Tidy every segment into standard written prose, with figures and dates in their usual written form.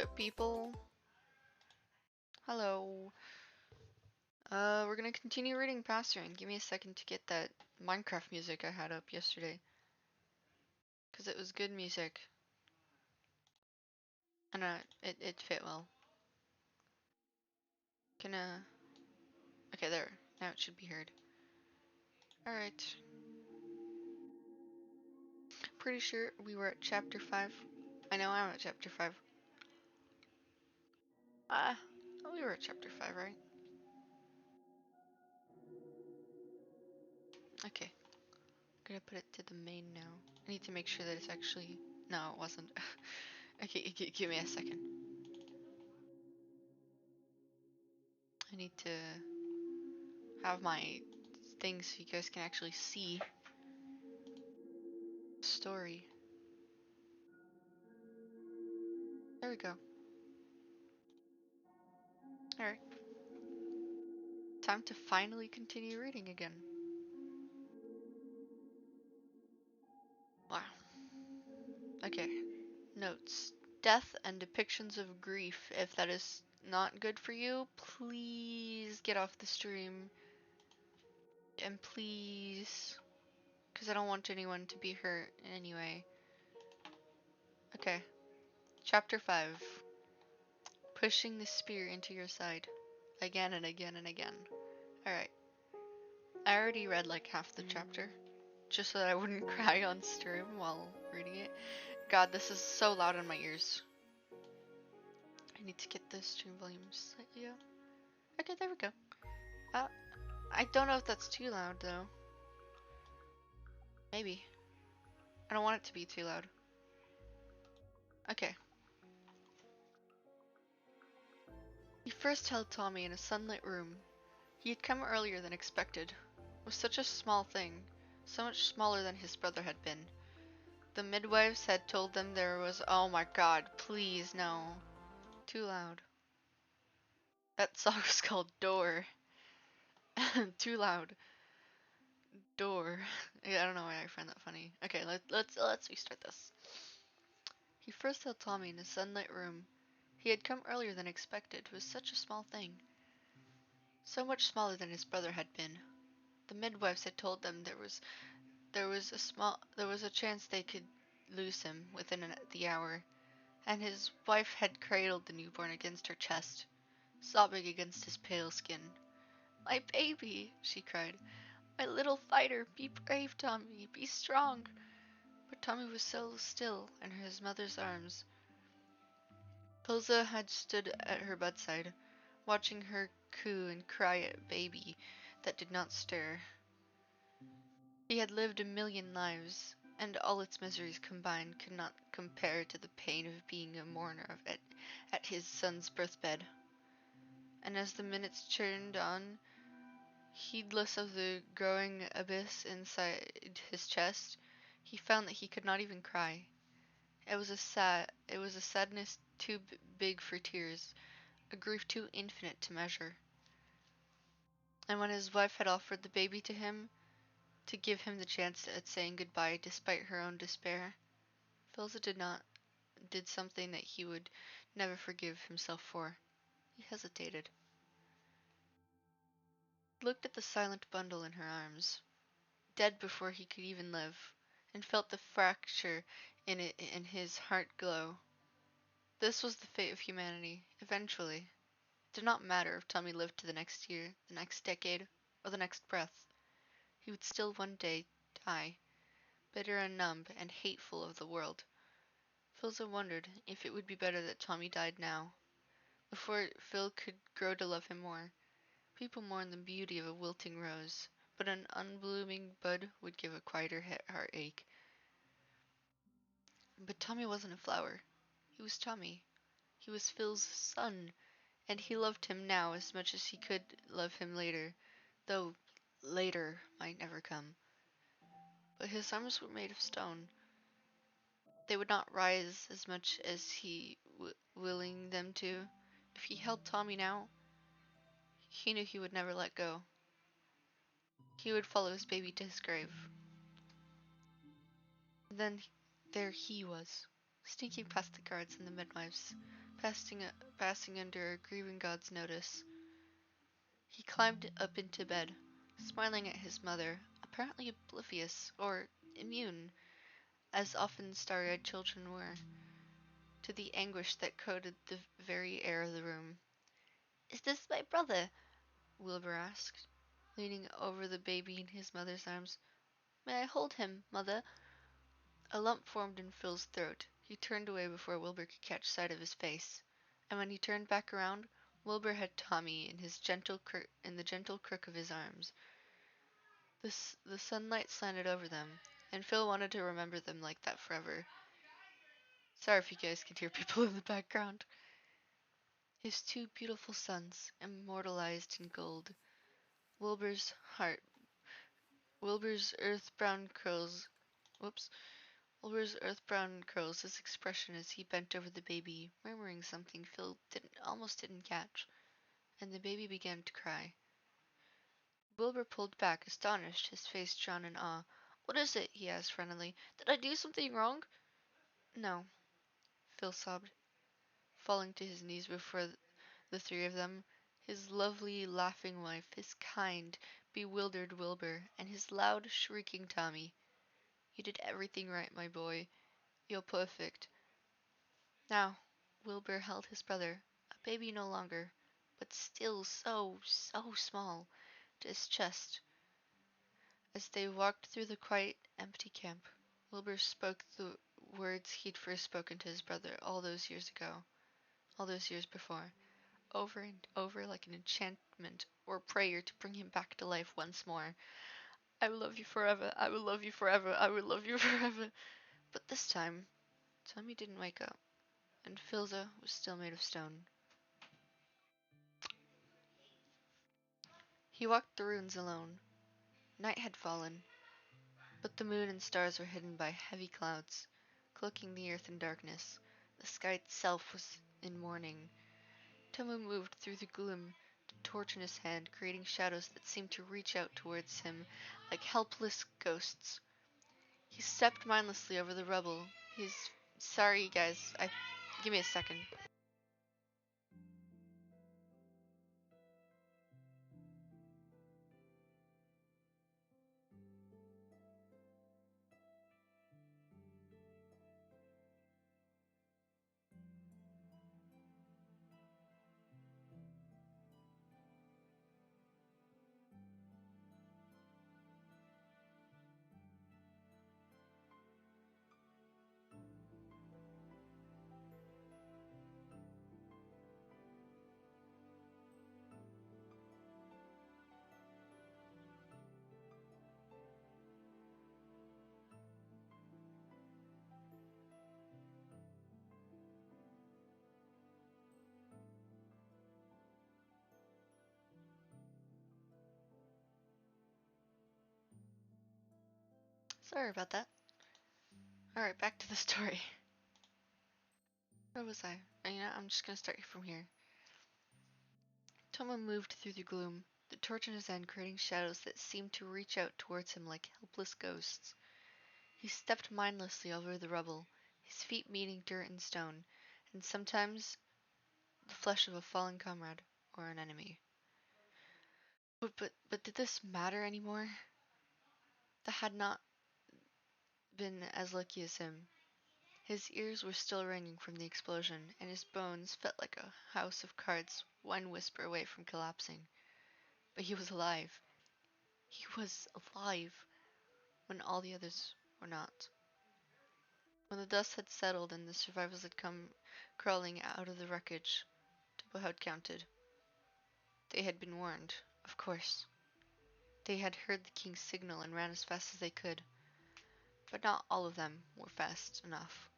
up, people? Hello. We're gonna continue reading Passerine. Give me a second to get that Minecraft music I had up yesterday. Because it was good music. And it fit well. Okay, there. Now it should be heard. Alright. Pretty sure we were at chapter 5. I know I'm at chapter 5. We were at chapter 5, right? Okay. I'm gonna put it to the main now. I need to make sure that it's actually... No, it wasn't. Okay, give me a second. I need to have my things so you guys can actually see the story. There we go. Alright. Time to finally continue reading again. Wow. Okay. Notes. Death and depictions of grief. If that is not good for you, please get off the stream. And please... Because I don't want anyone to be hurt in any way. Okay. Chapter 5. Pushing the spear into your side. Again and again and again. Alright. I already read like half the chapter. Just so that I wouldn't cry on stream while reading it. God, this is so loud in my ears. I need to get the stream volume slightly up. Okay, there we go. I don't know if that's too loud though. Maybe. I don't want it to be too loud. Okay. He first held Tommy in a sunlit room. He had come earlier than expected. It was such a small thing, so much smaller than his brother had been. The midwives had told them there was— oh my god, please, no. Too loud. That song was called Door. Too loud. Door. Yeah, I don't know why I find that funny. Okay, let's restart this. He first held Tommy in a sunlit room. He had come earlier than expected. It was such a small thing. So much smaller than his brother had been. The midwives had told them there was a chance they could lose him within the hour, and his wife had cradled the newborn against her chest, sobbing against his pale skin. "My baby," she cried. "My little fighter, be brave, Tommy, be strong." But Tommy was so still in his mother's arms. Pilza had stood at her bedside, watching her coo and cry at a baby that did not stir. He had lived a million lives, and all its miseries combined could not compare to the pain of being a mourner at his son's birthbed. And as the minutes churned on, heedless of the growing abyss inside his chest, he found that he could not even cry. It was a sadness too big for tears, a grief too infinite to measure. And when his wife had offered the baby to him, to give him the chance at saying goodbye despite her own despair, Filza did something that he would never forgive himself for. He hesitated. He looked at the silent bundle in her arms, dead before he could even live, and felt the fracture in his heart glow. This was the fate of humanity, eventually. It did not matter if Tommy lived to the next year, the next decade, or the next breath. He would still one day die, bitter and numb and hateful of the world. Philza wondered if it would be better that Tommy died now, before Phil could grow to love him more. People mourn the beauty of a wilting rose, but an unblooming bud would give a quieter heartache. But Tommy wasn't a flower. He was Tommy. He was Phil's son, and he loved him now as much as he could love him later, though later might never come. But his arms were made of stone. They would not rise as much as he willing them to. If he held Tommy now, he knew he would never let go. He would follow his baby to his grave. And then there he was, Sneaking past the guards and the midwives, passing under a grieving god's notice. He climbed up into bed, smiling at his mother, apparently oblivious or immune, as often starry-eyed children were, to the anguish that coated the very air of the room. "Is this my brother?" Wilbur asked, leaning over the baby in his mother's arms. "May I hold him, mother?" A lump formed in Phil's throat. He turned away before Wilbur could catch sight of his face, and when he turned back around, Wilbur had Tommy in the gentle crook of his arms. The sunlight slanted over them, and Phil wanted to remember them like that forever. Sorry if you guys can hear people in the background. His two beautiful sons, immortalized in gold. Wilbur's heart, Wilbur's earth-brown curls, whoops, Wilbur's earth-brown curls his expression as he bent over the baby, murmuring something Phil almost didn't catch, and the baby began to cry. Wilbur pulled back, astonished, his face drawn in awe. "What is it?" he asked friendlily. "Did I do something wrong?" "No," Phil sobbed, falling to his knees before the three of them, his lovely, laughing wife, his kind, bewildered Wilbur, and his loud, shrieking Tommy. "You did everything right, my boy. You're perfect." Now, Wilbur held his brother, a baby no longer, but still so, so small, to his chest. As they walked through the quiet, empty camp, Wilbur spoke the words he'd first spoken to his brother all those years before, over and over like an enchantment or prayer to bring him back to life once more. "I will love you forever, I will love you forever, I will love you forever." But this time, Tommy didn't wake up, and Philza was still made of stone. He walked the ruins alone. Night had fallen, but the moon and stars were hidden by heavy clouds, cloaking the earth in darkness. The sky itself was in mourning. Tomo moved through the gloom, the torch in his hand, creating shadows that seemed to reach out towards him like helpless ghosts. He stepped mindlessly over the rubble. Sorry, guys. Give me a second. Sorry about that. Alright, back to the story. Where was I? I'm just gonna start from here. Tomo moved through the gloom, the torch in his hand creating shadows that seemed to reach out towards him like helpless ghosts. He stepped mindlessly over the rubble, his feet meeting dirt and stone, and sometimes the flesh of a fallen comrade or an enemy. But did this matter anymore? That had not been as lucky as him. His ears were still ringing from the explosion, and his bones felt like a house of cards one whisper away from collapsing. But he was alive. He was alive when all the others were not. When the dust had settled and the survivors had come crawling out of the wreckage, Tobo had counted. They had been warned, of course. They had heard the king's signal and ran as fast as they could. But not all of them were fast enough.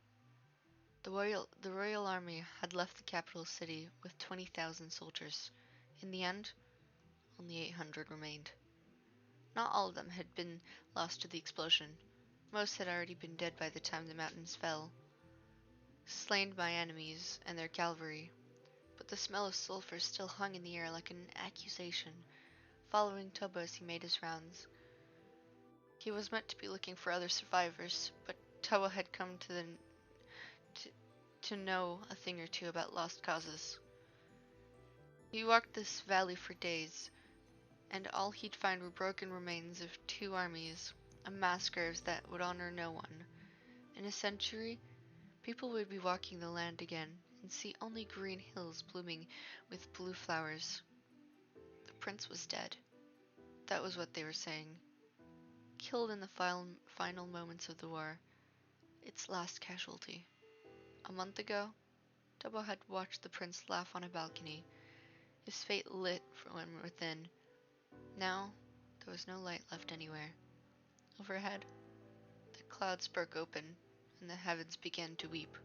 The royal army had left the capital city with 20,000 soldiers. In the end, only 800 remained. Not all of them had been lost to the explosion. Most had already been dead by the time the mountains fell, slain by enemies and their cavalry. But the smell of sulfur still hung in the air like an accusation, following Tobo as he made his rounds. He was meant to be looking for other survivors, but Tobo had come to know a thing or two about lost causes. He walked this valley for days, and all he'd find were broken remains of two armies, a mass graves that would honor no one. In a century, people would be walking the land again and see only green hills blooming with blue flowers. The prince was dead. That was what they were saying. Killed in the final moments of the war, its last casualty. A month ago, Tubbo had watched the prince laugh on a balcony, his fate lit from within. Now, there was no light left anywhere. Overhead, the clouds broke open, and the heavens began to weep.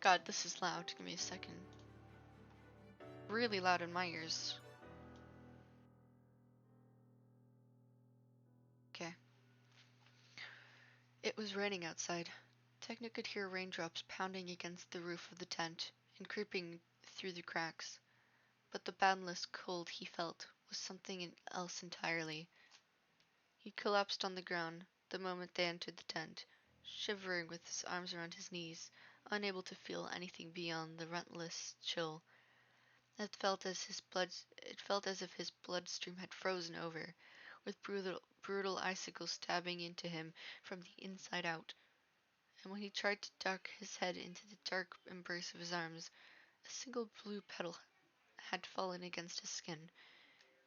God, this is loud. Give me a second. Really loud in my ears. Okay. It was raining outside. Techno could hear raindrops pounding against the roof of the tent and creeping through the cracks. But the boundless cold he felt was something else entirely. He collapsed on the ground the moment they entered the tent, shivering with his arms around his knees, unable to feel anything beyond the relentless chill. It felt as if his bloodstream had frozen over, with brutal icicles stabbing into him from the inside out. And when he tried to duck his head into the dark embrace of his arms, a single blue petal had fallen against his skin.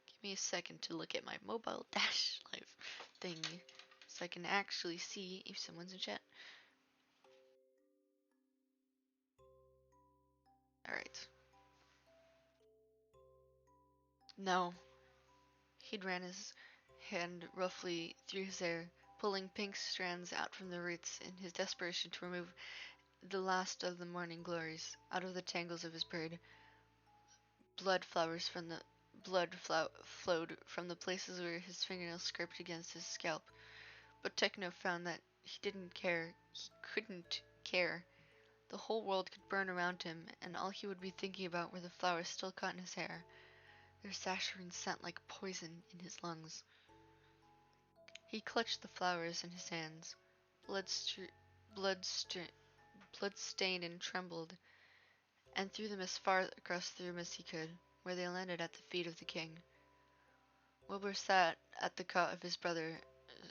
Give me a second to look at my mobile dash live thing so I can actually see if someone's in chat. Alright. No. He'd ran his hand roughly through his hair, pulling pink strands out from the roots in his desperation to remove the last of the morning glories out of the tangles of his braid. Flowed from the places where his fingernails scraped against his scalp. But Techno found that he didn't care. He couldn't care. The whole world could burn around him, and all he would be thinking about were the flowers still caught in his hair, their saccharine scent like poison in his lungs. He clutched the flowers in his hands, blood stained and trembled, and threw them as far across the room as he could, where they landed at the feet of the king. Wilbur sat at the cot of his brother,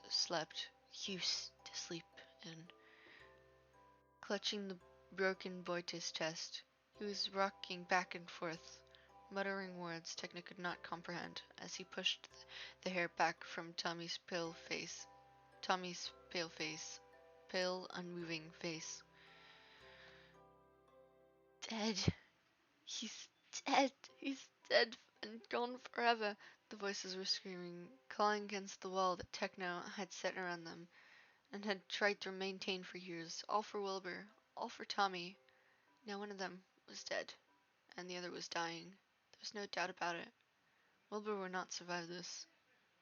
slept, used to sleep in. Clutching the broken boy to his chest, he was rocking back and forth, muttering words Techno could not comprehend as he pushed the hair back from Tommy's pale, unmoving face. Dead. He's dead. He's dead and gone forever. The voices were screaming, clawing against the wall that Techno had set around them and had tried to maintain for years, all for Wilbur, all for Tommy. Now one of them was dead, and the other was dying. There was no doubt about it. Wilbur would not survive this,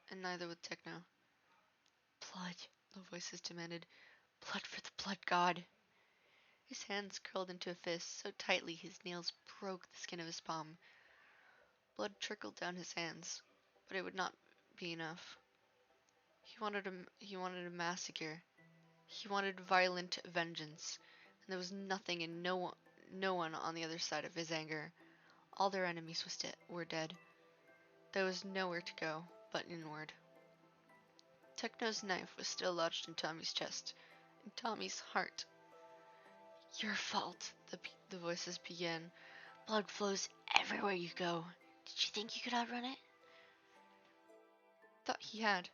and neither would Techno. Blood, the voices demanded. Blood for the blood god. His hands curled into a fist so tightly his nails broke the skin of his palm. Blood trickled down his hands, but it would not be enough. He wanted a massacre. He wanted violent vengeance, and there was nothing and no one on the other side of his anger. All their enemies were dead. There was nowhere to go but inward. Techno's knife was still lodged in Tommy's chest, in Tommy's heart. Your fault, the voices began. Blood flows everywhere you go. Did you think you could outrun it? Thought he had.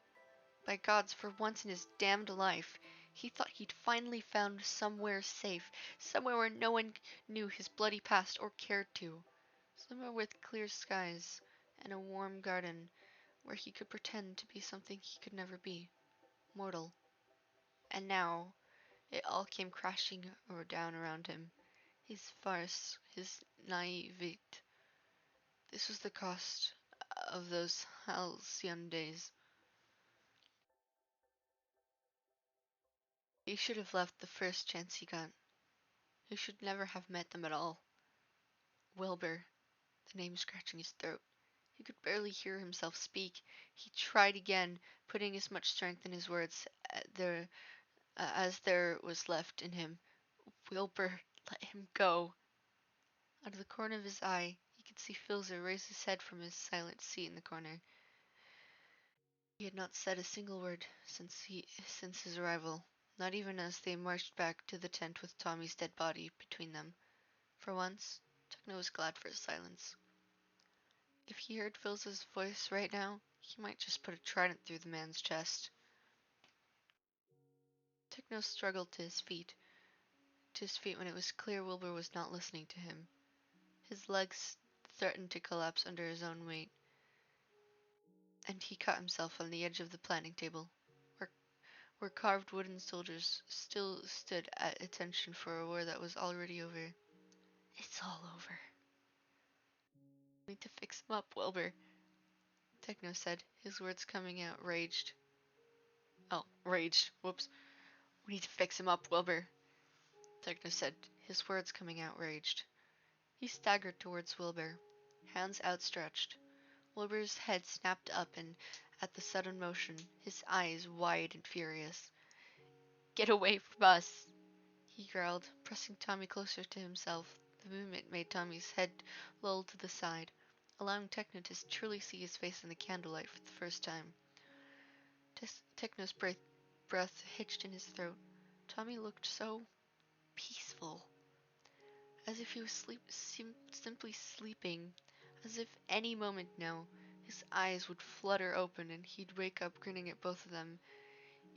By gods, for once in his damned life, he thought he'd finally found somewhere safe, somewhere where no one knew his bloody past or cared to. Somewhere with clear skies and a warm garden where he could pretend to be something he could never be, mortal. And now it all came crashing down around him. His farce, his naivete. This was the cost of those halcyon days. He should have left the first chance he got. He should never have met them at all. Wilbur, the name scratching his throat. He could barely hear himself speak. He tried again, putting as much strength in his words as there was left in him. Wilbur, let him go. Out of the corner of his eye, he could see Filzer raise his head from his silent seat in the corner. He had not said a single word since his arrival, not even as they marched back to the tent with Tommy's dead body between them. For once, Techno was glad for his silence. If he heard Filz's voice right now, he might just put a trident through the man's chest. Techno struggled to his feet when it was clear Wilbur was not listening to him. His legs threatened to collapse under his own weight, and he caught himself on the edge of the planning table, where, where carved wooden soldiers still stood at attention for a war that was already over. It's all over. We need to fix him up, Wilbur, Techno said, his words coming out raged. Oh, raged. Whoops. We need to fix him up, Wilbur, Techno said, his words coming out raged. He staggered towards Wilbur, hands outstretched. Wilbur's head snapped up and, at the sudden motion, his eyes wide and furious. Get away from us, he growled, pressing Tommy closer to himself. The movement made Tommy's head loll to the side, allowing Techno to truly see his face in the candlelight for the first time. Techno's breath hitched in his throat. Tommy looked so peaceful, as if he was simply sleeping, as if any moment now his eyes would flutter open and he'd wake up grinning at both of them,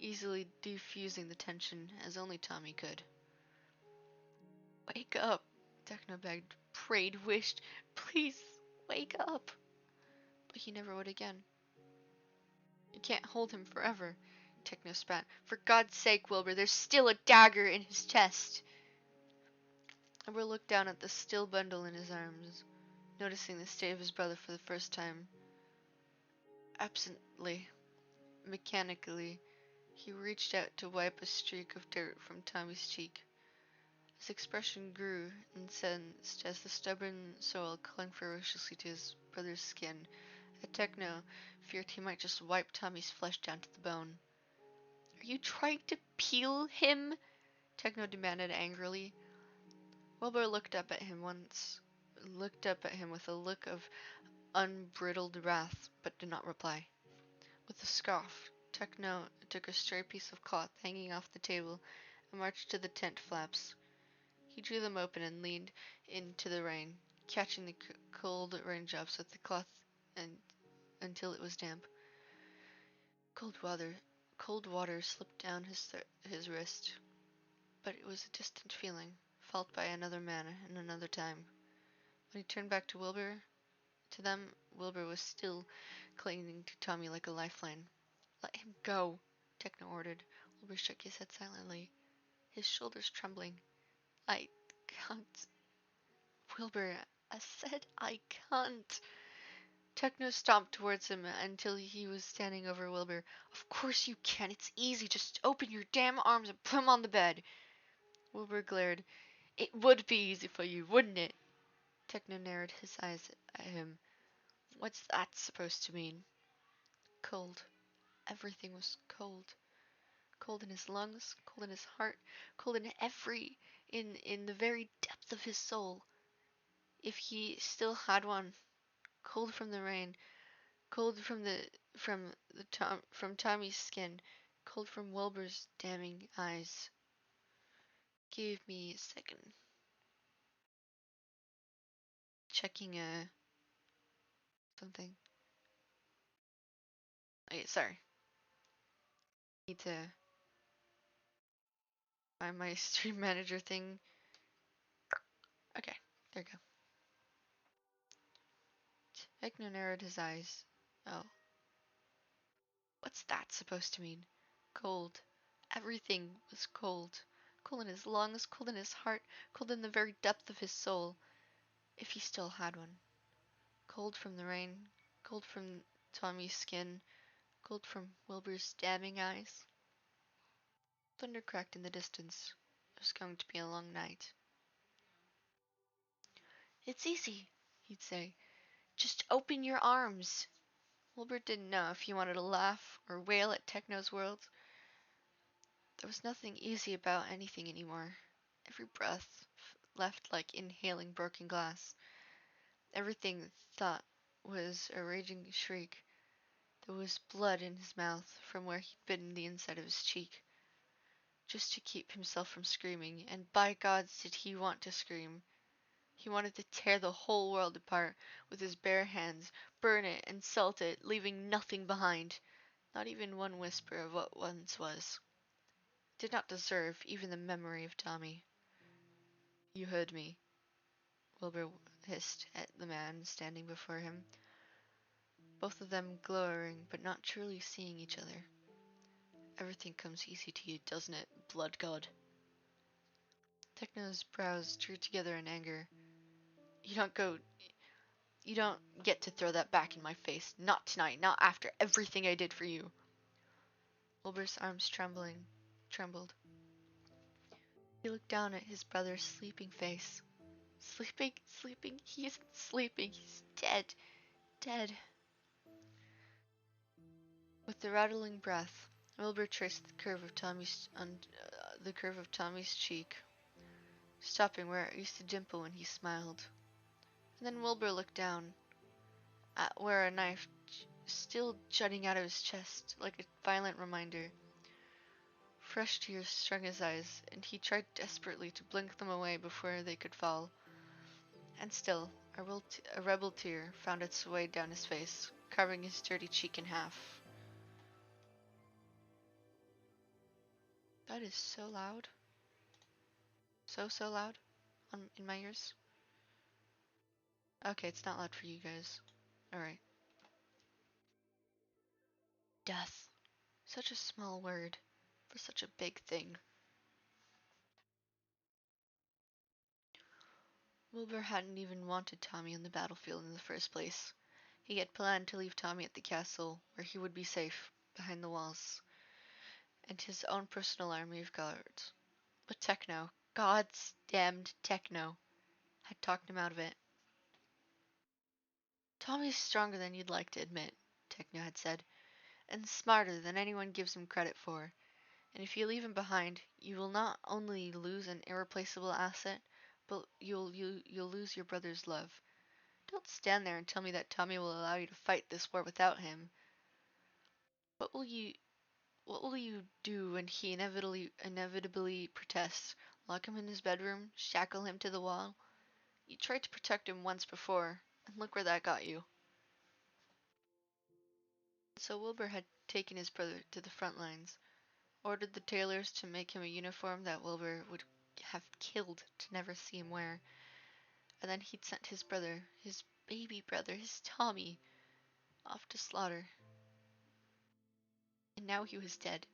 easily diffusing the tension as only Tommy could. Wake up, Techno begged, prayed, wished. Please, wake up. But he never would again. You can't hold him forever, Techno spat. For God's sake, Wilbur, there's still a dagger in his chest. Wilbur looked down at the still bundle in his arms, noticing the state of his brother for the first time. Absently, mechanically, he reached out to wipe a streak of dirt from Tommy's cheek. His expression grew incensed as the stubborn soil clung ferociously to his brother's skin. Techno feared he might just wipe Tommy's flesh down to the bone. Are you trying to peel him? Techno demanded angrily. Wilbur looked up at him with a look of unbridled wrath, but did not reply. With a scoff, Techno took a stray piece of cloth hanging off the table and marched to the tent flaps. He drew them open and leaned into the rain, catching the cold raindrops with the cloth until it was damp. Cold water slipped down his wrist, but it was a distant feeling, felt by another man in another time. When he turned back to them, Wilbur was still clinging to Tommy like a lifeline. Let him go, Techno ordered. Wilbur shook his head silently, his shoulders trembling. I can't. Wilbur, I said I can't. Techno stomped towards him until he was standing over Wilbur. Of course you can. It's easy. Just open your damn arms and put him on the bed. Wilbur glared. It would be easy for you, wouldn't it? Techno narrowed his eyes at him. What's that supposed to mean? Cold. Everything was cold. Cold in his lungs, cold in his heart, cold in the very depth of his soul. If he still had one. Cold from the rain, cold from Tommy's skin, cold from Wilbur's damning eyes. Give me a second. Checking something. Okay, sorry. Need to find my stream manager thing. Okay, there you go. Techno narrowed his eyes. Oh. What's that supposed to mean? Cold. Everything was cold. Cold in his lungs, cold in his heart, cold in the very depth of his soul. If he still had one. Cold from the rain, cold from Tommy's skin, cold from Wilbur's dabbing eyes. Thunder cracked in the distance. It was going to be a long night. It's easy, he'd say. Just open your arms. Wilbur didn't know if he wanted to laugh or wail at Techno's world. There was nothing easy about anything anymore. Every breath left like inhaling broken glass. Everything thought was a raging shriek. There was blood in his mouth from where he'd bitten the inside of his cheek, just to keep himself from screaming, and by gods did he want to scream. He wanted to tear the whole world apart with his bare hands, burn it and salt it, leaving nothing behind, not even one whisper of what once was. It did not deserve even the memory of Tommy. You heard me, Wilbur hissed at the man standing before him, both of them glowering but not truly seeing each other. Everything comes easy to you, doesn't it, blood god? Techno's brows drew together in anger. You don't go. You don't get to throw that back in my face. Not tonight, not after everything I did for you. Wilbur's arms trembled. He looked down at his brother's sleeping face. Sleeping? He isn't sleeping. He's dead. Dead. With the rattling breath, Wilbur traced the curve of Tommy's cheek, stopping where it used to dimple when he smiled. And then Wilbur looked down at where a knife still jutting out of his chest like a violent reminder. Fresh tears stung his eyes, and he tried desperately to blink them away before they could fall. And still, a rebel tear found its way down his face, carving his dirty cheek in half. That is so loud. So loud in my ears. Okay, it's not loud for you guys. Alright. Death. Such a small word for such a big thing. Wilbur hadn't even wanted Tommy on the battlefield in the first place. He had planned to leave Tommy at the castle, where he would be safe, behind the walls, and his own personal army of guards. But Techno, God's damned Techno, had talked him out of it. Tommy's stronger than you'd like to admit, Techno had said, and smarter than anyone gives him credit for. And if you leave him behind, you will not only lose an irreplaceable asset, but you'll lose your brother's love. Don't stand there and tell me that Tommy will allow you to fight this war without him. What will you What will you do when he inevitably protests? Lock him in his bedroom? Shackle him to the wall? You tried to protect him once before, and look where that got you. So Wilbur had taken his brother to the front lines, ordered the tailors to make him a uniform that Wilbur would have killed to never see him wear, and then he'd sent his brother, his baby brother, his Tommy, off to slaughter. And now he was dead,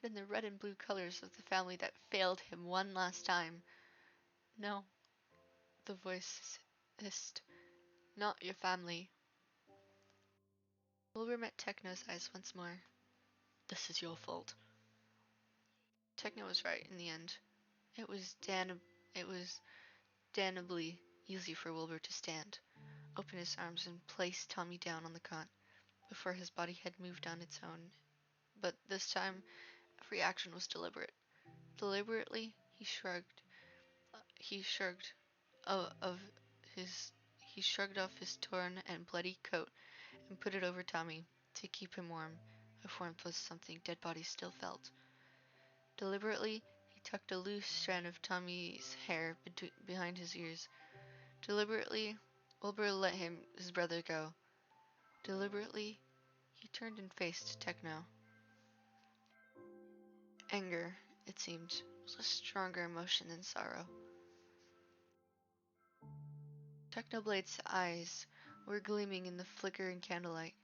dead in the red and blue colors of the family that failed him one last time. No, the voice hissed, not your family. Wilbur met Techno's eyes once more. This is your fault. Techno was right in the end. It was damnably easy for Wilbur to stand, open his arms, and place Tommy down on the cot before his body had moved on its own. But this time, every action was deliberate. Deliberately, he shrugged of his he shrugged off his torn and bloody coat and put it over Tommy to keep him warm, if warmth was something dead bodies still felt. Deliberately, he tucked a loose strand of Tommy's hair behind his ears. Deliberately, Wilbur let his brother go. Deliberately, he turned and faced Techno. Anger, it seemed, was a stronger emotion than sorrow. Technoblade's eyes were gleaming in the flickering candlelight.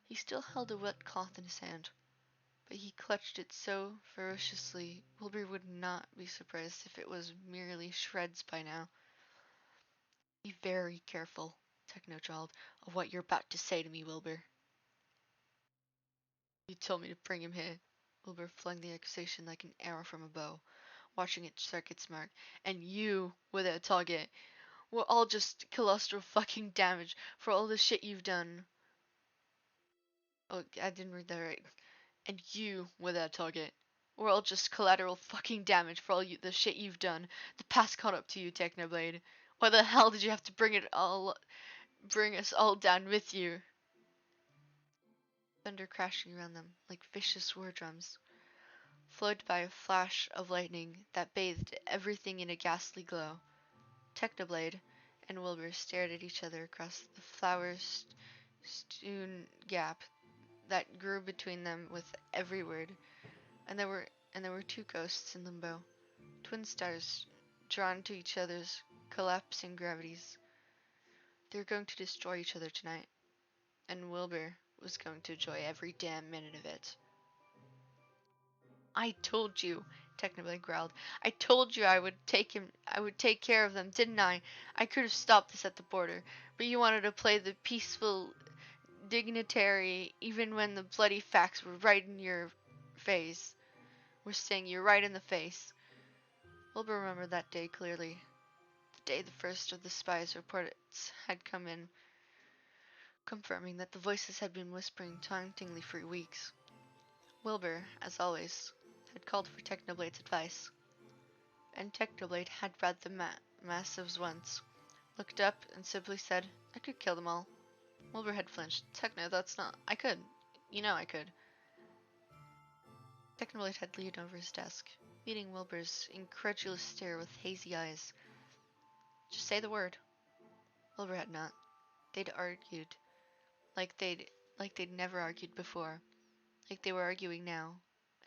He still held a wet cloth in his hand, but he clutched it so ferociously Wilbur would not be surprised if it was merely shreds by now. Be very careful, Techno drawled, of what you're about to say to me, Wilbur. You told me to bring him here. Wilbur flung the accusation like an arrow from a bow, watching it strike its mark. And you were their target. We're all just collateral fucking damage for all the shit you've done. Oh, I didn't read that right. And you were that target. We're all just collateral fucking damage for the shit you've done. The past caught up to you, Technoblade. Why the hell did you have to bring us all down with you? Thunder crashing around them like vicious war drums, followed by a flash of lightning that bathed everything in a ghastly glow. Technoblade and Wilbur stared at each other across the flower-strewn gap that grew between them with every word, and there were two ghosts in limbo, twin stars drawn to each other's collapsing gravities. They were going to destroy each other tonight, and Wilbur was going to enjoy every damn minute of it. I told you, Technoblade growled. I told you I would take care of them, didn't I? I could have stopped this at the border, but you wanted to play the peaceful dignitary even when the bloody facts were right in your face. We're saying you're right in the face. Wilbur remembered that day clearly. The day the first of the spies' reports had come in, confirming that the voices had been whispering tauntingly for weeks. Wilbur, as always, had called for Technoblade's advice, and Technoblade had read the massives once, looked up, and simply said, I could kill them all. Wilbur had flinched. Techno, that's not. I could. You know I could. Technoblade had leaned over his desk, meeting Wilbur's incredulous stare with hazy eyes. Just say the word. Wilbur had not. They'd argued, like they'd never argued before, like they were arguing now.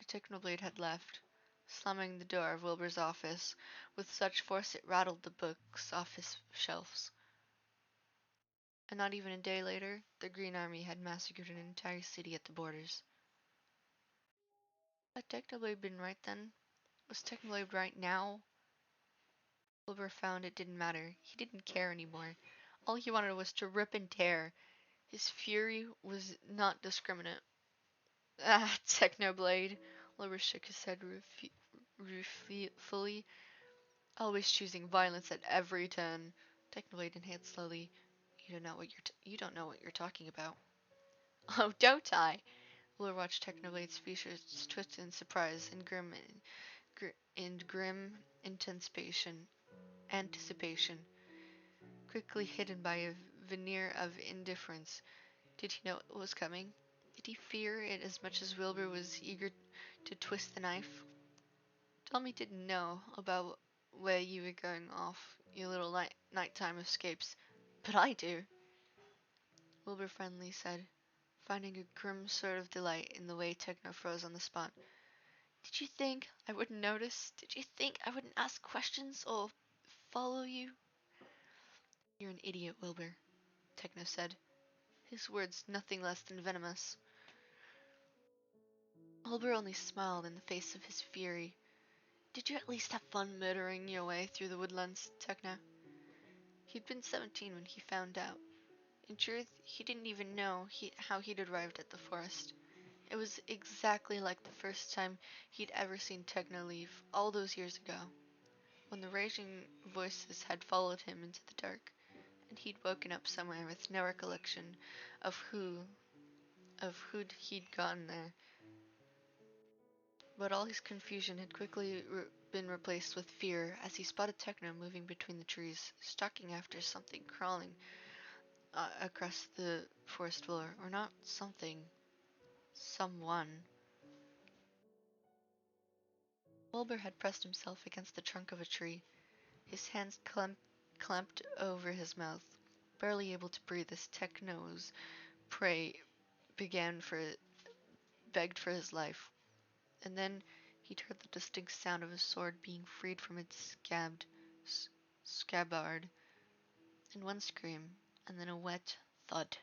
Technoblade had left, slamming the door of Wilbur's office with such force it rattled the books off his shelves. And not even a day later, the Green Army had massacred an entire city at the borders. Had Technoblade been right then? Was Technoblade right now? Wilbur found it didn't matter. He didn't care anymore. All he wanted was to rip and tear. His fury was not discriminate. Ah, Technoblade. Wilbur shook his head ruefully, always choosing violence at every turn. Technoblade inhaled slowly. You don't know what you're talking about. Oh, don't I? Wilbur watched Technoblade's features twist in surprise and grim anticipation, quickly hidden by a veneer of indifference. Did he know what was coming? Did he fear it as much as Wilbur was eager to twist the knife? Tommy didn't know about where you were going off your little nighttime escapes, but I do, Wilbur finally said, finding a grim sort of delight in the way Techno froze on the spot. Did you think I wouldn't notice? Did you think I wouldn't ask questions or follow you? You're an idiot, Wilbur, Techno said, his words nothing less than venomous. Wilbur only smiled in the face of his fury. Did you at least have fun murdering your way through the woodlands, Techno? He'd been 17 when he found out. In truth, he didn't even know how he'd arrived at the forest. It was exactly like the first time he'd ever seen Techno leave, all those years ago, when the raging voices had followed him into the dark, and he'd woken up somewhere with no recollection of who'd he'd gotten there. But all his confusion had quickly been replaced with fear as he spotted Techno moving between the trees, stalking after something crawling across the forest floor. Or not something. Someone. Wilbur had pressed himself against the trunk of a tree, his hands clamped over his mouth, barely able to breathe as Techno's prey begged for his life. And then he'd heard the distinct sound of a sword being freed from its scabbard, and one scream, and then a wet thud.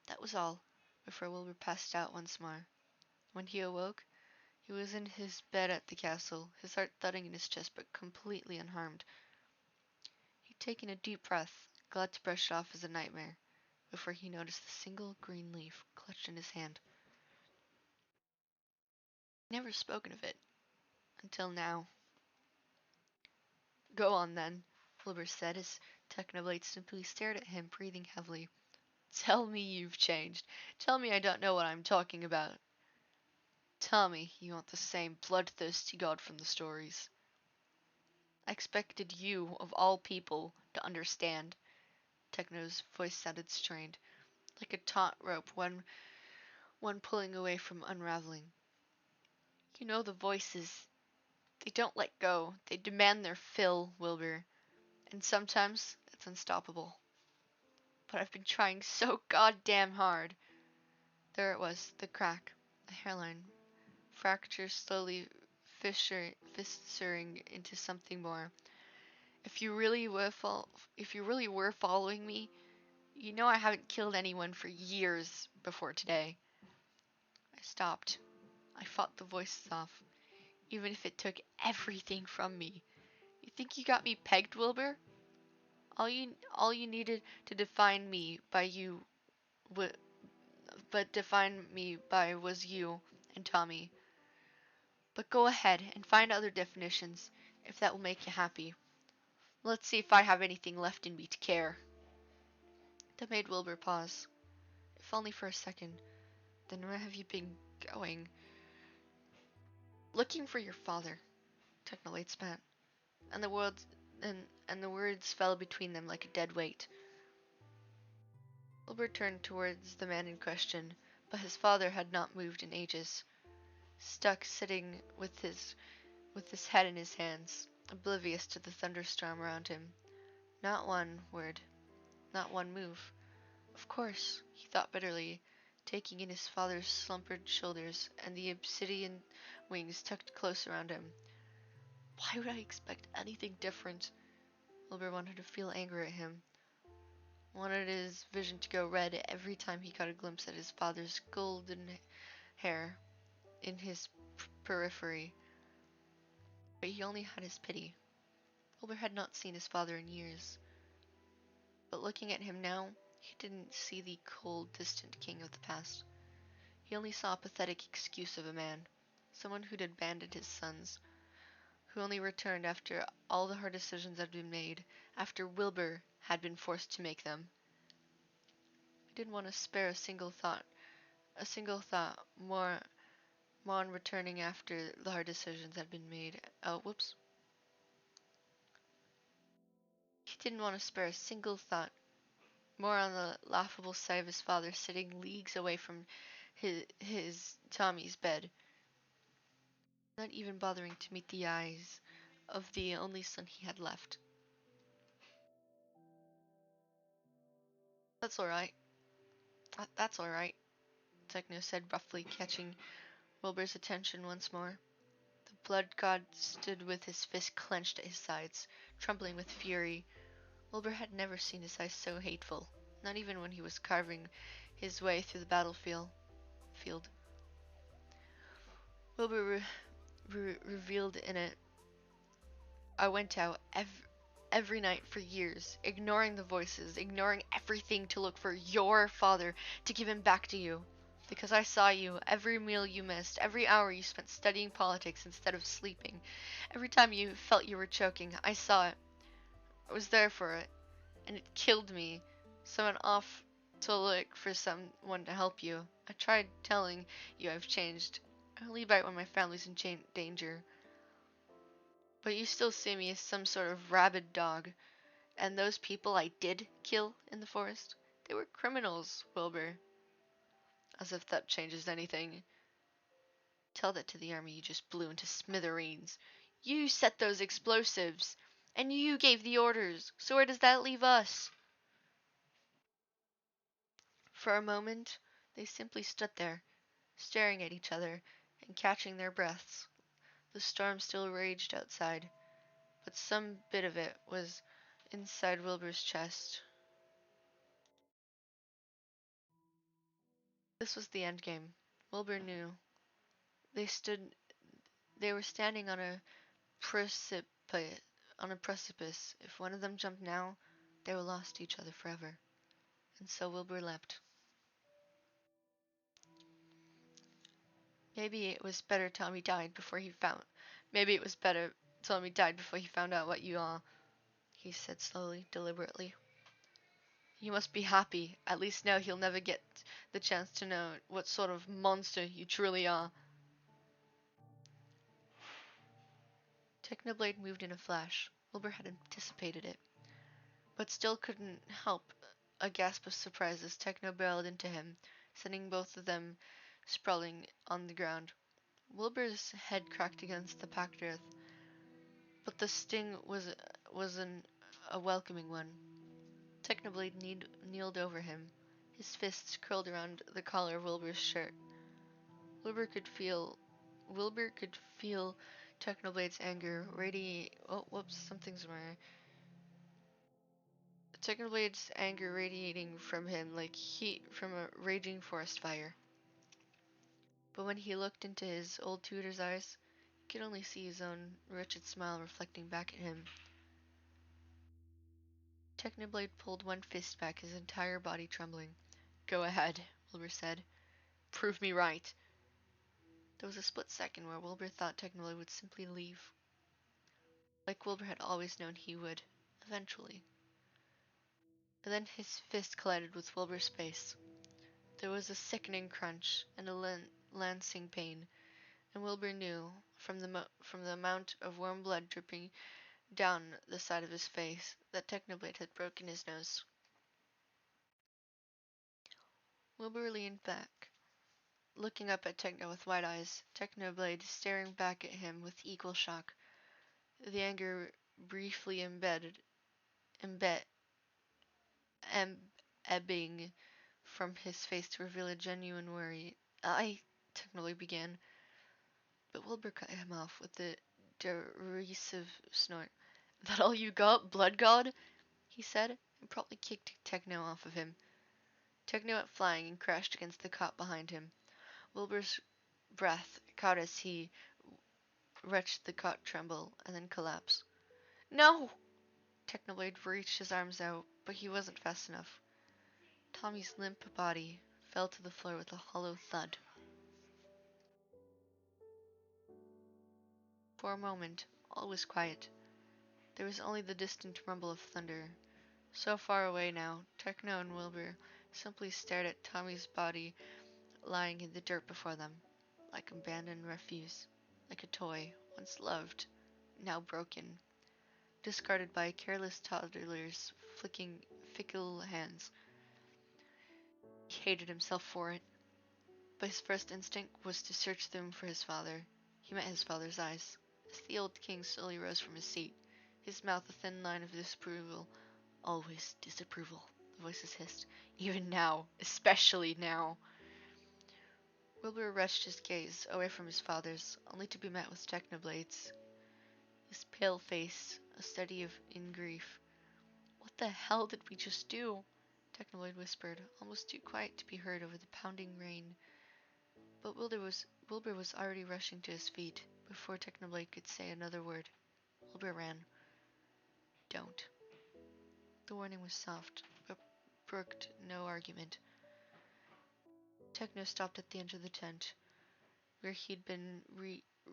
That was all, before Wilbur passed out once more. When he awoke, he was in his bed at the castle, his heart thudding in his chest but completely unharmed. He'd taken a deep breath, glad to brush it off as a nightmare, before he noticed the single green leaf clutched in his hand. He'd never spoken of it, until now. Go on then, Wilbur said as Technoblade simply stared at him, breathing heavily. Tell me you've changed. Tell me I don't know what I'm talking about. Tell me you aren't the same bloodthirsty god from the stories. I expected you, of all people, to understand. Techno's voice sounded strained, like a taut rope one pulling away from unraveling. You know the voices. They don't let go. They demand their fill, Wilbur. And sometimes it's unstoppable. But I've been trying so goddamn hard. There it was, the crack, the hairline. Fracture slowly fissuring into something more. If you really were following me, you know I haven't killed anyone for years before today. I stopped. I fought the voices off, even if it took everything from me. You think you got me pegged, Wilbur? All you needed to define me by define me by was you and Tommy. But go ahead and find other definitions, if that will make you happy. Let's see if I have anything left in me to care. That made Wilbur pause, if only for a second. Then where have you been going? Looking for your father, Technolate spat, and the words fell between them like a dead weight. Wilbur turned towards the man in question, but his father had not moved in ages, stuck sitting with his head in his hands, oblivious to the thunderstorm around him. Not one word, not one move. Of course, he thought bitterly, taking in his father's slumbered shoulders and the obsidian wings tucked close around him. Why would I expect anything different? Wilbur wanted to feel anger at him, wanted his vision to go red every time he caught a glimpse at his father's golden hair in his periphery. But he only had his pity. Wilbur had not seen his father in years. But looking at him now, he didn't see the cold, distant king of the past. He only saw a pathetic excuse of a man, someone who'd abandoned his sons, who only returned after all the hard decisions had been made, after Wilbur had been forced to make them. He didn't want to spare a single thought more on returning after the hard decisions had been made. Oh, whoops. He didn't want to spare a single thought more on the laughable sight of his father sitting leagues away from his Tommy's bed, not even bothering to meet the eyes of the only son he had left. That's alright. That's alright, Techno said roughly, catching Wilbur's attention once more. The blood god stood with his fist clenched at his sides, trembling with fury. Wilbur had never seen his eyes so hateful, not even when he was carving his way through the battlefield. Wilbur revealed in it, I went out every night for years, ignoring the voices, ignoring everything to look for your father, to give him back to you. Because I saw you, every meal you missed, every hour you spent studying politics instead of sleeping, every time you felt you were choking, I saw it. I was there for it, and it killed me. So I went off to look for someone to help you. I tried telling you I've changed. I only bite when my family's in danger. But you still see me as some sort of rabid dog. And those people I did kill in the forest, they were criminals, Wilbur. As if that changes anything. Tell that to the army you just blew into smithereens. You set those explosives, and you gave the orders. So where does that leave us? For a moment, they simply stood there, staring at each other and catching their breaths. The storm still raged outside, but some bit of it was inside Wilbur's chest. This was the end game. Wilbur knew. They stood they were standing precipice on a precipice. If one of them jumped now, they were lost to each other forever. And so Wilbur leapt. Maybe it was better Tommy died before he found Maybe it was better Tommy died before he found out what you all he said slowly, deliberately. You must be happy. At least now he'll never get the chance to know what sort of monster you truly are. Technoblade moved in a flash. Wilbur had anticipated it, but still couldn't help a gasp of surprise as Techno barreled into him, sending both of them sprawling on the ground. Wilbur's head cracked against the packed earth, but the sting wasn't a welcoming one. Technoblade kneeled over him, his fists curled around the collar of Wilbur's shirt. Wilbur could feel Wilbur could feel Technoblade's anger radiate. Oh, whoops, something's wrong. Technoblade's anger radiating from him like heat from a raging forest fire. But when he looked into his old tutor's eyes, he could only see his own wretched smile reflecting back at him. Technoblade pulled one fist back, his entire body trembling. Go ahead, Wilbur said. Prove me right. There was a split second where Wilbur thought Technoblade would simply leave, like Wilbur had always known he would, eventually. And then his fist collided with Wilbur's face. There was a sickening crunch and a lancing pain, and Wilbur knew, from the amount of warm blood dripping down the side of his face, that Technoblade had broken his nose. Wilbur leaned back, looking up at Techno with wide eyes, Technoblade staring back at him with equal shock, the anger briefly embed, ebbing from his face to reveal a genuine worry. I Technoblade began, but Wilbur cut him off with a derisive snort. That all you got, blood god? He said, and promptly kicked Techno off of him. Techno went flying and crashed against the cot behind him. Wilbur's breath caught as he watched the cot tremble and then collapse. No! Technoblade reached his arms out, but he wasn't fast enough. Tommy's limp body fell to the floor with a hollow thud. For a moment, all was quiet. There was only the distant rumble of thunder. So far away now, Techno and Wilbur simply stared at Tommy's body lying in the dirt before them, like abandoned refuse, like a toy, once loved, now broken, discarded by careless toddlers flicking fickle hands. He hated himself for it, but his first instinct was to search the room for his father. He met his father's eyes, as the old king slowly rose from his seat, his mouth a thin line of disapproval. Always disapproval, the voices hissed. Even now, especially now. Wilbur wrenched his gaze away from his father's, only to be met with Technoblade's. His pale face, a study in grief. What the hell did we just do? Technoblade whispered, almost too quiet to be heard over the pounding rain. But Wilbur was already rushing to his feet before Technoblade could say another word. Wilbur ran. Don't. The warning was soft, but brooked no argument. Techno stopped at the edge of the tent, where he'd been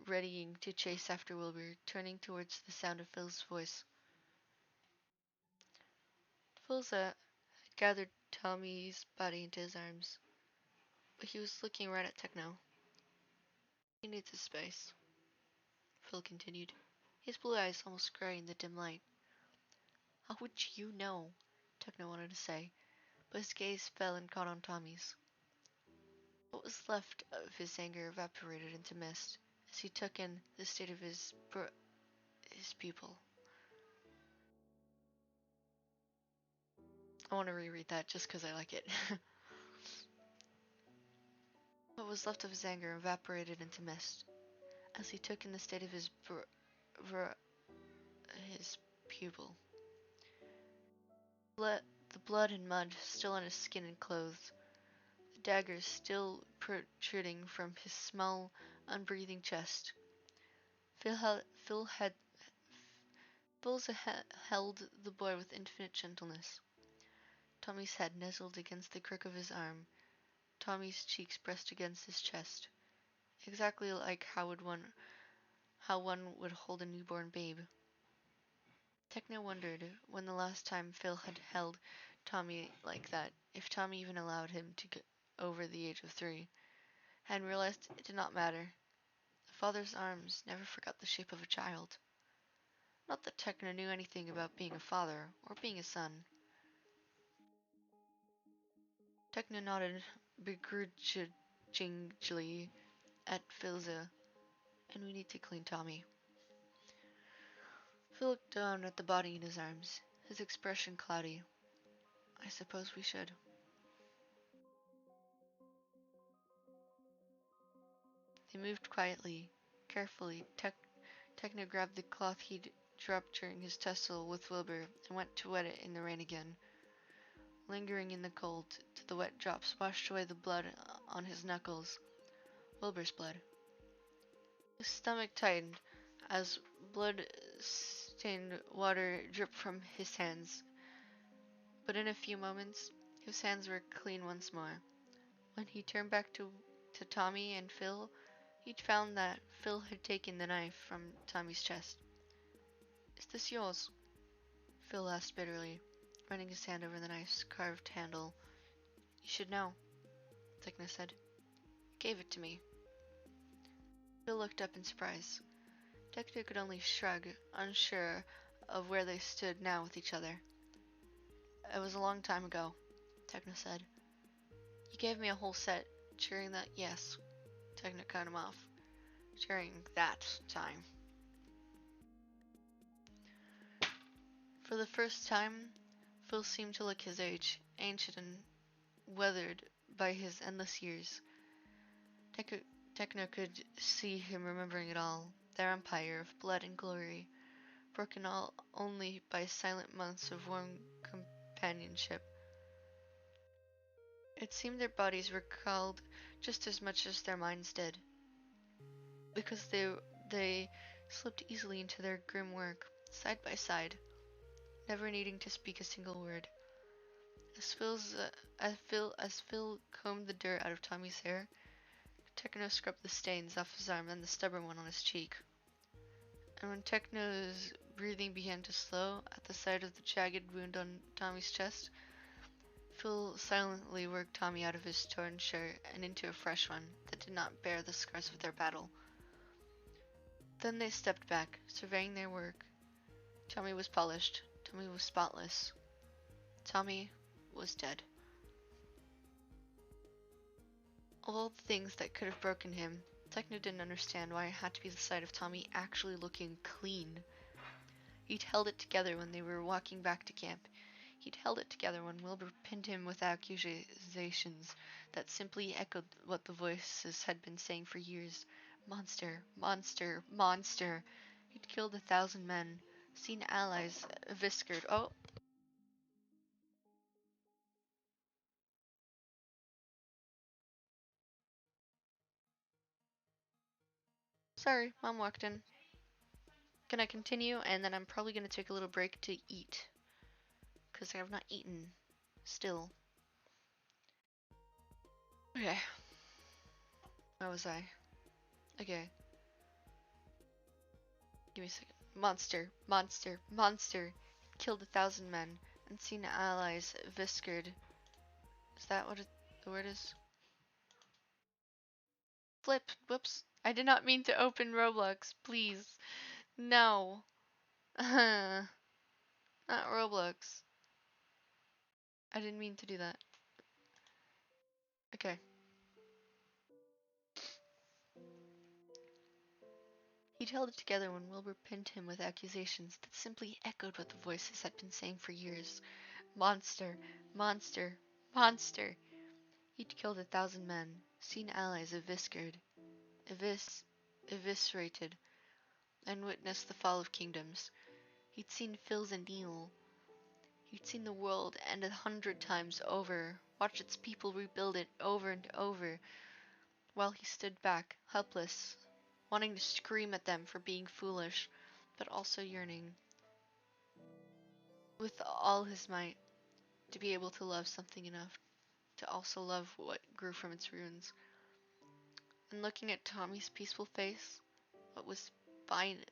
readying to chase after Wilbur, turning towards the sound of Phil's voice. Phil's had gathered Tommy's body into his arms, but he was looking right at Techno. He needs his space, Phil continued, his blue eyes almost gray in the dim light. How would you know? Techno wanted to say, but his gaze fell and caught on Tommy's. What was left of his anger evaporated into mist as he took in the state of his pupil. I want to reread that just because I like it. What was left of his anger evaporated into mist as he took in the state of his pupil. The blood and mud still on his skin and clothes, the daggers still protruding from his small, unbreathing chest. Phil held the boy with infinite gentleness. Tommy's head nestled against the crook of his arm. Tommy's cheeks pressed against his chest, exactly like how one would hold a newborn babe. Techno wondered when the last time Phil had held Tommy like that, if Tommy even allowed him to get over the age of 3, and realized it did not matter. A father's arms never forgot the shape of a child. Not that Techno knew anything about being a father or being a son. Techno nodded begrudgingly at Philza, and we need to clean Tommy. Phil looked down at the body in his arms, his expression cloudy. I suppose we should. They moved quietly, carefully. Techno grabbed the cloth he'd dropped during his tussle with Wilbur and went to wet it in the rain again. Lingering in the cold, till the wet drops washed away the blood on his knuckles. Wilbur's blood. His stomach tightened as blood-stained water dripped from his hands. But in a few moments, his hands were clean once more. When he turned back to Tommy and Phil, he'd found that Phil had taken the knife from Tommy's chest. Is this yours? Phil asked bitterly, running his hand over the knife's carved handle. You should know, Techno said. Gave it to me. Phil looked up in surprise. Techno could only shrug, unsure of where they stood now with each other. It was a long time ago, Techno said. You gave me a whole set during that, yes. Techno cut him off. During that time. For the first time, Phil seemed to look his age, ancient and weathered by his endless years. Techno could see him remembering it all, their empire of blood and glory, broken only by silent months of warm companionship. It seemed their bodies recalled just as much as their minds did, because they slipped easily into their grim work, side by side, never needing to speak a single word. As Phil combed the dirt out of Tommy's hair, Techno scrubbed the stains off his arm and the stubborn one on his cheek. And when Techno's breathing began to slow at the sight of the jagged wound on Tommy's chest, Phil silently worked Tommy out of his torn shirt and into a fresh one that did not bear the scars of their battle. Then they stepped back, surveying their work. Tommy was polished. Tommy was spotless. Tommy was dead. Of all the things that could have broken him, Techno didn't understand why it had to be the sight of Tommy actually looking clean. He'd held it together when they were walking back to camp. He'd held it together when Wilbur pinned him with accusations that simply echoed what the voices had been saying for years. Monster, monster, monster. He'd killed 1,000 men, seen allies viscered. Oh! Sorry, Mom walked in. Can I continue? And then I'm probably going to take a little break to eat. Because I have not eaten. Still. Okay. Where was I? Okay. Give me a second. Monster, monster, monster. Killed 1,000 men and seen allies viscered. Is that what the word is? Flip. Whoops. I did not mean to open Roblox. Please. No. Not Roblox. I didn't mean to do that. Okay. He'd held it together when Wilbur pinned him with accusations that simply echoed what the voices had been saying for years. Monster, monster, monster. He'd killed 1,000 men, seen allies eviscerated, and witnessed the fall of kingdoms. He'd seen Phil's and Neil. He'd seen the world end 100 times over, watched its people rebuild it over and over, while he stood back, helpless, wanting to scream at them for being foolish, but also yearning, with all his might, to be able to love something enough to also love what grew from its ruins. And looking at Tommy's peaceful face, what was fine,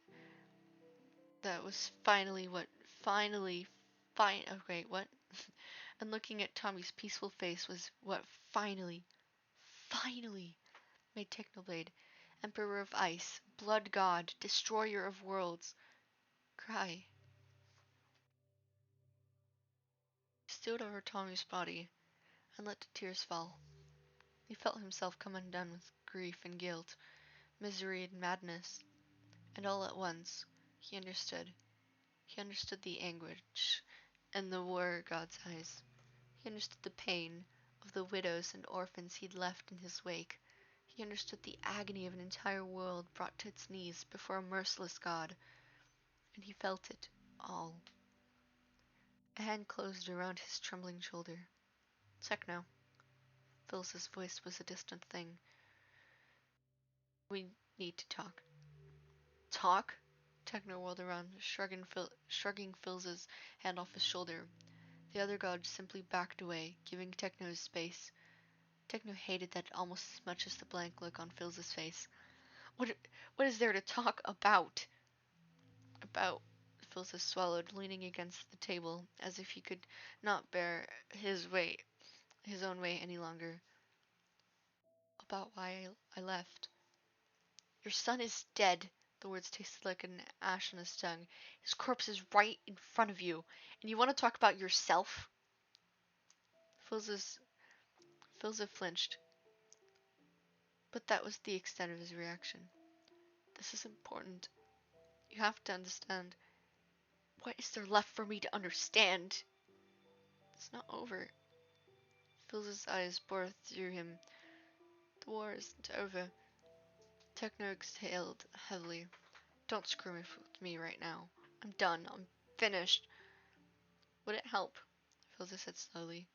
that was finally what finally, fine. Oh, wait, what? And looking at Tommy's peaceful face was what finally made Technoblade, Emperor of Ice, Blood God, Destroyer of Worlds, cry. He stood over Tommy's body and let the tears fall. He felt himself come undone with grief and guilt, misery and madness, and all at once he understood. He understood the anguish in the war god's eyes. He understood the pain of the widows and orphans he'd left in his wake. He understood the agony of an entire world brought to its knees before a merciless god, and he felt it all. A hand closed around his trembling shoulder. Techno. Phyllis's voice was a distant thing. We need to talk. Talk? Techno whirled around, shrugging Phyllis's hand off his shoulder. The other god simply backed away, giving Techno his space. Techno hated that almost as much as the blank look on Phyllis's face. What, what is there to talk about? About, Phyllis swallowed, leaning against the table, as if he could not bear his own weight any longer. About why I left. Your son is dead. The words tasted like an ash on his tongue. His corpse is right in front of you, and you want to talk about yourself? Phyllis flinched, but that was the extent of his reaction. This is important. You have to understand. What is there left for me to understand? It's not over. Phyllis's eyes bored through him. The war isn't over. Techno exhaled heavily. Don't screw with me right now. I'm done. I'm finished. Would it help? Phyllis said slowly.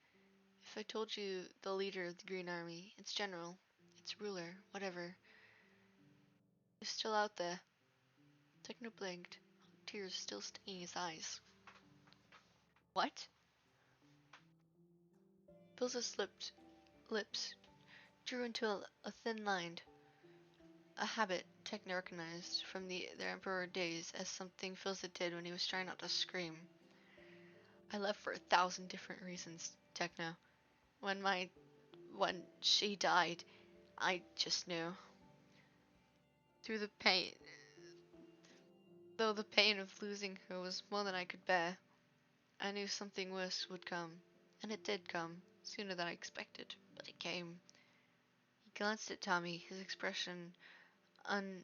If I told you the leader of the Green Army, its general, its ruler, whatever, is still out there? Techno blinked, tears still staining his eyes. What? Phyllis lips drew into a thin line. A habit Techno recognized from their Emperor days as something Phyllis did when he was trying not to scream. I left for 1,000 different reasons, Techno. When she died, I just knew. Through the pain, though the pain of losing her was more than I could bear, I knew something worse would come. And it did come, sooner than I expected, but it came. He glanced at Tommy, his expression un,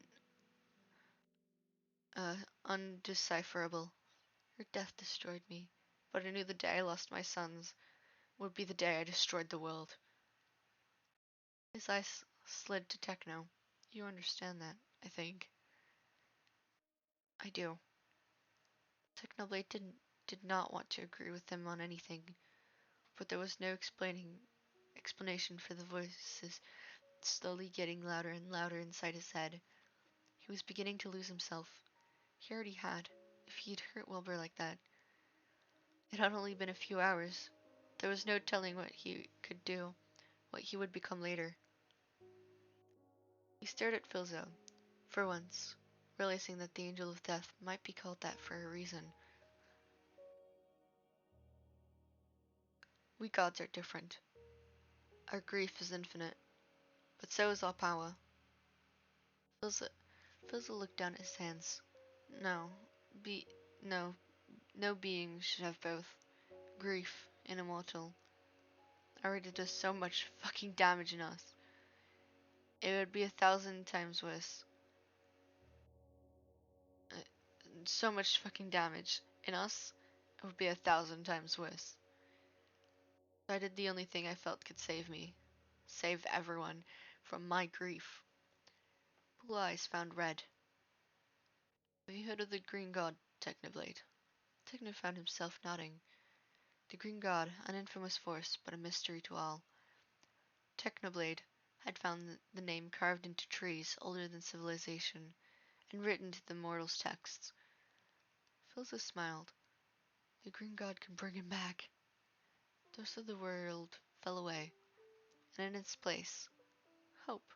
uh, undecipherable. Her death destroyed me, but I knew the day I lost my sons would be the day I destroyed the world. His eyes slid to Techno. You understand that, I think. I do. Technoblade did not want to agree with him on anything, but there was no explanation for the voices slowly getting louder and louder inside his head. He was beginning to lose himself. He already had, if he'd hurt Wilbur like that. It had only been a few hours. There was no telling what he could do, what he would become later. He stared at Philzo, for once, realizing that the Angel of Death might be called that for a reason. We gods are different. Our grief is infinite, but so is our power. Philzo looked down at his hands. No, be no, no being should have both. Grief and immortal already does so much fucking damage in us. It would be 1,000 times worse. Uh, so much fucking damage in us. It would be 1,000 times worse. So I did the only thing I felt could save me. Save everyone from my grief. Blue eyes found red. Have you heard of the Green God, Technoblade? Techno found himself nodding. The Green God, an infamous force, but a mystery to all. Technoblade had found the name carved into trees older than civilization, and written into the mortals' texts. Philza smiled. The Green God can bring him back. The rest of the world fell away, and in its place, hope.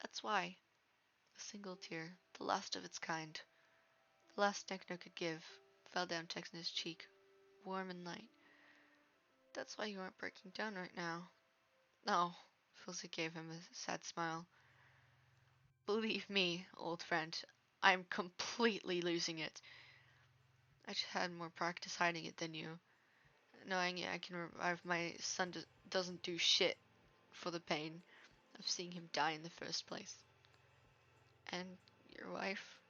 That's why. A single tear, the last of its kind. The last Techno could give fell down Techno's cheek, warm and light. That's why you aren't breaking down right now. No, Filza gave him a sad smile. Believe me, old friend, I'm completely losing it. I just had more practice hiding it than you. Knowing I can revive my son doesn't do shit for the pain of seeing him die in the first place. And your wife?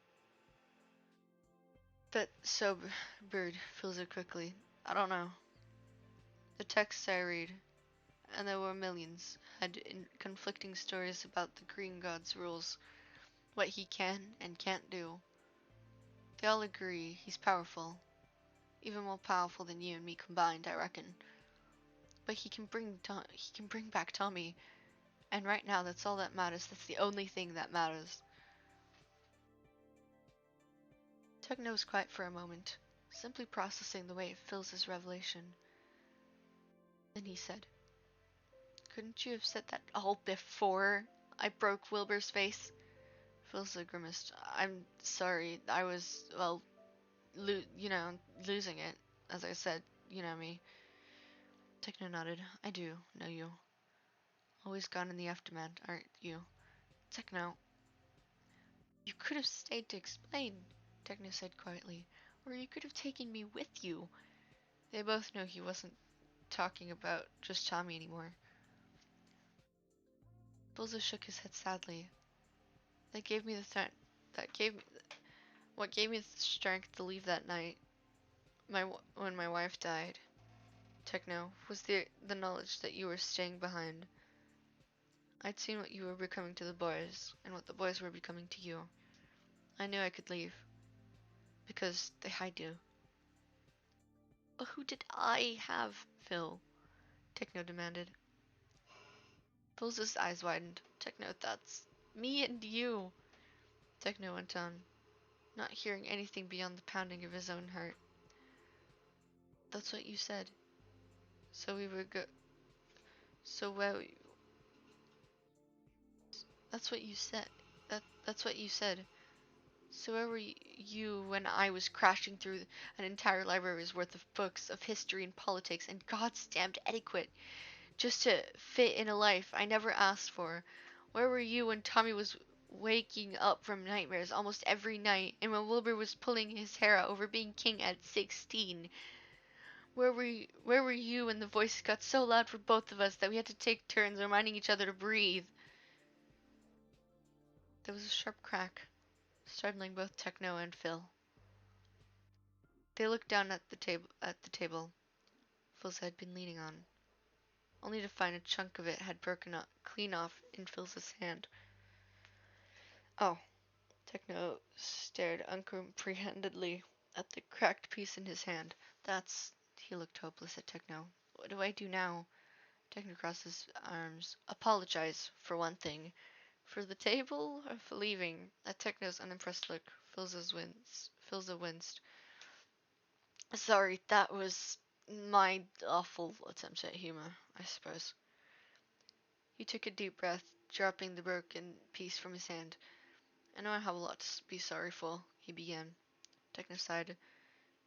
But sobered Filza quickly. I don't know. The texts I read, and there were millions, had conflicting stories about the Green God's rules, what he can and can't do. They all agree he's powerful, even more powerful than you and me combined, I reckon. But he can bring back Tommy, and right now that's all that matters. That's the only thing that matters. Techno was quiet for a moment, simply processing the way it fills his revelation. Then he said, "Couldn't you have said that all before I broke Wilbur's face?" Philza grimaced. "I'm sorry. I was, well, losing it. As I said, you know me." Techno nodded. "I do know you. Always gone in the aftermath, aren't you?" Techno. "You could have stayed to explain," Techno said quietly. "Or you could have taken me with you." They both knew he wasn't talking about just Tommy anymore. Philza shook his head sadly. That gave me the threat. That gave me what gave me the strength to leave that night. When my wife died. Techno, was the knowledge that you were staying behind. I'd seen what you were becoming to the boys, and what the boys were becoming to you. I knew I could leave, because they hide you. But who did I have, Phil? Techno demanded. Phil's eyes widened. Techno, that's me and you. Techno went on, not hearing anything beyond the pounding of his own heart. That's what you said. So we were go. So well. That's what you said. That's what you said. So where were you when I was crashing through an entire library's worth of books of history and politics and God's damned etiquette just to fit in a life I never asked for? Where were you when Tommy was waking up from nightmares almost every night and when Wilbur was pulling his hair out over being king at 16? Where were you when the voices got so loud for both of us that we had to take turns reminding each other to breathe? There was a sharp crack, startling both Techno and Phil. They looked down at the table Phil's had been leaning on, only to find a chunk of it had broken up clean off in Phil's hand. Oh, Techno stared uncomprehendingly at the cracked piece in his hand. He looked hopeless at Techno. What do I do now? Techno crossed his arms. Apologize, for one thing. For the table or for leaving? At Techno's unimpressed look, Philza winced. Sorry, that was my awful attempt at humor, I suppose. He took a deep breath, dropping the broken piece from his hand. I know I have a lot to be sorry for, he began. Techno sighed.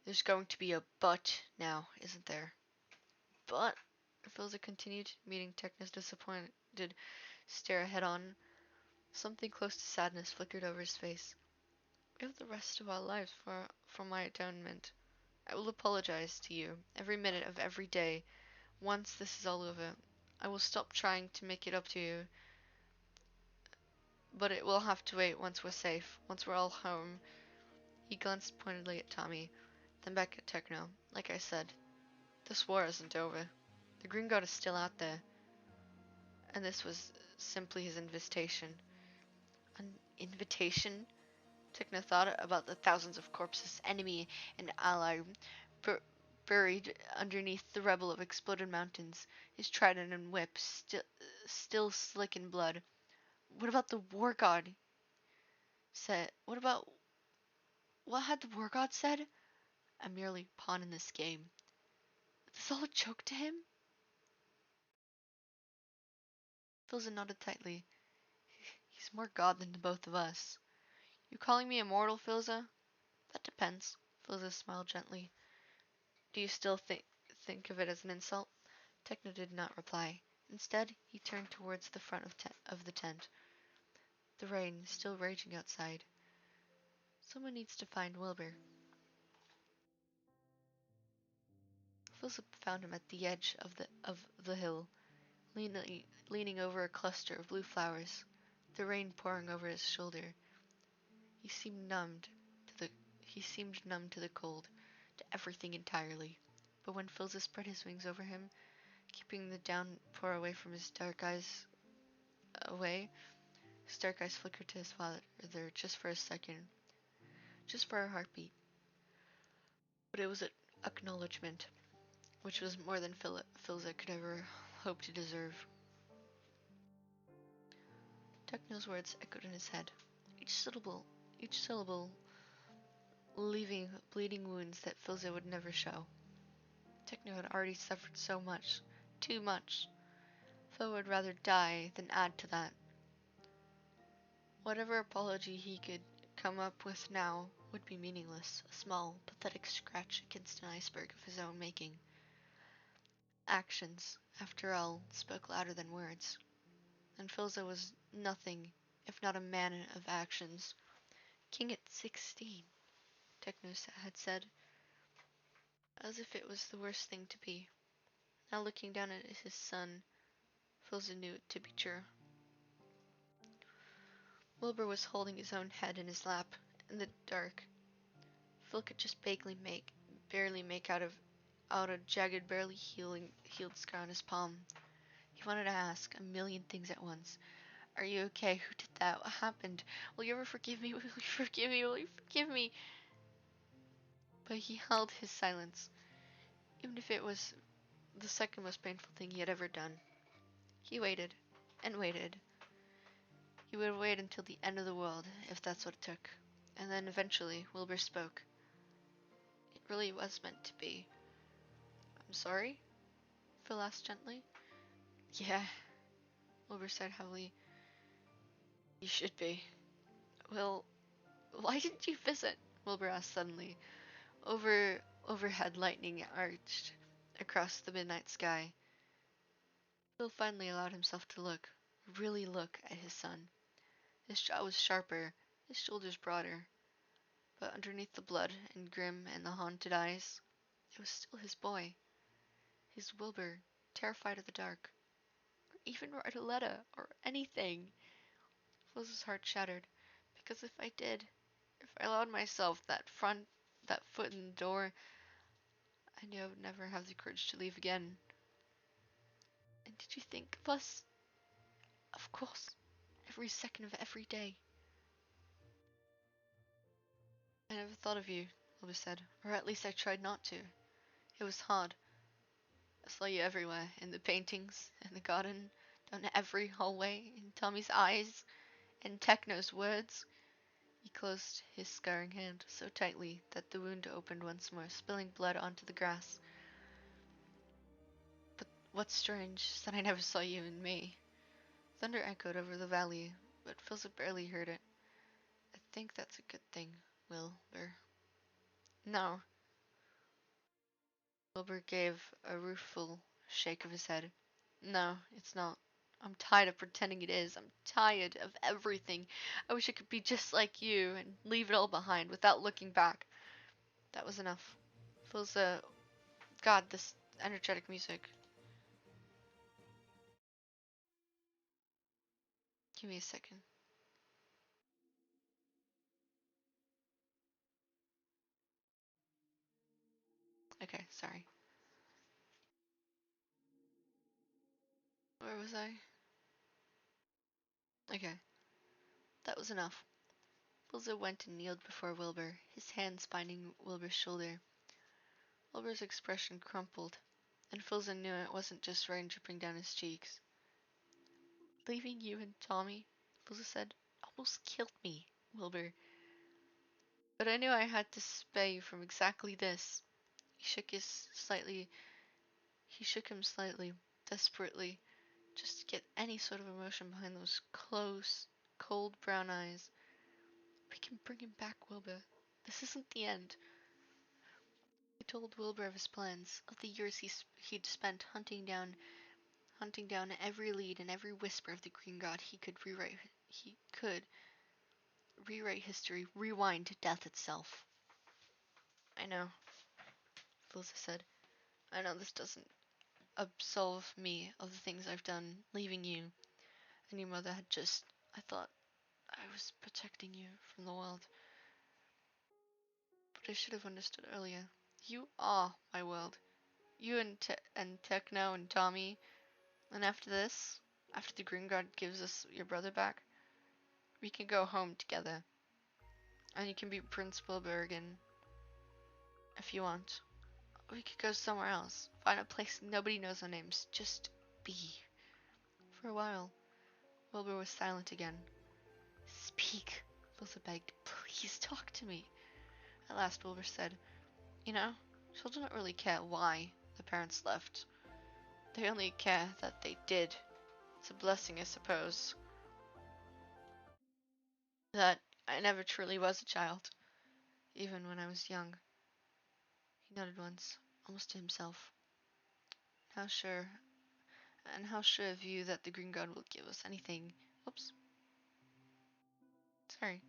There's going to be a but now, isn't there? But, Philza continued, meeting Techno's disappointed stare head on. Something close to sadness flickered over his face. We have the rest of our lives for my atonement. I will apologize to you every minute of every day. Once this is all over, I will stop trying to make it up to you, but it will have to wait once we're safe, once we're all home. He glanced pointedly at Tommy, then back at Techno. Like I said, this war isn't over. The Green God is still out there, and this was simply his invitation. An invitation? Techno thought about the thousands of corpses, enemy and ally, bur buried underneath the rubble of exploded mountains, his trident and whip still slick in blood. What about the war god? Said. What had the war god said? I'm merely a pawn in this game. Is this all a joke to him? Philza nodded tightly. He's more god than the both of us. You calling me immortal, Philza? That depends. Phyllis smiled gently. Do you still think of it as an insult? Techno did not reply. Instead, he turned towards the front of the tent. The rain still raging outside. Someone needs to find Wilbur. Philip found him at the edge of the hill, leaning over a cluster of blue flowers, the rain pouring over his shoulder. He seemed numbed to the he seemed numb to the cold, to everything entirely. But when Philza spread his wings over him, keeping the downpour away from his dark eyes flickered to his father there just for a second, just for a heartbeat. But it was an acknowledgement, which was more than Philza could ever hope to deserve. Techno's words echoed in his head, each syllable leaving bleeding wounds that Philza would never show. Techno had already suffered so much, too much. Phil would rather die than add to that. Whatever apology he could come up with now would be meaningless, a small, pathetic scratch against an iceberg of his own making. Actions, after all, spoke louder than words, and Philza was nothing if not a man of actions. King at 16, Techno had said, as if it was the worst thing to be. Now looking down at his son, Philza knew it to be true. Wilbur was holding his own head in his lap, in the dark. Phil could just barely make out a jagged, barely healed scar on his palm. He wanted to ask a million things at once. Are you okay? Who did that? What happened? Will you ever forgive me? Will you forgive me? Will you forgive me? But he held his silence, even if it was the second most painful thing he had ever done. He waited, and waited. He would wait until the end of the world, if that's what it took. And then eventually, Wilbur spoke. It really was meant to be. I'm sorry? Phil asked gently. Yeah, Wilbur said heavily. You should be. Well, why didn't you visit? Wilbur asked suddenly. Overhead lightning arched across the midnight sky. Phil finally allowed himself to look, really look at his son. His jaw was sharper, his shoulders broader, but underneath the blood and grim and the haunted eyes, it was still his boy. His Wilbur, terrified of the dark. Or even write a letter, or anything. Phil's heart shattered, because if I did, if I allowed myself that foot in the door, I knew I would never have the courage to leave again. And did you think of us? Of course. Every second of every day. I never thought of you, Wilbur said. Or at least I tried not to. It was hard. I saw you everywhere. In the paintings, in the garden, down every hallway, in Tommy's eyes, in Techno's words. He closed his scarring hand so tightly that the wound opened once more, spilling blood onto the grass. But what's strange is that I never saw you in me. Thunder echoed over the valley, but Philza barely heard it. I think that's a good thing, Wilbur. No. Wilbur gave a rueful shake of his head. No, it's not. I'm tired of pretending it is. I'm tired of everything. I wish I could be just like you and leave it all behind without looking back. That was enough. Philza, God, this energetic music. Give me a second. Okay, sorry. Where was I? Okay, that was enough. Philza went and kneeled before Wilbur, his hands finding Wilbur's shoulder. Wilbur's expression crumpled, and Philza knew it wasn't just rain dripping down his cheeks. Leaving you and Tommy, Philza said, almost killed me, Wilbur. But I knew I had to spare you from exactly this. He shook him slightly, desperately, just to get any sort of emotion behind those close, cold brown eyes. We can bring him back, Wilbur. This isn't the end. He told Wilbur of his plans, of the years he'd spent hunting down every lead and every whisper of the Green God he could rewrite history, rewind death itself. I know, Felsa said. I know this doesn't absolve me of the things I've done, leaving you. And your mother had just... I thought I was protecting you from the world. But I should have understood earlier. You are my world. You and Techno and Tommy. And after this, after the Green Guard gives us your brother back, we can go home together. And you can be Prince Wilbur again, if you want. We could go somewhere else. Find a place nobody knows our names. Just be. For a while, Wilbur was silent again. Speak, Felsa begged. Please talk to me. At last, Wilbur said, You know, children don't really care why the parents left. They only care that they did. It's a blessing, I suppose. That I never truly was a child, even when I was young. He nodded once, almost to himself. How sure, and how sure of you that the Green God will give us anything. Oops. Sorry.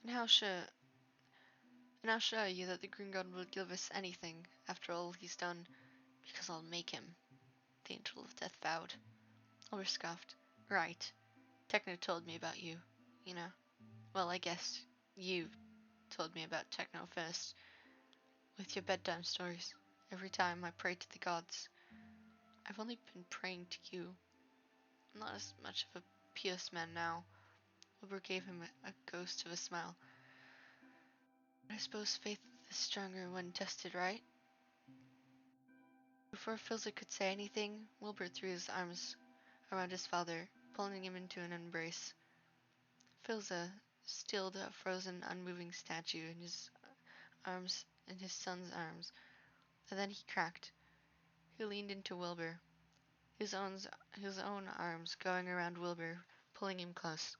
And how sure, and how sure are you that the Green God will give us anything after all he's done? Because I'll make him, the Angel of Death vowed. Oliver scoffed. Right. Techno told me about you, you know. Well, I guess you told me about Techno first, with your bedtime stories. Every time I prayed to the gods. I've only been praying to you. I'm not as much of a pious man now. Wilbur gave him a ghost of a smile. But I suppose faith is stronger when tested, right? Before Filza could say anything, Wilbur threw his arms around his father, pulling him into an embrace. Filza stilled a frozen, unmoving statue in his son's arms, and then he cracked. He leaned into Wilbur, his own arms going around Wilbur, pulling him close.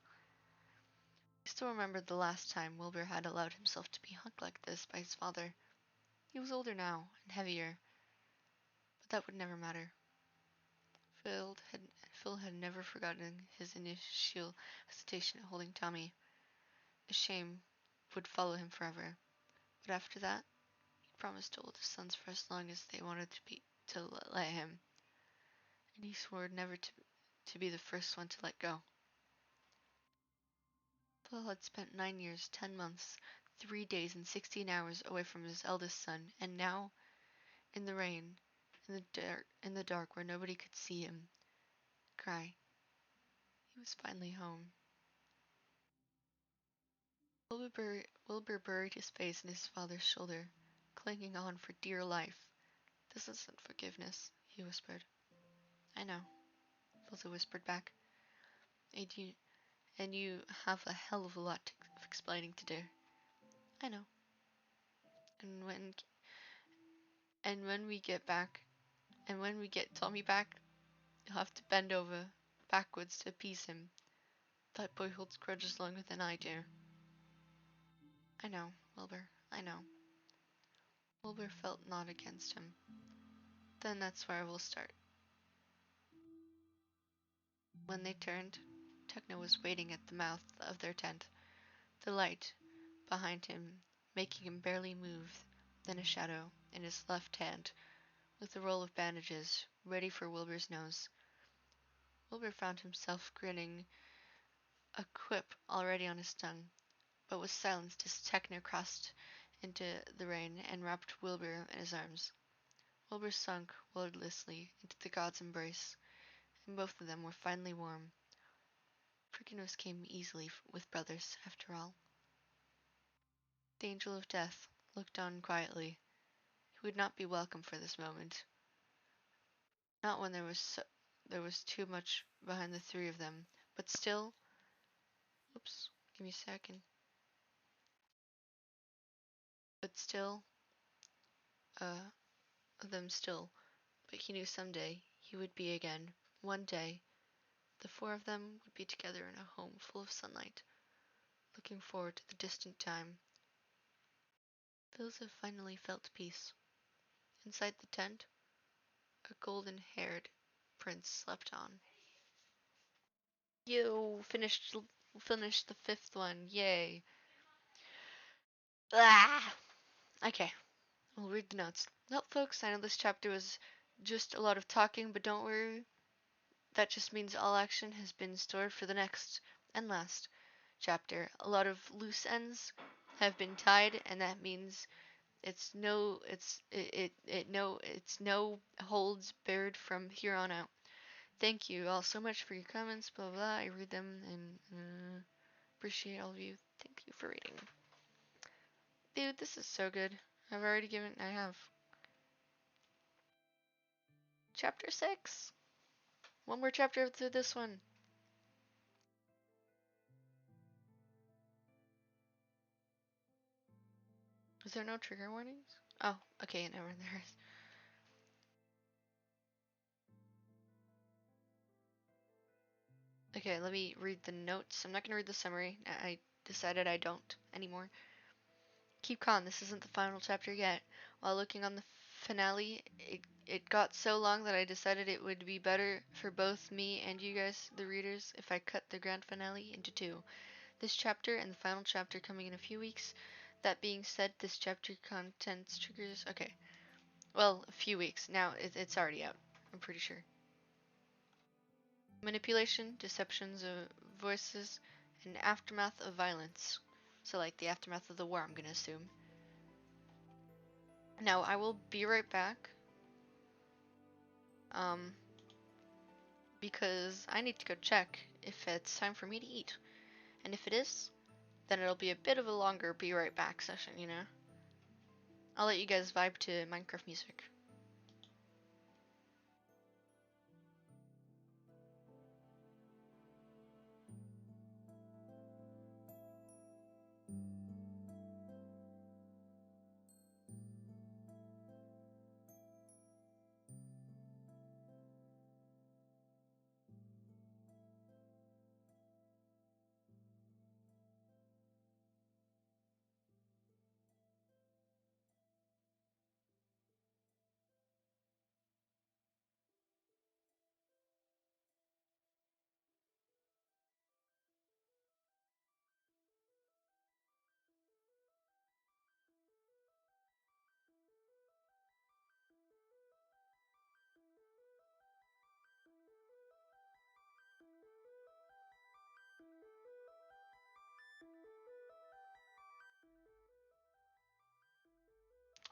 He still remembered the last time Wilbur had allowed himself to be hugged like this by his father. He was older now, and heavier, but that would never matter. Phil had, Phil had never forgotten his initial hesitation at holding Tommy. The shame would follow him forever. But after that, he promised to hold his sons for as long as they wanted to let him, and he swore never to be the first one to let go. Phil had spent 9 years, 10 months, 3 days, and 16 hours away from his eldest son, and now, in the rain, in the dark where nobody could see him cry, he was finally home. Wilbur buried his face in his father's shoulder, clinging on for dear life. This isn't forgiveness, he whispered. I know, Filza whispered back. And you have a hell of a lot of explaining to do. I know. And when we get back, and when we get Tommy back, you'll have to bend over backwards to appease him. That boy holds grudges longer than I do. I know, Wilbur, I know. Wilbur felt naught against him. Then that's where we'll start. When they turned, Techno was waiting at the mouth of their tent, the light behind him making him barely move, then a shadow in his left hand, with a roll of bandages ready for Wilbur's nose. Wilbur found himself grinning, a quip already on his tongue, but was silenced as Techno crossed into the rain and wrapped Wilbur in his arms. Wilbur sunk wordlessly into the god's embrace, and both of them were finally warm. Forgiveness came easily with brothers, after all. The Angel of Death looked on quietly. He would not be welcome for this moment. Not when there was too much behind the three of them. But still... Oops, give me a second. But still... Uh, them still. But he knew someday he would be again. One day. The four of them would be together in a home full of sunlight, looking forward to the distant time. Those finally felt peace. Inside the tent, a golden-haired prince slept on. You finished the fifth one. Yay. Ah! Okay, we'll read the notes. Well, folks, I know this chapter was just a lot of talking, but don't worry. That just means all action has been stored for the next and last chapter. A lot of loose ends have been tied, and that means it's no holds barred from here on out. Thank you all so much for your comments. Blah blah. I read them and appreciate all of you. Thank you for reading. Dude, this is so good. I have chapter 6. One more chapter after this one. Is there no trigger warnings? Oh, okay, never mind, there is. Okay, let me read the notes. I'm not going to read the summary. I decided I don't anymore. Keep calm, this isn't the final chapter yet. While looking on the finale, it got so long that I decided it would be better for both me and you guys, the readers, if I cut the grand finale into two. This chapter and the final chapter coming in a few weeks. That being said, this chapter contains triggers. Okay. Well, a few weeks. Now it's already out, I'm pretty sure. Manipulation, deceptions of voices, and aftermath of violence. So like the aftermath of the war, I'm gonna assume. Now I will be right back. Because I need to go check if it's time for me to eat. And if it is, then it'll be a bit of a longer be right back session, you know? I'll let you guys vibe to Minecraft music.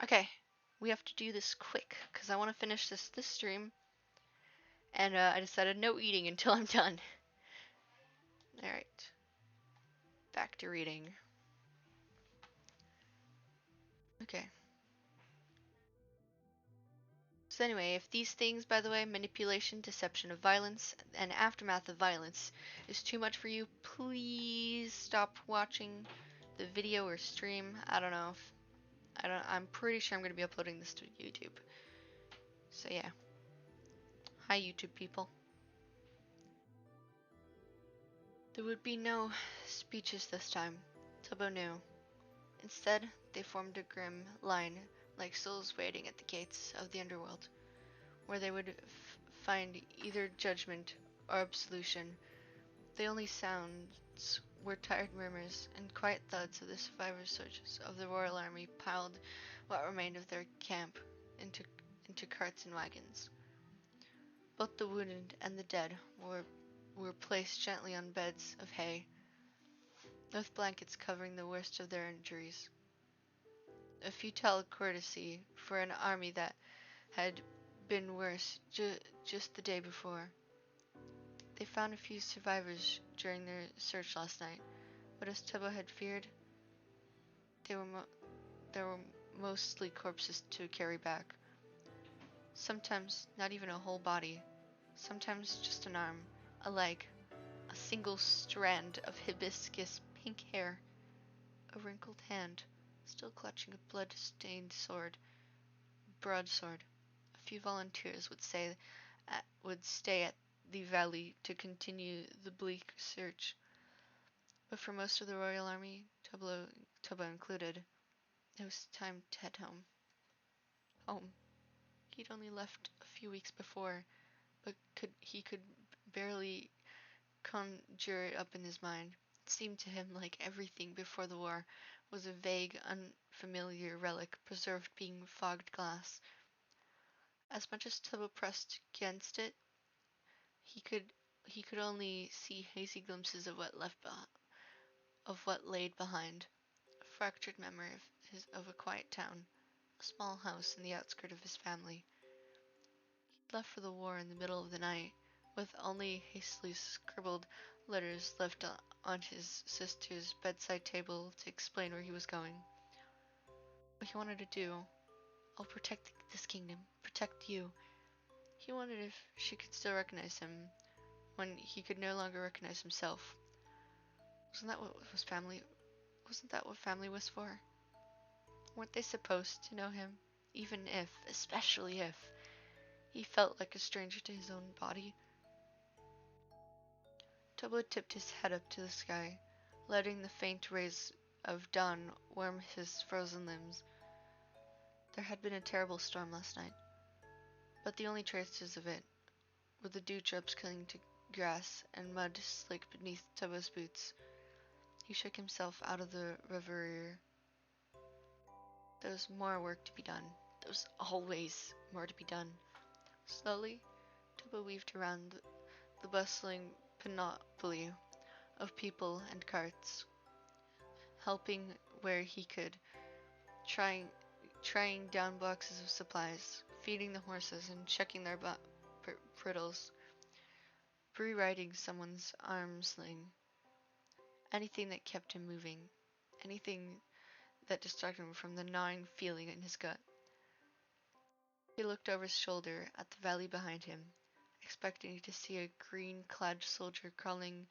Okay, we have to do this quick because I want to finish this stream, and I decided no eating until I'm done. All right, back to reading. Okay. So anyway, if these things, by the way, manipulation, deception of violence, and aftermath of violence, is too much for you, please stop watching the video or stream. I don't know if I'm pretty sure I'm going to be uploading this to YouTube. So yeah. Hi YouTube people. There would be no speeches this time. Tubbo knew. Instead, they formed a grim line, like souls waiting at the gates of the underworld, where they would find either judgment or absolution. The only sounds were tired murmurs and quiet thuds of the survivors' soldiers of the Royal Army piled what remained of their camp into carts and wagons. Both the wounded and the dead were placed gently on beds of hay, with blankets covering the worst of their injuries. A futile courtesy for an army that had been worse just the day before. They found a few survivors during their search last night, but as Tubbo had feared, they there were mostly corpses to carry back. Sometimes not even a whole body, sometimes just an arm, a leg, a single strand of hibiscus pink hair, a wrinkled hand, still clutching a blood-stained broadsword. A few volunteers would stay at the valley to continue the bleak search. But for most of the royal army, Tubbo included, it was time to head home. Home. He'd only left a few weeks before, but he could barely conjure it up in his mind. It seemed to him like everything before the war was a vague, unfamiliar relic preserved being fogged glass. As much as Tubbo pressed against it, he could he could only see hazy glimpses of what laid behind. A fractured memory of a quiet town, a small house in the outskirts of his family. He'd left for the war in the middle of the night, with only hastily scribbled letters left on his sister's bedside table to explain where he was going. What he wanted to do, I'll protect this kingdom, protect you. He wondered if she could still recognize him when he could no longer recognize himself. Wasn't that what was family? Wasn't that what family was for? Weren't they supposed to know him, even if, especially if, he felt like a stranger to his own body? Tubbo tipped his head up to the sky, letting the faint rays of dawn warm his frozen limbs. There had been a terrible storm last night, but the only traces of it were the dewdrops clinging to grass and mud slick beneath Tubbo's boots. He shook himself out of the reverie. There was more work to be done. There was always more to be done. Slowly, Tubbo weaved around the bustling panoply of people and carts, helping where he could, trying down boxes of supplies, feeding the horses and checking their bridles, rewriting someone's arm sling, anything that kept him moving, anything that distracted him from the gnawing feeling in his gut. He looked over his shoulder at the valley behind him, expecting to see a green-clad soldier crawling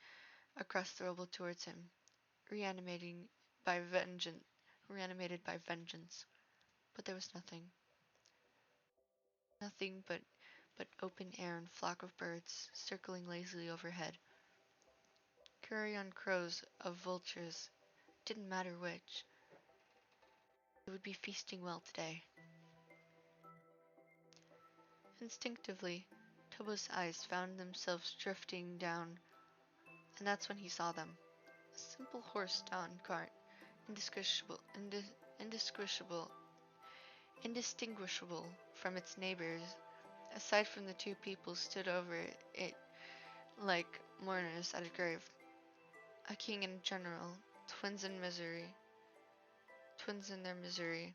across the rubble towards him, reanimated by vengeance. But there was nothing. Nothing but open air and flock of birds circling lazily overhead. Carrion crows of vultures, didn't matter which. They would be feasting well today. Instinctively, Tubbo's eyes found themselves drifting down, and that's when he saw them. A simple horse-drawn cart, indistinguishable from its neighbors, aside from the two people stood over it like mourners at a grave. A king and general, twins in their misery.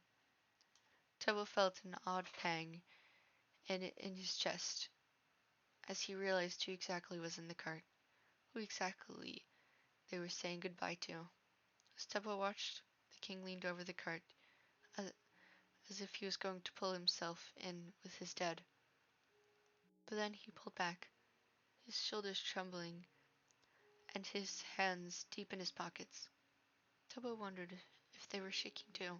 Tubbo felt an odd pang in his chest as he realized who exactly was in the cart, who exactly they were saying goodbye to. As Tubbo watched, the king leaned over the cart as if he was going to pull himself in with his dead. But then he pulled back, his shoulders trembling and his hands deep in his pockets. Tubbo wondered if they were shaking too.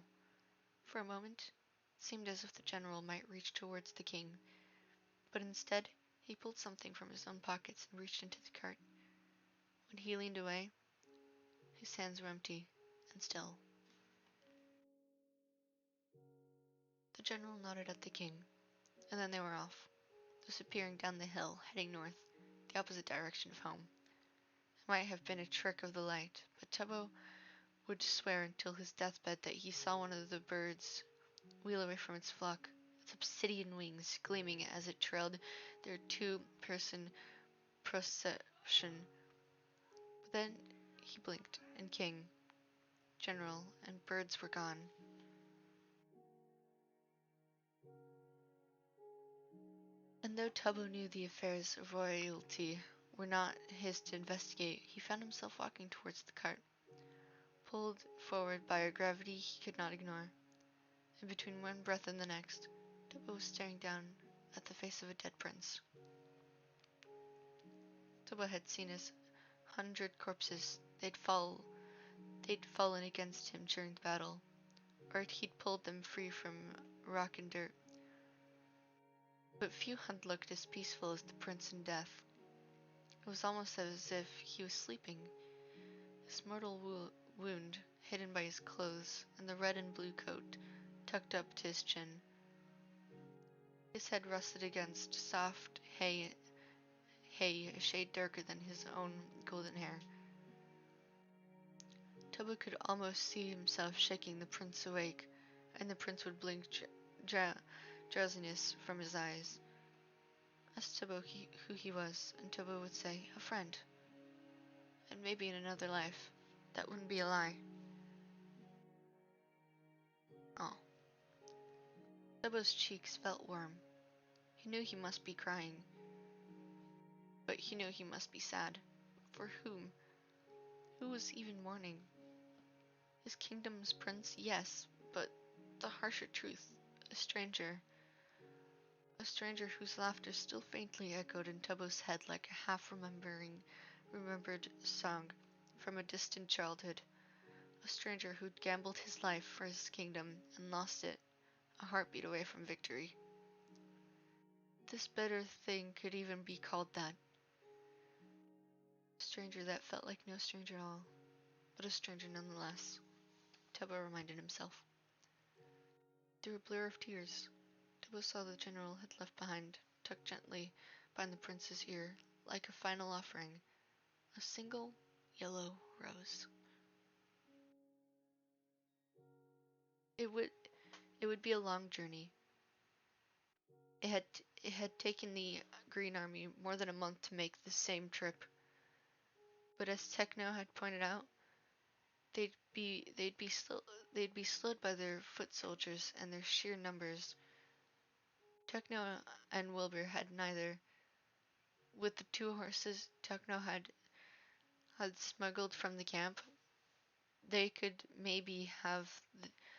For a moment, it seemed as if the general might reach towards the king, but instead he pulled something from his own pockets and reached into the cart. When he leaned away, his hands were empty and still. The general nodded at the king, and then they were off, disappearing down the hill, heading north, the opposite direction of home. It might have been a trick of the light, but Tubbo would swear until his deathbed that he saw one of the birds wheel away from its flock, its obsidian wings gleaming as it trailed their two-person procession. But then he blinked, and king, general, and birds were gone. And though Tubbo knew the affairs of royalty were not his to investigate, he found himself walking towards the cart, pulled forward by a gravity he could not ignore. And between one breath and the next, Tubbo was staring down at the face of a dead prince. Tubbo had seen his 100 corpses. They'd fallen against him during the battle, or he'd pulled them free from rock and dirt. But few had looked as peaceful as the prince in death. was almost as if he was sleeping, his mortal wound hidden by his clothes and the red and blue coat tucked up to his chin. His head rested against soft hay a shade darker than his own golden hair. Tubbo could almost see himself shaking the prince awake, and the prince would blink drowsiness from his eyes. Ask Tubbo who he was, and Tubbo would say, a friend. And maybe in another life. That wouldn't be a lie. Oh. Tubbo's cheeks felt warm. He knew he must be crying, but he knew he must be sad. For whom? Who was even mourning? His kingdom's prince, yes, but the harsher truth, a stranger whose laughter still faintly echoed in Tubbo's head like a remembered song from a distant childhood. A stranger who'd gambled his life for his kingdom and lost it, a heartbeat away from victory. This bitter thing could even be called that. A stranger that felt like no stranger at all, but a stranger nonetheless, Tubbo reminded himself. Through a blur of tears, Tubbo saw the general had left behind, tucked gently behind the prince's ear, like a final offering, a single yellow rose. It would be a long journey. It had taken the Green Army more than a month to make the same trip. But as Techno had pointed out, they'd be slowed by their foot soldiers and their sheer numbers. Techno and Wilbur had neither. With the 2 horses Techno had smuggled from the camp, they could maybe have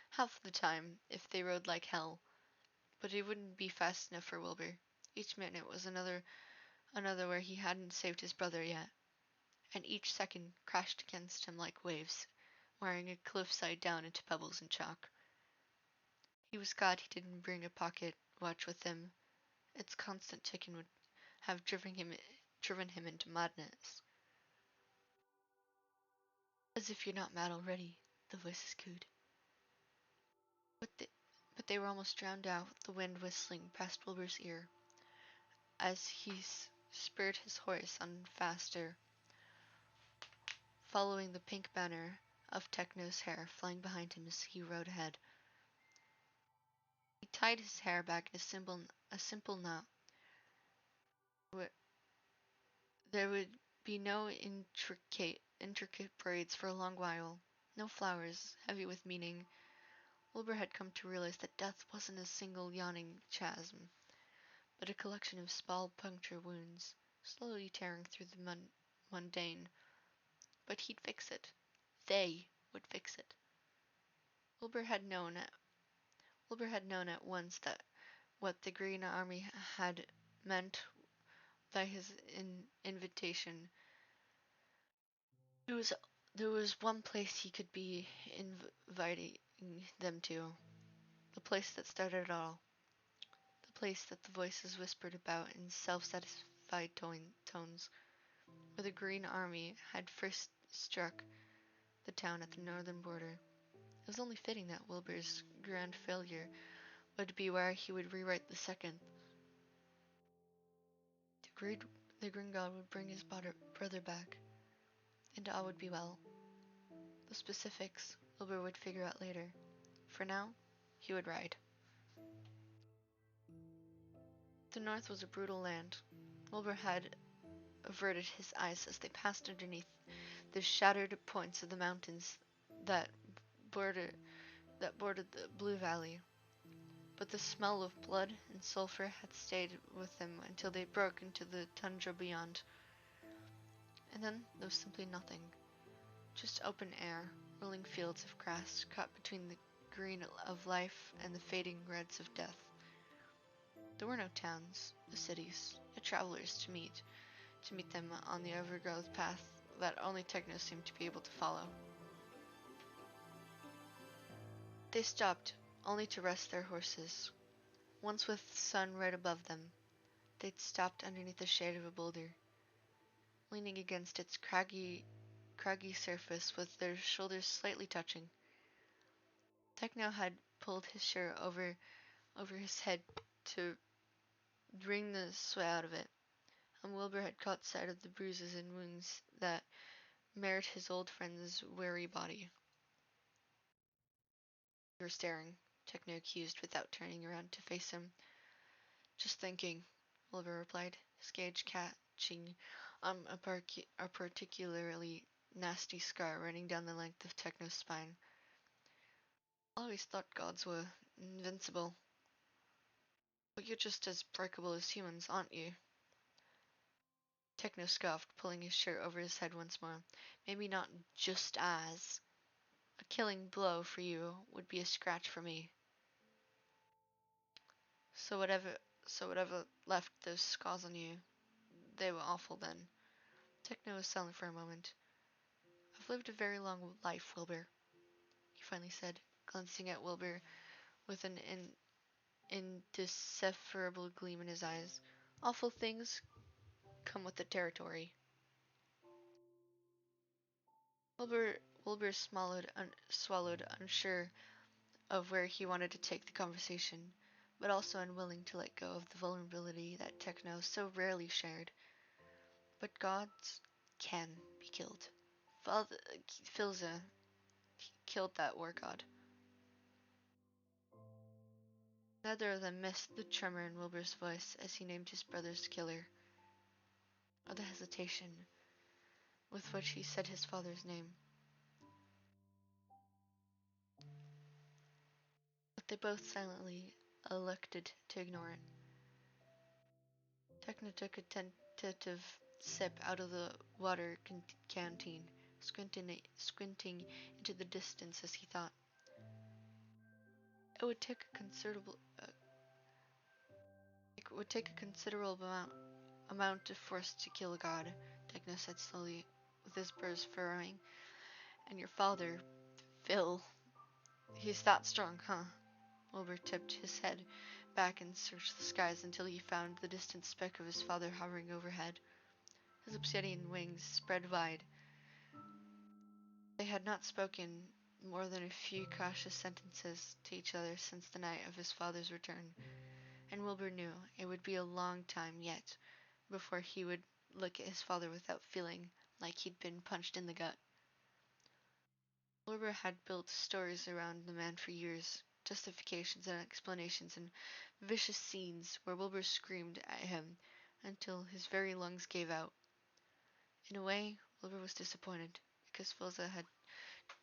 half the time if they rode like hell, but it wouldn't be fast enough for Wilbur. Each minute was another where he hadn't saved his brother yet, and each second crashed against him like waves, wearing a cliffside down into pebbles and chalk. He was glad he didn't bring a pocket watch with him. Its constant ticking would have driven him into madness. As if you're not mad already, the voices cooed. But they were almost drowned out with the wind whistling past Wilbur's ear as he spurred his horse on faster, following the pink banner of Techno's hair flying behind him as he rode ahead. He tied his hair back in a simple knot. There would be no intricate braids for a long while, no flowers heavy with meaning. Wilbur had come to realize that death wasn't a single yawning chasm, but a collection of small puncture wounds, slowly tearing through the mundane. But he'd fix it. They would fix it. Wilbur had known at once that what the Green Army had meant by his invitation. There was one place he could be inviting them to, the place that started it all, the place that the voices whispered about in self-satisfied tones, where the Green Army had first struck the town at the northern border. It was only fitting that Wilbur's grand failure would be where he would rewrite the second. The Green God would bring his brother back, and all would be well. The specifics Wilbur would figure out later. For now, he would ride. The north was a brutal land. Wilbur had averted his eyes as they passed underneath the shattered points of the mountains that bordered the Blue Valley. But the smell of blood and sulfur had stayed with them until they broke into the tundra beyond. And then there was simply nothing. Just open air, rolling fields of grass caught between the green of life and the fading reds of death. There were no towns, no cities, no travelers to meet them on the overgrowth path that only Techno seemed to be able to follow. They stopped, only to rest their horses. Once with the sun right above them, they'd stopped underneath the shade of a boulder. leaning against its craggy surface with their shoulders slightly touching. Techno had pulled his shirt over his head to wring the sweat out of it, and Wilbur had caught sight of the bruises and wounds that marred his old friend's weary body. "You're staring," Techno accused without turning around to face him. "Just thinking," Wilbur replied, his gaze catching a particularly nasty scar running down the length of Techno's spine. "Always thought gods were invincible. But you're just as breakable as humans, aren't you?" Techno scoffed, pulling his shirt over his head once more. "Maybe not just as. A killing blow for you would be a scratch for me. So whatever so whatever left those scars on you, they were awful then." Techno was silent for a moment. "I've lived a very long life, Wilbur," he finally said, glancing at Wilbur with an indecipherable gleam in his eyes. "Awful things come with the territory." Wilbur swallowed, unsure of where he wanted to take the conversation, but also unwilling to let go of the vulnerability that Techno so rarely shared. "But gods can be killed. Father Filza killed that war god." Neither of them missed the tremor in Wilbur's voice as he named his brother's killer, or the hesitation with which he said his father's name. But they both silently elected to ignore it. Techno took a tentative sip out of the water canteen, squinting into the distance as he thought. It would take a considerable amount of force to kill a god," Techno said slowly, with his brows furrowing. "And your father, Phil, he's that strong, huh?" Wilbur tipped his head back and searched the skies until he found the distant speck of his father hovering overhead. His obsidian wings spread wide. They had not spoken more than a few cautious sentences to each other since the night of his father's return, and Wilbur knew it would be a long time yet before he would look at his father without feeling like he'd been punched in the gut. Wilbur had built stories around the man for years, justifications and explanations and vicious scenes where Wilbur screamed at him until his very lungs gave out. In a way, Wilbur was disappointed, because Filza had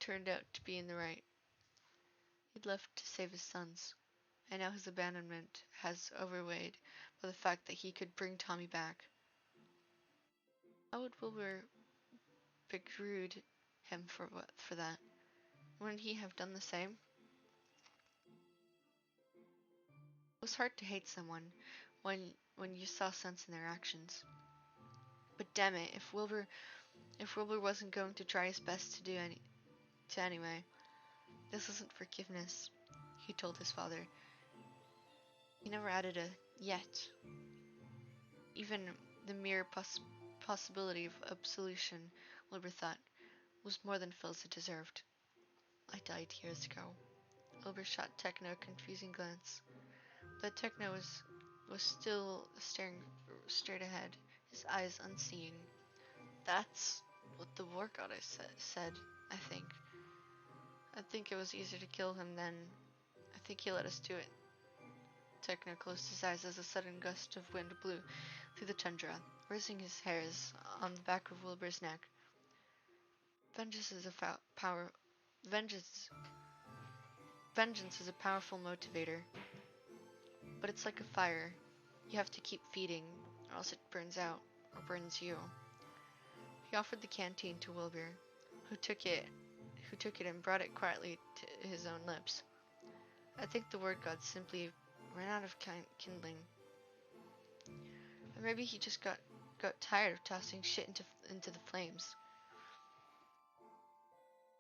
turned out to be in the right. He'd left to save his sons, and now his abandonment has overweighed by the fact that he could bring Tommy back. How would Wilbur begrudge him for that? Wouldn't he have done the same? It was hard to hate someone when you saw sense in their actions. But damn it, if Wilbur wasn't going to try his best to anyway, this isn't forgiveness, he told his father. He never added a yet. Even the mere possibility of absolution, Wilbur thought, was more than Filza deserved. "I died years ago." Wilbur shot Techno a confusing glance. But Techno was still staring straight ahead, his eyes unseeing. "That's what the war goddess said, I think. I think it was easier to kill him then. I think he let us do it." Techno closed his eyes as a sudden gust of wind blew through the tundra, raising his hairs on the back of Wilbur's neck. Vengeance is a power. Vengeance. Vengeance is a powerful motivator, but it's like a fire. You have to keep feeding, or else it burns out, or burns you. He offered the canteen to Wilbur, who took it and brought it quietly to his own lips. "I think the word god simply ran out of kindling. Or maybe he just got tired of tossing shit into the flames."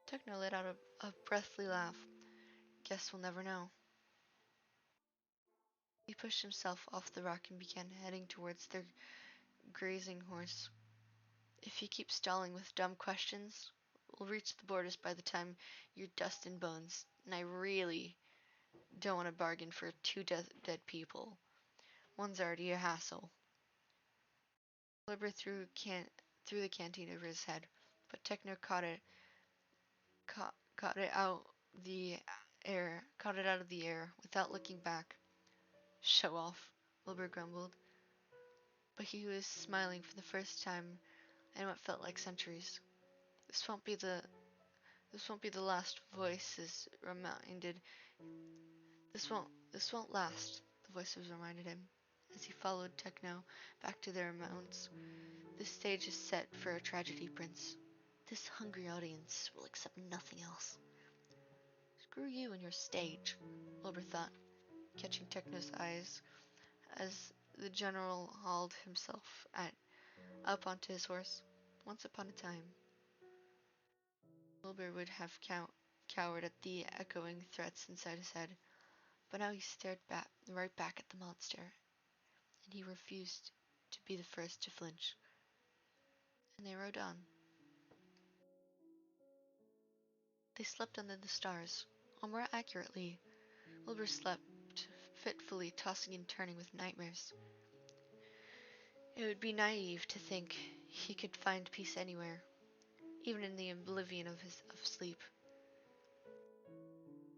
Techno let out a breathy laugh. "Guess we'll never know." He pushed himself off the rock and began heading towards their grazing horse. If you keep stalling with dumb questions, we'll reach the borders by the time you're dust and bones, and I really don't want to bargain for two dead people. One's already a hassle. Wilbur threw the canteen over his head, but Techno caught it caught it out of the air without looking back. Show off, Wilbur grumbled, but he was smiling for the first time in what felt like centuries. This won't be the this won't be the last, voices reminded. This won't last, the voices reminded him as he followed Techno back to their mounts. This stage is set for a tragedy, Prince. This hungry audience will accept nothing else. Screw you and your stage, Wilbur thought, catching Techno's eyes as the general hauled himself up onto his horse. Once upon a time, Wilbur would have cowered at the echoing threats inside his head, but now he stared right back at the monster, and he refused to be the first to flinch. And they rode on. They slept under the stars, or more accurately, Wilbur slept fitfully, tossing and turning with nightmares. It would be naive to think he could find peace anywhere, even in the oblivion of sleep.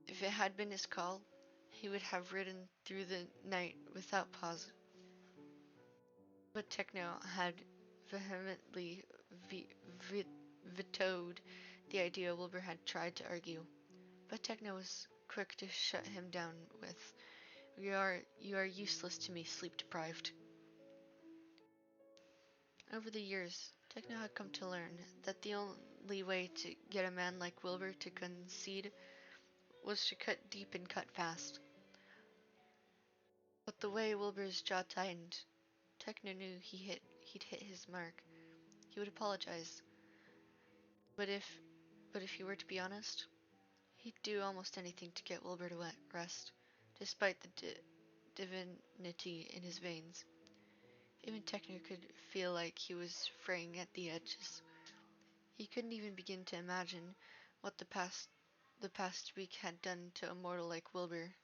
If it had been his call, he would have ridden through the night without pause. But Techno had vehemently vetoed the idea. Wilbur had tried to argue, but Techno was quick to shut him down with, You are useless to me, sleep deprived." Over the years, Techno had come to learn that the only way to get a man like Wilbur to concede was to cut deep and cut fast. But the way Wilbur's jaw tightened, Techno knew he'd hit his mark. He would apologize, but if he were to be honest, he'd do almost anything to get Wilbur to rest, despite the divinity in his veins. Even Techno could feel like he was fraying at the edges. He couldn't even begin to imagine what the past week had done to a mortal like Wilbur.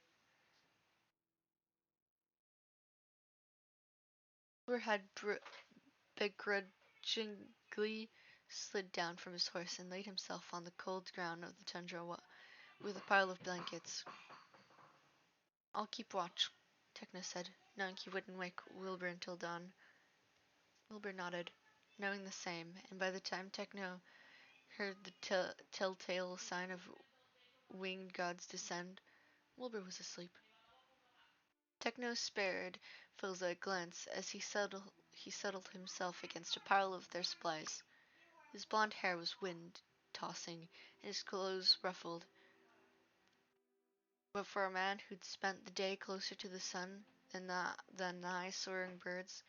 Wilbur had begrudgingly slid down from his horse and laid himself on the cold ground of the tundra with a pile of blankets. "I'll keep watch," Techno said, knowing he wouldn't wake Wilbur until dawn. Wilbur nodded, knowing the same, and by the time Techno heard the telltale sign of winged gods descend, Wilbur was asleep. Techno spared Philza a glance as he settled himself against a pile of their supplies. His blond hair was wind-tossing, and his clothes ruffled. But for a man who'd spent the day closer to the sun than the high-soaring birds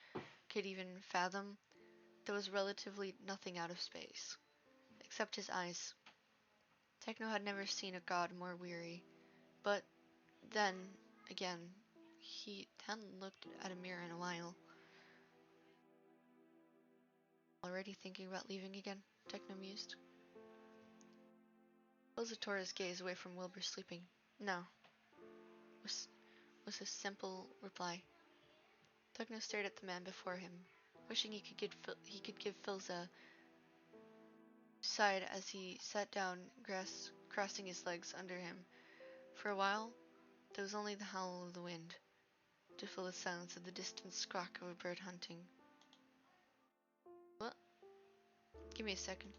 could even fathom, there was relatively nothing out of space, except his eyes. Techno had never seen a god more weary, but then again, he hadn't looked at a mirror in a while. "Already thinking about leaving again?" Techno mused. Rosa tore his gaze away from Wilbur sleeping. "No," was, was his simple reply. Techno stared at the man before him, wishing he could give Philza sighed as he sat down, crossing his legs under him. For a while, there was only the howl of the wind to fill the silence of the distant squawk of a bird hunting. "What? Give me a second."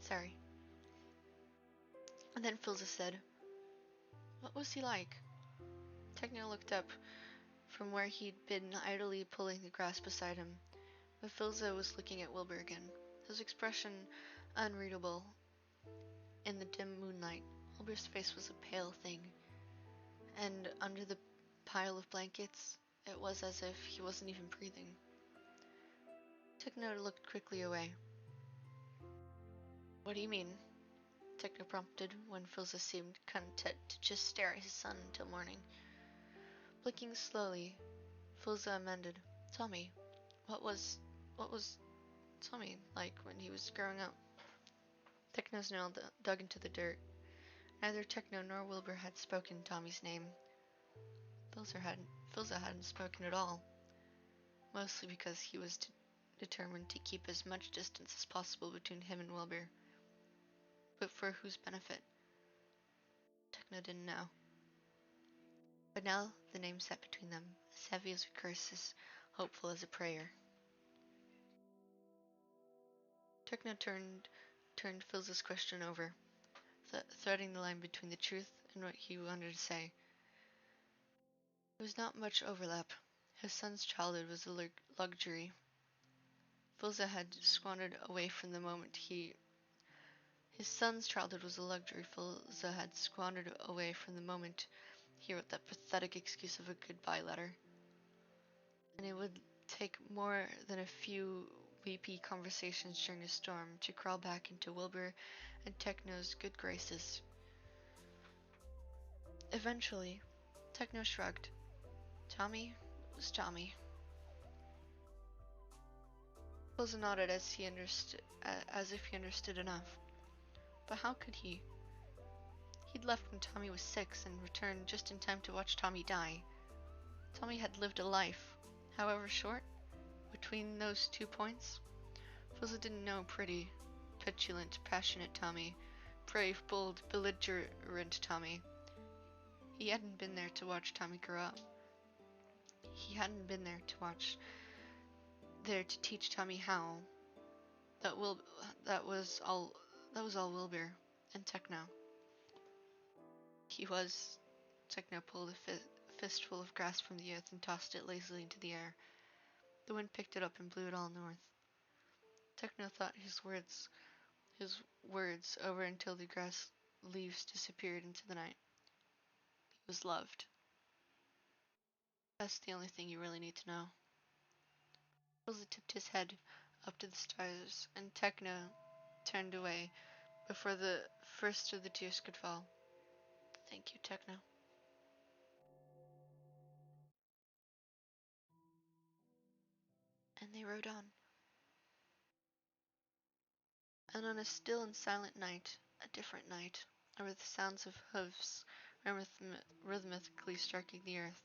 "Sorry." And then Philza said, "What was he like?" Techno looked up from where he'd been idly pulling the grass beside him, but Philza was looking at Wilbur again, his expression unreadable in the dim moonlight. Wilbur's face was a pale thing, and under the pile of blankets, it was as if he wasn't even breathing. Techno looked quickly away. "What do you mean?" Techno prompted when Filza seemed content to just stare at his son until morning. Blinking slowly, Filza amended. Tell me, what was Tommy like when he was growing up? Techno's nail dug into the dirt. Neither Techno nor Wilbur had spoken Tommy's name. Filza hadn't spoken at all, mostly because he was determined to keep as much distance as possible between him and Wilbur. But for whose benefit? Techno didn't know. But now the name sat between them, as heavy as a curse, as hopeful as a prayer. Techno turned Filza's question over, threading the line between the truth and what he wanted to say. There was not much overlap. His son's childhood was a luxury Filza had squandered away from the moment he. His son's childhood was a luxury Filza had squandered away from the moment he wrote that pathetic excuse of a goodbye letter. And it would take more than a few weepy conversations during a storm to crawl back into Wilbur and Techno's good graces. Eventually, Techno shrugged. Tommy was Tommy. Filza nodded as if he understood enough. But how could he? He'd left when Tommy was 6 and returned just in time to watch Tommy die. Tommy had lived a life, however short, between those 2 points. Filza didn't know pretty, petulant, passionate Tommy, brave, bold, belligerent Tommy. He hadn't been there to watch Tommy grow up. He hadn't been there to teach Tommy how. That was all Wilbur and Techno. Techno pulled a fistful of grass from the earth and tossed it lazily into the air. The wind picked it up and blew it all north. Techno thought his words over until the grass leaves disappeared into the night. He was loved. That's the only thing you really need to know. Filza tipped his head up to the stars, and Techno turned away before the first of the tears could fall. Thank you, Techno. And they rode on. And on a still and silent night, a different night, with the sounds of hoofs rhythmically striking the earth,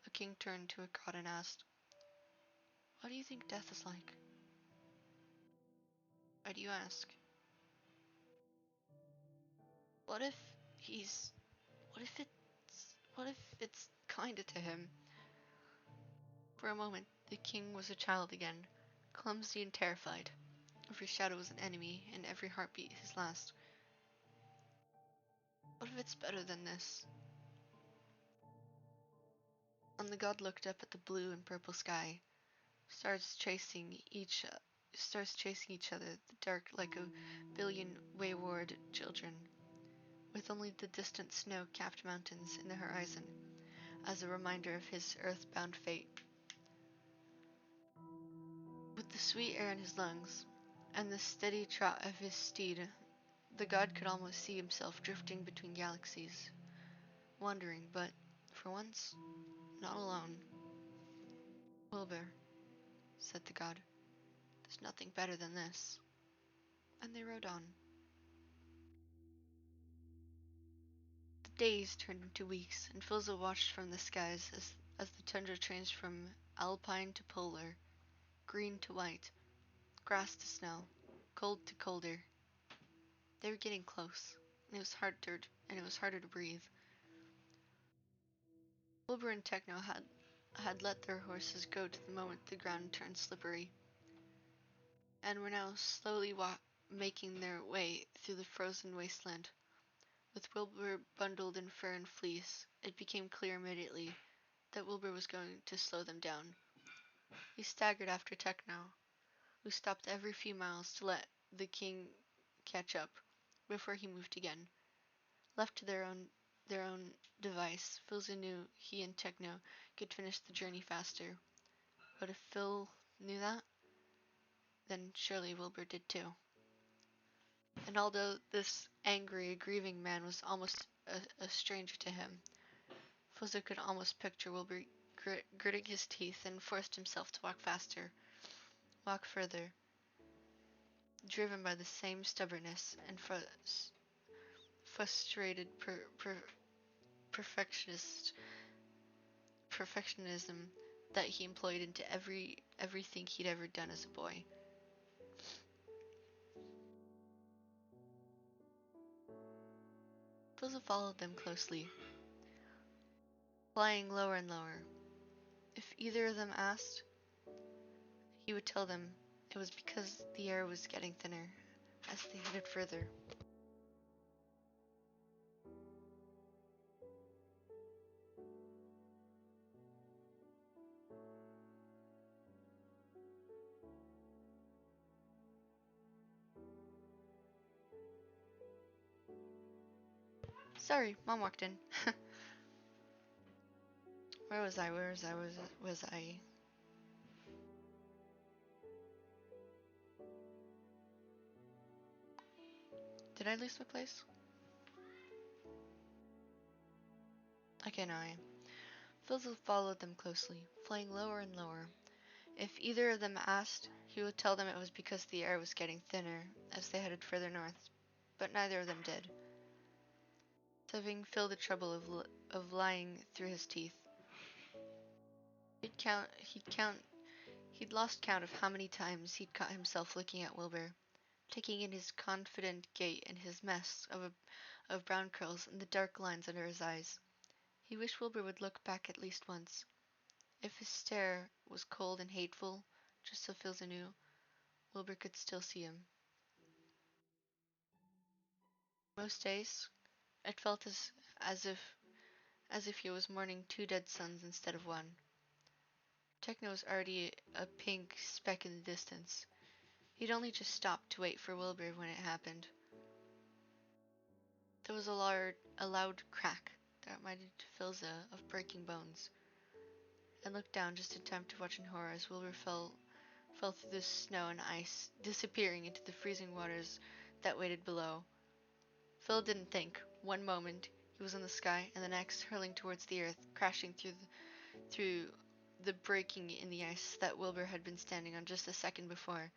a king turned to a god and asked, "What do you think death is like?" "Why do you ask?" What if he's... What if it's kinda to him? For a moment, the king was a child again, clumsy and terrified. Every shadow was an enemy, and every heartbeat his last. What if it's better than this? And the god looked up at the blue and purple sky, stars chasing each other, the dark like a billion wayward children, with only the distant snow-capped mountains in the horizon as a reminder of his earthbound fate. With the sweet air in his lungs and the steady trot of his steed, the god could almost see himself drifting between galaxies, wandering, but, for once, not alone. "Wilbur," said the god, "there's nothing better than this." And they rode on. The days turned into weeks, and Filza watched from the skies as the tundra changed from alpine to polar, green to white, grass to snow, cold to colder. They were getting close, and it was harder to breathe. Wilbur and Techno had let their horses go to the moment the ground turned slippery, and were now slowly making their way through the frozen wasteland. With Wilbur bundled in fur and fleece, it became clear immediately that Wilbur was going to slow them down. He staggered after Techno, who stopped every few miles to let the king catch up before he moved again. Left to their own device, Filza knew he and Techno could finish the journey faster. But if Phil knew that, then surely Wilbur did too. And although this angry, grieving man was almost a stranger to him, Fuzzer could almost picture Wilbur gritting his teeth and forced himself to walk faster, walk further, driven by the same stubbornness and frustrated perfectionist perfectionism that he employed into everything he'd ever done as a boy. Fuzzer followed them closely, flying lower and lower. If either of them asked, he would tell them it was because the air was getting thinner as they headed further. Sorry, Mom walked in. Where was I? Was I? Did I lose my place? Okay, now I am. Fizzle followed them closely, flying lower and lower. If either of them asked, he would tell them it was because the air was getting thinner as they headed further north, but neither of them did. Having filled the trouble of lying through his teeth, he'd lost count of how many times he'd caught himself looking at Wilbur, taking in his confident gait and his mess of brown curls and the dark lines under his eyes. He wished Wilbur would look back at least once. If his stare was cold and hateful, just so Philza knew, Wilbur could still see him. Most days, it felt as if as if he was mourning two dead sons instead of one. Techno was already a pink speck in the distance. He'd only just stopped to wait for Wilbur when it happened. There was a loud crack that reminded Philza of breaking bones, and looked down just in time to watch in horror as Wilbur fell through the snow and ice, disappearing into the freezing waters that waited below. Phil didn't think. One moment, he was in the sky, and the next, hurling towards the earth, crashing through the breaking in the ice that Wilbur had been standing on just a second before.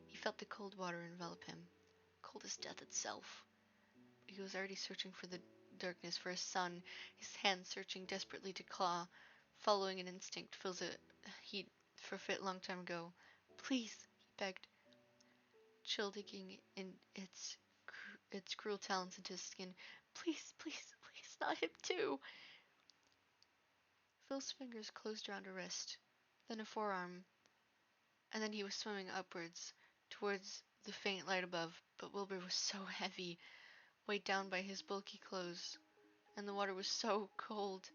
He felt the cold water envelop him, cold as death itself. He was already searching for the darkness for his son, his hands searching desperately to claw, following an instinct Phil's he'd forfeit long time ago. Please, he begged, chill digging in its cruel talons into his skin. Please, please, please, not him too. Phil's fingers closed around a wrist, then a forearm, and then he was swimming upwards, towards the faint light above, but Wilbur was so heavy, weighed down by his bulky clothes, and the water was so cold.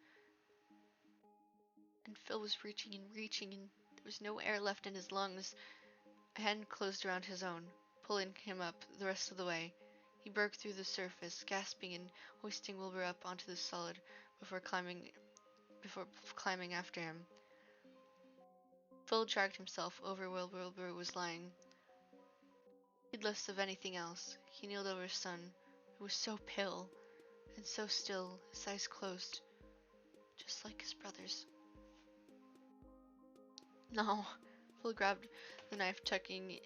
And Phil was reaching, and there was no air left in his lungs. A hand closed around his own, pulling him up the rest of the way. He broke through the surface, gasping and hoisting Wilbur up onto the solid before climbing after him. Phil dragged himself over where Wilbur was lying. Heedless of anything else, he kneeled over his son, who was so pale and so still, his eyes closed, just like his brother's. No. Phil grabbed the knife, tucking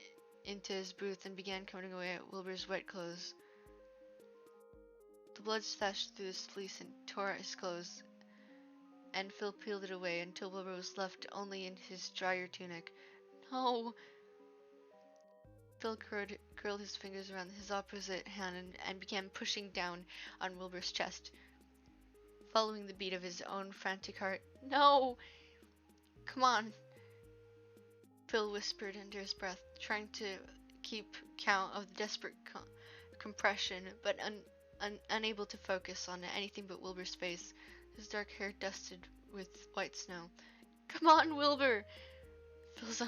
into his booth, and began cutting away at Wilbur's wet clothes. The blood splashed through his fleece and tore at his clothes, and Phil peeled it away until Wilbur was left only in his drier tunic. No! Phil curled his fingers around his opposite hand and began pushing down on Wilbur's chest, following the beat of his own frantic heart. No! Come on! Phil whispered under his breath, trying to keep count of the desperate compression, but unable to focus on anything but Wilbur's face, his dark hair dusted with white snow. Come on, Wilbur! Phil's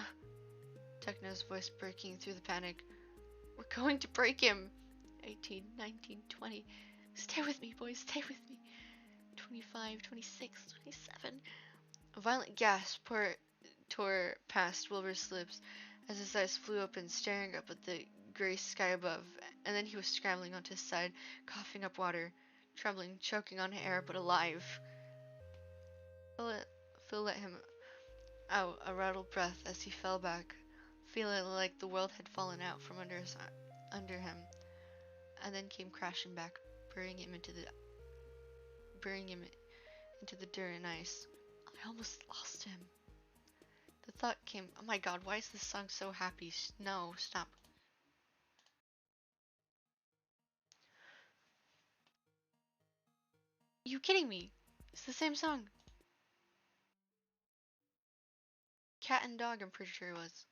Techno's voice breaking through the panic. We're going to break him! 18, 19, 20. Stay with me, boys, stay with me. 25, 26, 27. A violent gasp tore past Wilbur's lips as his eyes flew open, staring up at the gray sky above, and then he was scrambling onto his side, coughing up water, trembling, choking on air, but alive. Phil let, Phil let him out a rattled breath as he fell back, feeling like the world had fallen out from under him, and then came crashing back, burying him into the dirt and ice. I almost lost him. The thought came, oh my god, why is this song so happy? No, stop. Are you kidding me? It's the same song. Cat and dog, I'm pretty sure it was.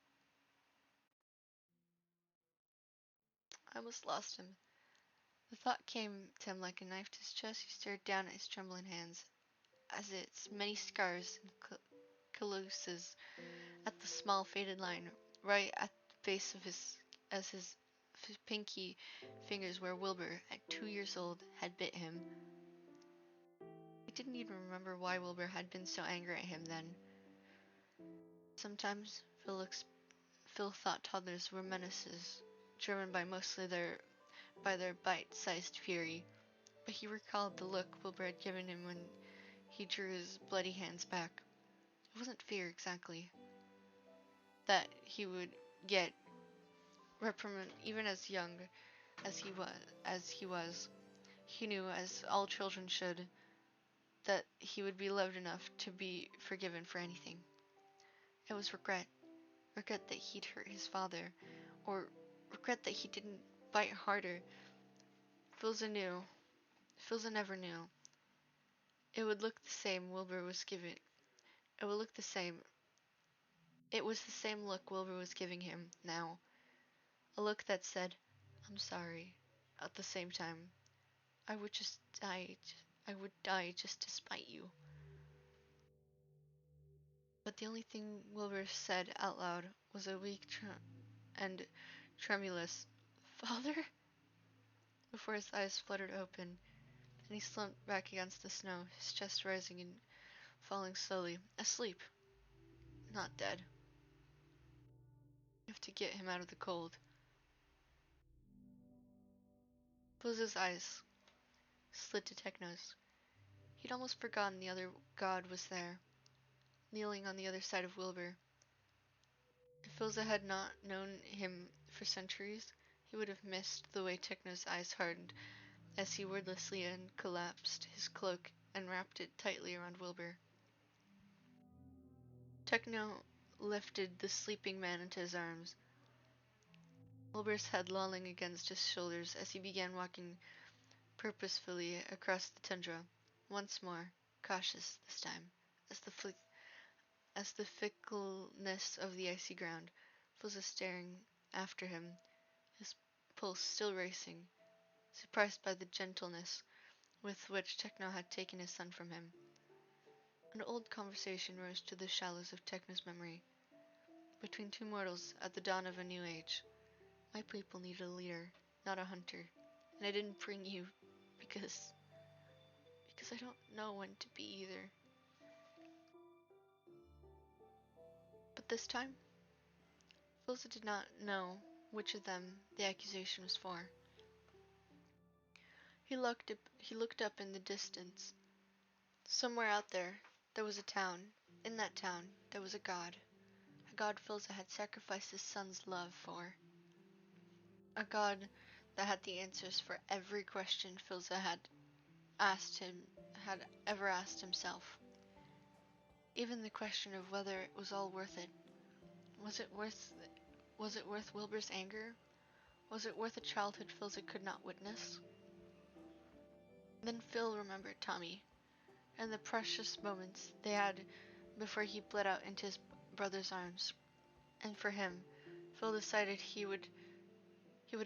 I almost lost him. The thought came to him like a knife to his chest. He stared down at his trembling hands, as its many scars and calluses at the small faded line right at the base of his pinky fingers where Wilbur, at 2 years old, had bit him. He didn't even remember why Wilbur had been so angry at him then. Sometimes Phil thought toddlers were menaces, driven by mostly by their bite-sized fury, but he recalled the look Wilbur had given him when he drew his bloody hands back. It wasn't fear exactly that he would get reprimand even as young as he was. He knew, as all children should, that he would be loved enough to be forgiven for anything. It was regret that he'd hurt his father, or regret that he didn't bite harder. Philza knew. Philza never knew. It would look the same Wilbur was giving. It would look the same. It was the same look Wilbur was giving him now. A look that said, I'm sorry. At the same time, I would just die. I would die just to spite you. But the only thing Wilbur said out loud was a weak and tremulous, Father? Before his eyes fluttered open, and he slumped back against the snow, his chest rising and falling slowly. Asleep. Not dead. You have to get him out of the cold. Phil's eyes slid to Techno's. He'd almost forgotten the other god was there, kneeling on the other side of Wilbur. If Philza had not known him for centuries, he would have missed the way Techno's eyes hardened as he wordlessly collapsed his cloak and wrapped it tightly around Wilbur. Techno lifted the sleeping man into his arms, Wilbur's head lolling against his shoulders as he began walking purposefully across the tundra, once more, cautious this time, as the fickleness of the icy ground was staring after him, his pulse still racing, surprised by the gentleness with which Techno had taken his son from him. An old conversation rose to the shallows of Techno's memory. Between two mortals at the dawn of a new age, my people needed a leader, not a hunter, and I didn't bring you because I don't know when to be either. But this time, Philza did not know which of them the accusation was for. He looked up in the distance. Somewhere out there, there was a town. In that town, there was a god Philza had sacrificed his son's love for. A god that had the answers for every question Philza had ever asked himself. Even the question of whether it was all worth it. Was it worth Wilbur's anger? Was it worth a childhood Philza could not witness? Then Phil remembered Tommy, and the precious moments they had before he bled out into his brother's arms. And for him, Phil decided he would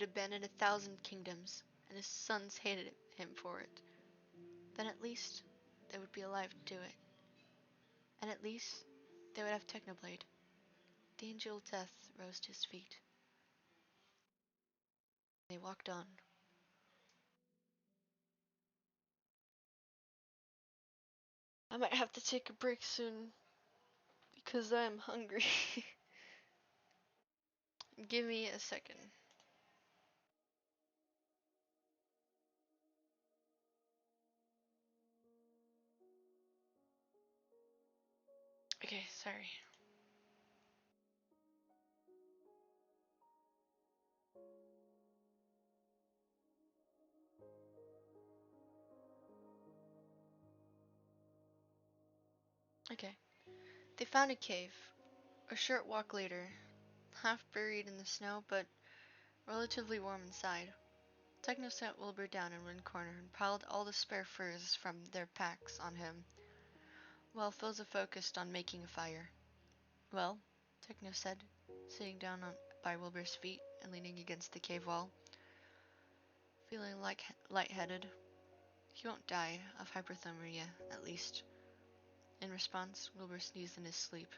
abandon 1,000 kingdoms, and his sons hated him for it. Then at least they would be alive to do it. And at least they would have Technoblade. The angel of death rose to his feet. They walked on. I might have to take a break soon because I'm hungry. Give me a second. Okay, sorry. Okay. They found a cave. A short walk later, half buried in the snow, but relatively warm inside. Techno sat Wilbur down in one corner and piled all the spare furs from their packs on him, while Philza focused on making a fire. Well, Techno said, sitting down by Wilbur's feet and leaning against the cave wall, feeling lightheaded. He won't die of hypothermia, at least. In response, Wilbur sneezed in his sleep.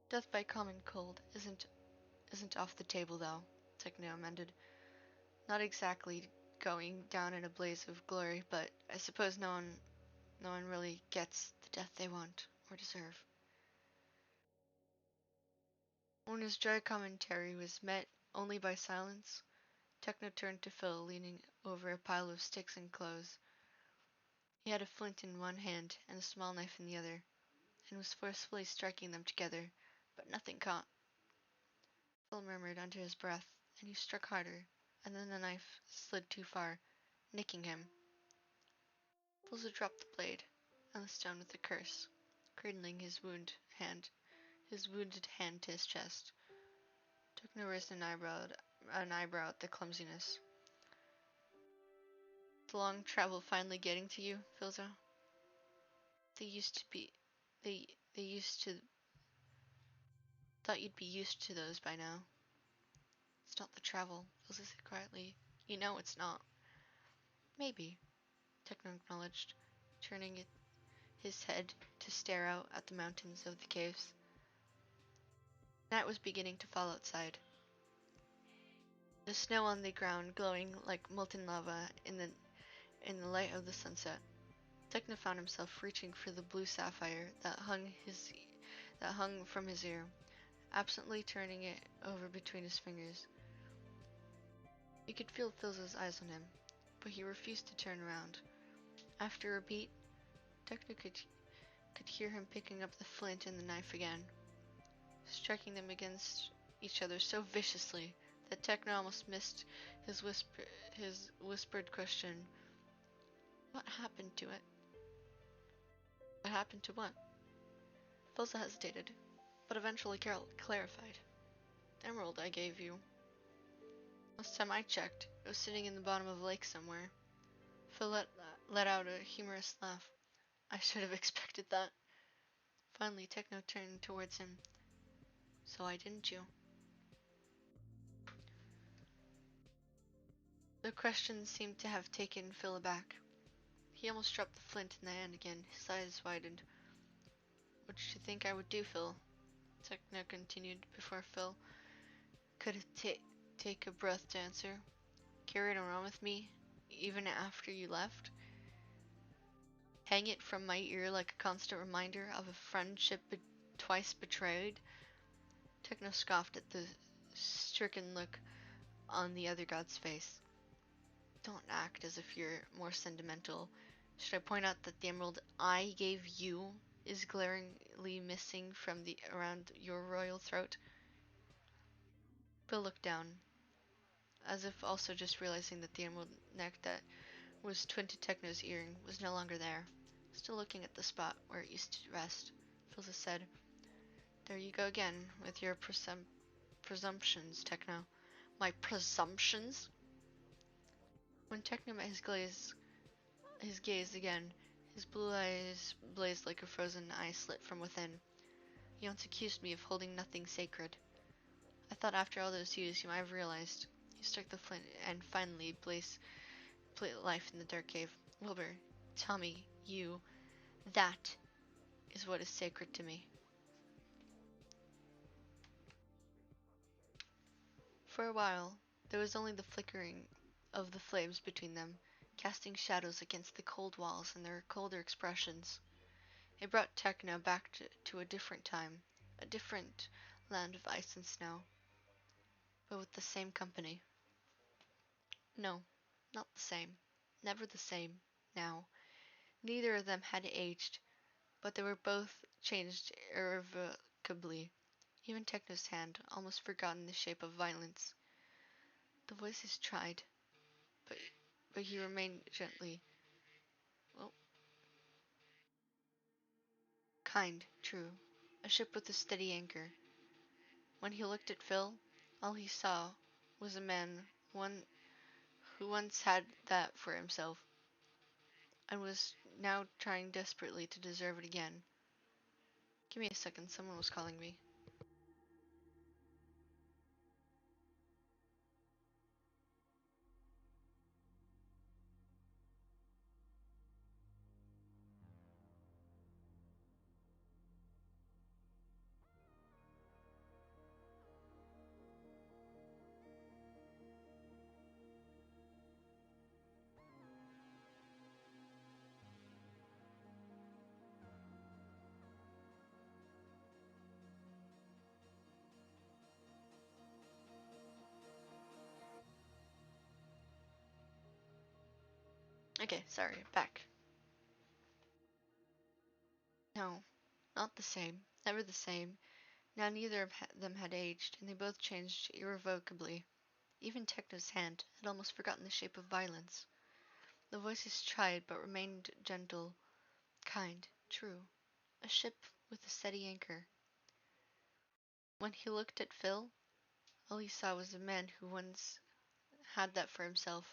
Death by common cold isn't off the table, though, Techno amended. Not exactly going down in a blaze of glory, but I suppose no one really gets the death they want or deserve. When his dry commentary was met only by silence, Techno turned to Phil, leaning over a pile of sticks and clothes. He had a flint in one hand and a small knife in the other, and was forcefully striking them together, but nothing caught. Phil murmured under his breath, and he struck harder, and then the knife slid too far, nicking him. Philza dropped the blade and the stone with a curse, cradling his wounded hand to his chest. Techno raised an eyebrow at the clumsiness. The long travel finally getting to you, Philza? They used to be, they used to, thought you'd be used to those by now. It's not the travel, Philza said quietly. You know it's not. Maybe, Techno acknowledged, turning his head to stare out at the mountains of the caves. Night was beginning to fall outside. The snow on the ground glowing like molten lava in the light of the sunset. Techno found himself reaching for the blue sapphire that hung from his ear, absently turning it over between his fingers. He could feel Phil's eyes on him, but he refused to turn around. After a beat, Techno could hear him picking up the flint and the knife again, striking them against each other so viciously that Techno almost missed his whispered question. What happened to it? What happened to what? Philza hesitated, but eventually clarified. The emerald I gave you. Last time I checked, it was sitting in the bottom of a lake somewhere. Phil let out a humorous laugh. I should have expected that. Finally, Techno turned towards him. So why didn't you? The question seemed to have taken Phil aback. He almost dropped the flint in the hand again. His eyes widened. What did you think I would do, Phil? Techno continued before Phil could take a breath to answer. Carry it around with me, even after you left? Hang it from my ear like a constant reminder of a friendship twice betrayed? Techno scoffed at the stricken look on the other god's face. Don't act as if you're more sentimental. Should I point out that the emerald I gave you is glaringly missing from the around your royal throat? Bill looked down, as if also just realizing that the emerald neck that was twin to Techno's earring was no longer there. Still looking at the spot where it used to rest, Philza said, There you go again, with your presumptions, Techno. My presumptions? When Techno met his gaze again, his blue eyes blazed like a frozen ice slit from within. You once accused me of holding nothing sacred. I thought after all those years you might have realized. You struck the flint and finally blazed life in the dark cave. Wilbur, tell me, that is what is sacred to me. For a while, there was only the flickering of the flames between them, casting shadows against the cold walls and their colder expressions. It brought Techno back to a different time, a different land of ice and snow, but with the same company. No, not the same. Never the same, now. Neither of them had aged. but they were both changed irrevocably. Even Techno's hand, almost forgotten the shape of violence. The voices tried, but he remained gently, well, kind, true, a ship with a steady anchor. When he looked at Phil, all he saw was a man, one who once had that for himself, and was now trying desperately to deserve it again. Give me a second, someone was calling me. Okay, sorry, back. No, not the same, never the same. Now neither of them had aged, and they both changed irrevocably. Even Techno's hand had almost forgotten the shape of violence. The voices tried, but remained gentle, kind, true. A ship with a steady anchor. When he looked at Phil, all he saw was a man who once had that for himself,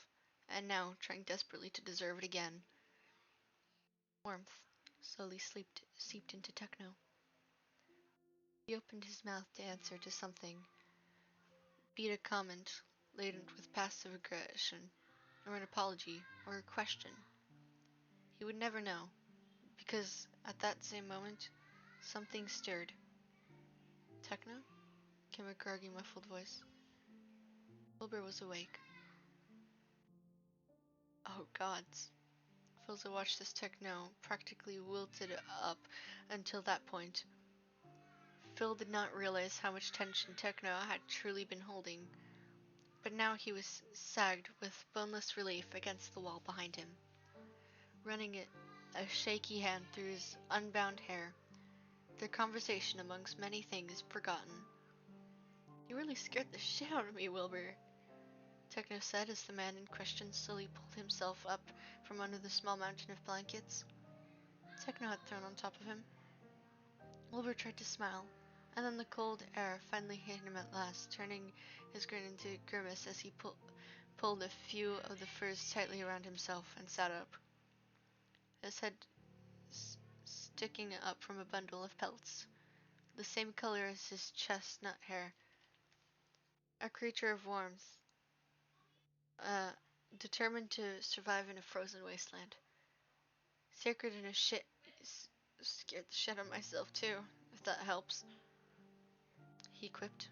and now trying desperately to deserve it again. Warmth slowly seeped into Techno. He opened his mouth to answer to something, be it a comment laden with passive aggression, or an apology, or a question. He would never know, because at that same moment, something stirred. Techno? Came a groggy, muffled voice. Wilbur was awake. Oh gods. Philza watched as Techno practically wilted up until that point. Phil did not realize how much tension Techno had truly been holding, but now he was sagged with boneless relief against the wall behind him, running a shaky hand through his unbound hair, their conversation amongst many things forgotten. You really scared the shit out of me, Wilbur, Techno said as the man in question slowly pulled himself up from under the small mountain of blankets Techno had thrown on top of him. Wilbur tried to smile, and then the cold air finally hit him at last, turning his grin into a grimace as he pulled a few of the furs tightly around himself and sat up, his head sticking up from a bundle of pelts, the same color as his chestnut hair. A creature of warmth, uh, determined to survive in a frozen wasteland. Sacred in a shit. Scared the shit out of myself too, if that helps, he quipped.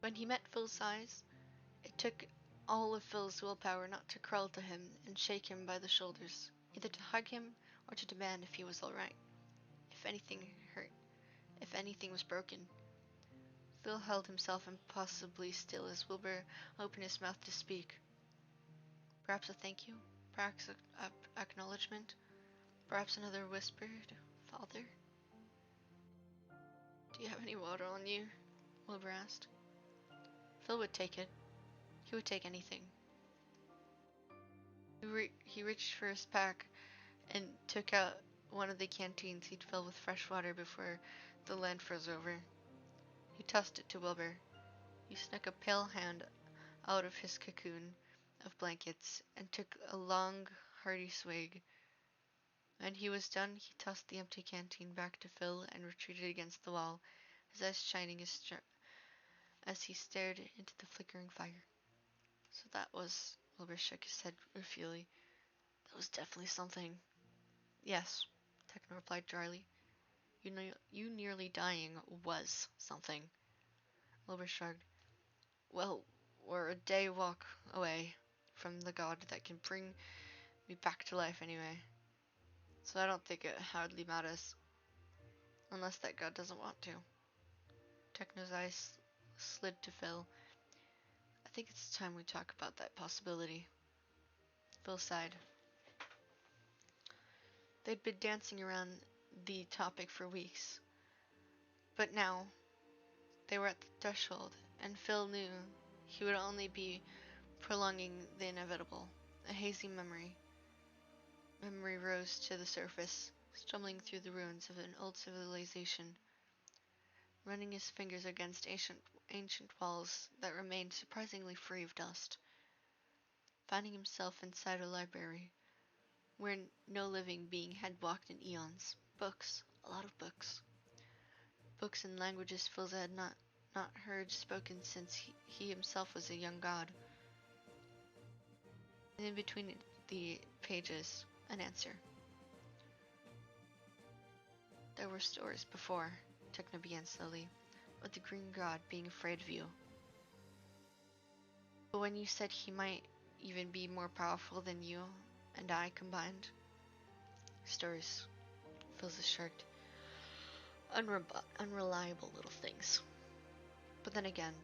When he met Phil's eyes, it took all of Phil's willpower not to crawl to him and shake him by the shoulders, either to hug him or to demand if he was alright, if anything hurt, if anything was broken. Phil held himself impossibly still as Wilbur opened his mouth to speak. Perhaps a thank you, perhaps a acknowledgement, perhaps another whispered, Father? Do you have any water on you? Wilbur asked. Phil would take it. He would take anything. He reached for his pack and took out one of the canteens he'd filled with fresh water before the land froze over. He tossed it to Wilbur. He snuck a pale hand out of his cocoon of blankets and took a long, hearty swig. When he was done, he tossed the empty canteen back to Phil and retreated against the wall, his eyes shining as he stared into the flickering fire. So that was, Wilbur shook his head ruefully. That was definitely something. Yes, Techno replied dryly. You nearly dying was something. Wilbur shrugged. Well, we're a day walk away from the god that can bring me back to life anyway. So I don't think it hardly matters. Unless that god doesn't want to. Techno's eyes slid to Phil. I think it's time we talk about that possibility. Phil sighed. They'd been dancing around the topic for weeks, but now they were at the threshold, and Phil knew he would only be prolonging the inevitable. A hazy memory rose to the surface, stumbling through the ruins of an old civilization, running his fingers against ancient walls that remained surprisingly free of dust, finding himself inside a library where no living being had walked in eons. Books, a lot of books. Books in languages Philza had not heard spoken since he himself was a young god. And in between the pages, an answer. There were stories before, Techno began slowly, of the green god being afraid of you. But when you said he might even be more powerful than you and I combined, stories, Philza shrugged. Unreliable little things. But then again,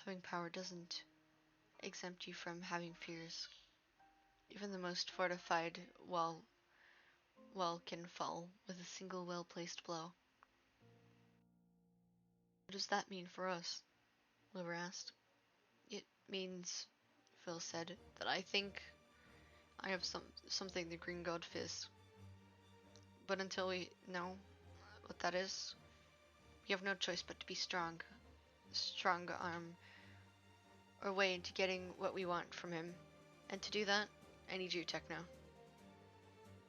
having power doesn't exempt you from having fears. Even the most fortified wall can fall with a single well-placed blow. What does that mean for us? Wilbur asked. It means, Phil said, that I think I have something the Green God fears. But until we know what that is, we have no choice but to be strong. Strong arm our way into getting what we want from him. And to do that, I need you, Techno.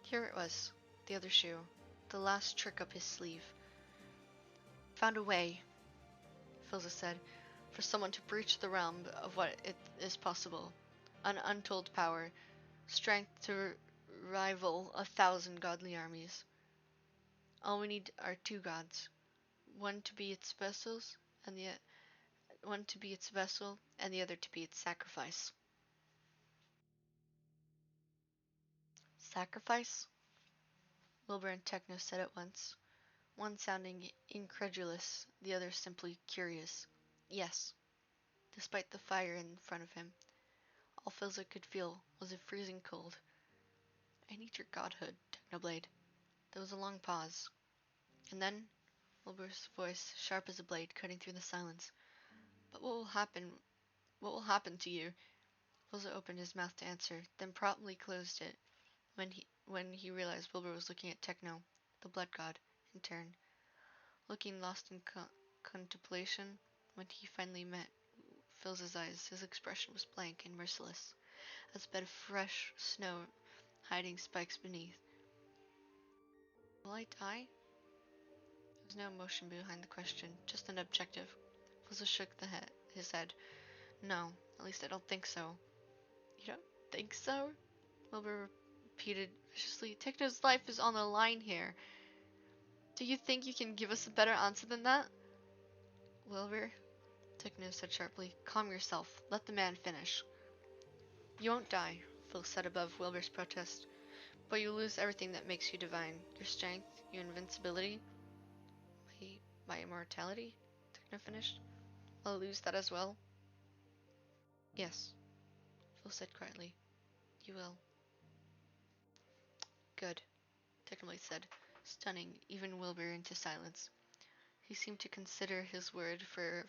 Here it was, the other shoe, the last trick up his sleeve. Found a way, Philza said, for someone to breach the realm of what it is possible. An untold power, strength to rival 1,000 godly armies. All we need are two gods, one to be its vessels, and one to be its vessel, and the other to be its sacrifice. Sacrifice? Wilbur and Techno said at once, one sounding incredulous, the other simply curious. Yes, despite the fire in front of him, all Philza could feel was a freezing cold. I need your godhood, Technoblade. There was a long pause, and then Wilbur's voice, sharp as a blade, cutting through the silence. But what will happen? What will happen to you? Philza opened his mouth to answer, then promptly closed it when he realized Wilbur was looking at Techno, the blood god, in turn. Looking lost in contemplation, when he finally met Phil's eyes, his expression was blank and merciless, as a bed of fresh snow hiding spikes beneath. Will I die? There was no emotion behind the question, just an objective. Phil shook his head. No, at least I don't think so. You don't think so? Wilbur repeated viciously. Techno's life is on the line here. Do you think you can give us a better answer than that? Wilbur, Techno said sharply, calm yourself. Let the man finish. You won't die, Phil said above Wilbur's protest, but you lose everything that makes you divine. Your strength, your invincibility, my immortality, Techno finished. I'll lose that as well. Yes, Phil said quietly. You will. Good, Techno said, stunning even Wilbur into silence. He seemed to consider his words for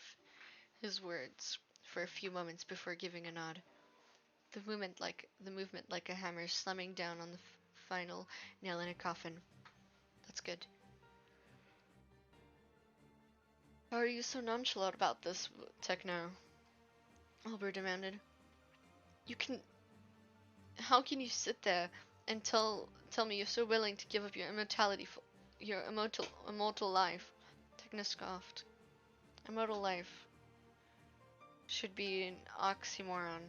a few moments before giving a nod. The movement like a hammer slamming down on the final nail in a coffin. That's good. How are you so nonchalant about this, Techno? Wilbur demanded. You can. How can you sit there and tell me you're so willing to give up your immortality for your immortal life? Techno scoffed. Immortal life should be an oxymoron.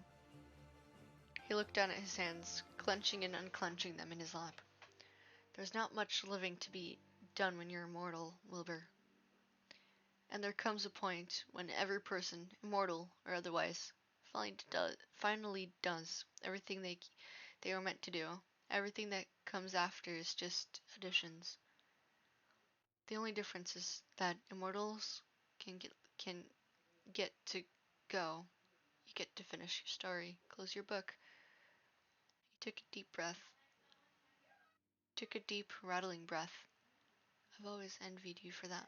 He looked down at his hands, clenching and unclenching them in his lap. There's not much living to be done when you're immortal, Wilbur. And there comes a point when every person, immortal or otherwise, finally does everything they were meant to do. Everything that comes after is just additions. The only difference is that immortals can get to go. You get to finish your story, close your book. He took a deep breath. took a deep, rattling breath. I've always envied you for that.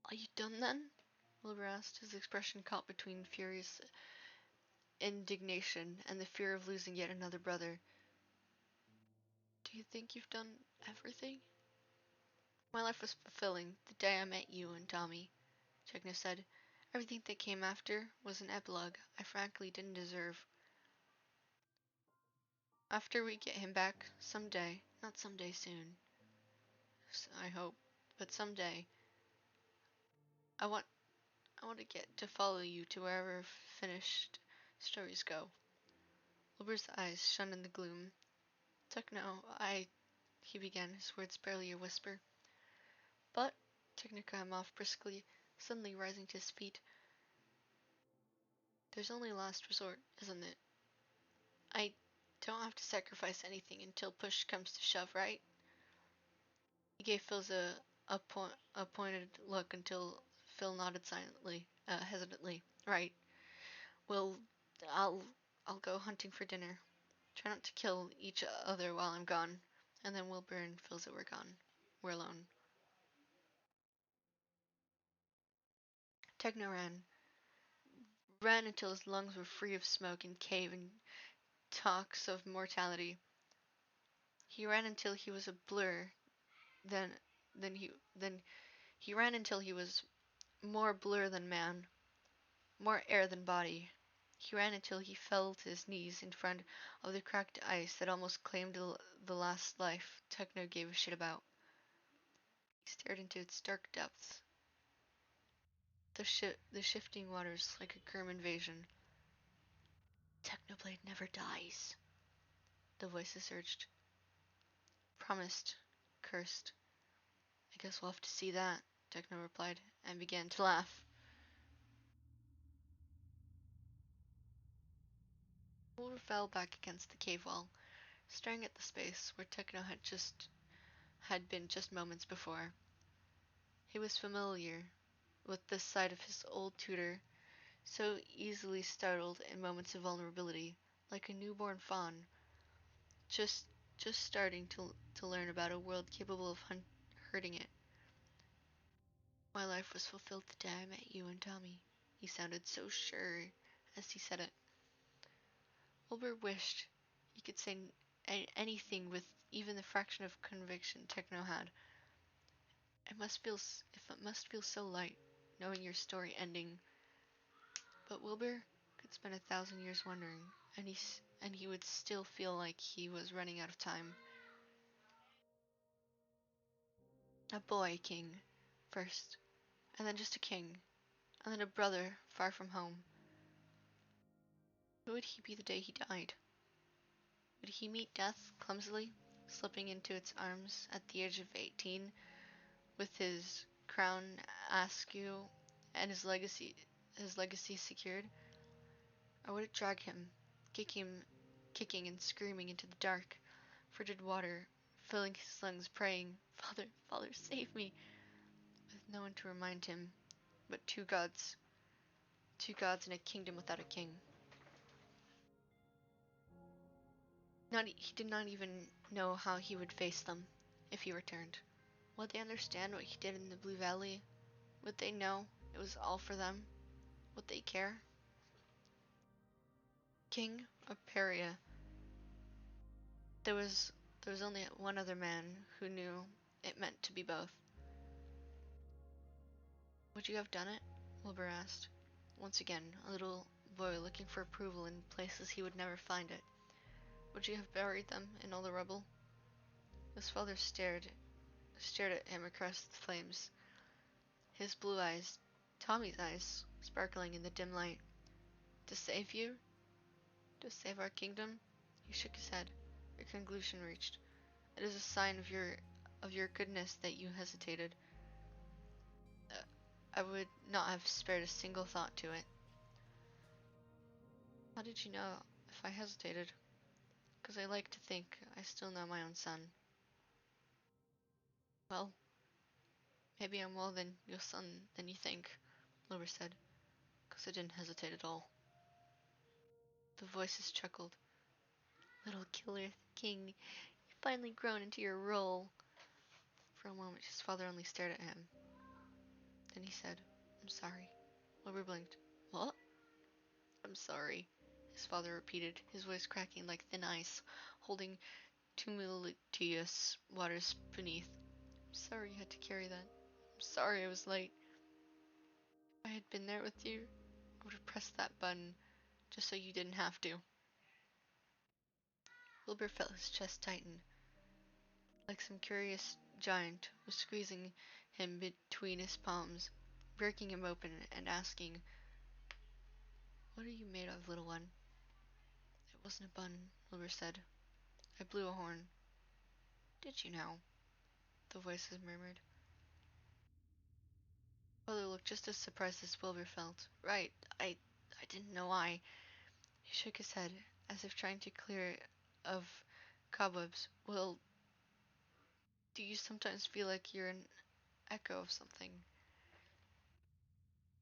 Are you done then? Wilbur asked, his expression caught between furious indignation and the fear of losing yet another brother. Do you think you've done everything? My life was fulfilling the day I met you and Tommy, Techno said. Everything that came after was an epilogue I frankly didn't deserve. After we get him back, someday, not someday soon, I hope, but someday, I want I want to get to follow you to wherever finished stories go. Wilbur's eyes shone in the gloom. Techno, he began, his words barely a whisper. But, Techno cut him off briskly, suddenly rising to his feet. There's only last resort, isn't it? I don't have to sacrifice anything until push comes to shove, right? He gave Phil's a pointed look until Phil nodded silently, hesitantly. Right. Well, I'll I'll go hunting for dinner. Try not to kill each other while I'm gone, and then Wilbur and Phil's that we're gone. We're alone. Techno ran until his lungs were free of smoke and cave and talks of mortality. He ran until he was a blur. Then then he ran until he was more blur than man, more air than body. He ran until he fell to his knees in front of the cracked ice that almost claimed the last life Techno gave a shit about. He stared into its dark depths, the shifting waters like a grim invasion. Technoblade never dies, the voices urged. Promised, cursed. I guess we'll have to see that, Techno replied, and began to laugh. Wilbur fell back against the cave wall, staring at the space where Techno had been just moments before. He was familiar with this side of his old tutor, so easily startled in moments of vulnerability, like a newborn fawn, just just starting to learn about a world capable of hurting it. My life was fulfilled the day I met you and Tommy. He sounded so sure as he said it. Wilbur wished he could say anything with even the fraction of conviction Techno had. It must feel so light, knowing your story ending. But Wilbur could spend 1,000 years wondering, and he would still feel like he was running out of time. A boy king, first, and then just a king, and then a brother far from home. Who would he be the day he died? Would he meet death clumsily, slipping into its arms at the age of 18, with his crown askew and his legacy secured? Or would it drag him, kicking and screaming into the dark, frigid water, filling his lungs, praying, Father, Father, save me, with no one to remind him, but two gods in a kingdom without a king. He did not even know how he would face them if he returned. Would they understand what he did in the Blue Valley? Would they know it was all for them? Would they care? King or Paria? There was there was only one other man who knew it meant to be both. Would you have done it? Wilbur asked. Once again, a little boy looking for approval in places he would never find it. Would you have buried them in all the rubble? His father stared at him across the flames, his blue eyes, Tommy's eyes, sparkling in the dim light. To save you? To save our kingdom? He shook his head. Your conclusion reached. It is a sign of your goodness that you hesitated. Uh, I would not have spared a single thought to it. How did you know if I hesitated? Because I like to think I still know my own son. Well, maybe I'm more than your son than you think, Wilbur said, because I didn't hesitate at all. The voices chuckled. Little killer king, you've finally grown into your role. For a moment, his father only stared at him. Then he said, I'm sorry. Wilbur blinked. What? I'm sorry, his father repeated, his voice cracking like thin ice, holding tumultuous waters beneath. I'm sorry you had to carry that. I'm sorry I was late. If I had been there with you, I would have pressed that button just so you didn't have to. Wilbur felt his chest tighten, like some curious giant was squeezing him between his palms, breaking him open and asking, What are you made of, little one? It wasn't a button, Wilbur said. I blew a horn. Did you now? The voices murmured. Father looked just as surprised as Wilbur felt. Right, I didn't know why. He shook his head, as if trying to clear it of cobwebs. Well, do you sometimes feel like you're an echo of something,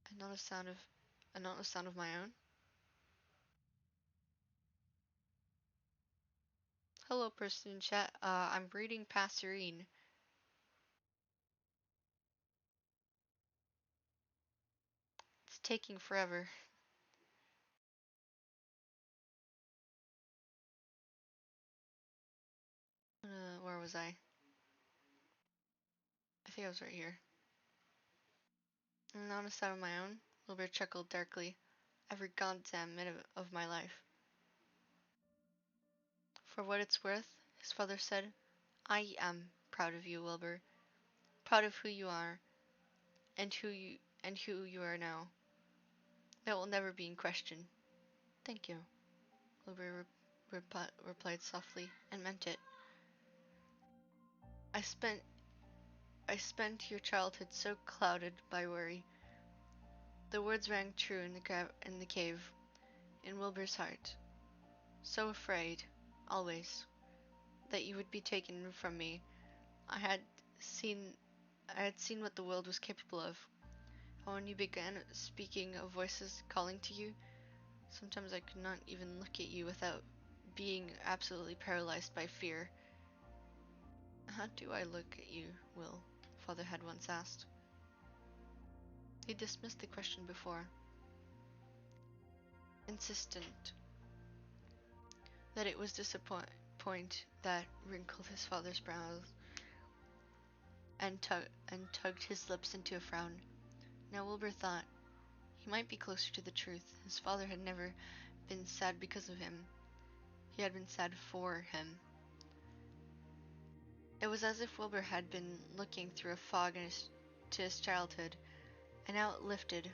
and not a sound of my own? Hello, person in chat. I'm reading Passerine. It's taking forever. Where was I? I think I was right here. Not a sound of my own. Wilbur chuckled darkly. Every goddamn minute of my life. For what it's worth, his father said, I am proud of you, Wilbur. Proud of who you are, and who you are now. That will never be in question. Thank you, Wilbur replied softly, and meant it. I spent I spent your childhood so clouded by worry. The words rang true in the cave, in Wilbur's heart. So afraid, always, that you would be taken from me. I had seen I had seen what the world was capable of. And when you began speaking of voices calling to you, sometimes I could not even look at you without being absolutely paralyzed by fear. How do I look at you, Will? Father had once asked. He dismissed the question before, insistent that it was disappoint that wrinkled his father's brows and tugged his lips into a frown. Now Wilbur thought he might be closer to the truth. His father had never been sad because of him. He had been sad for him. It was as if Wilbur had been looking through a fog to his childhood, and now it lifted,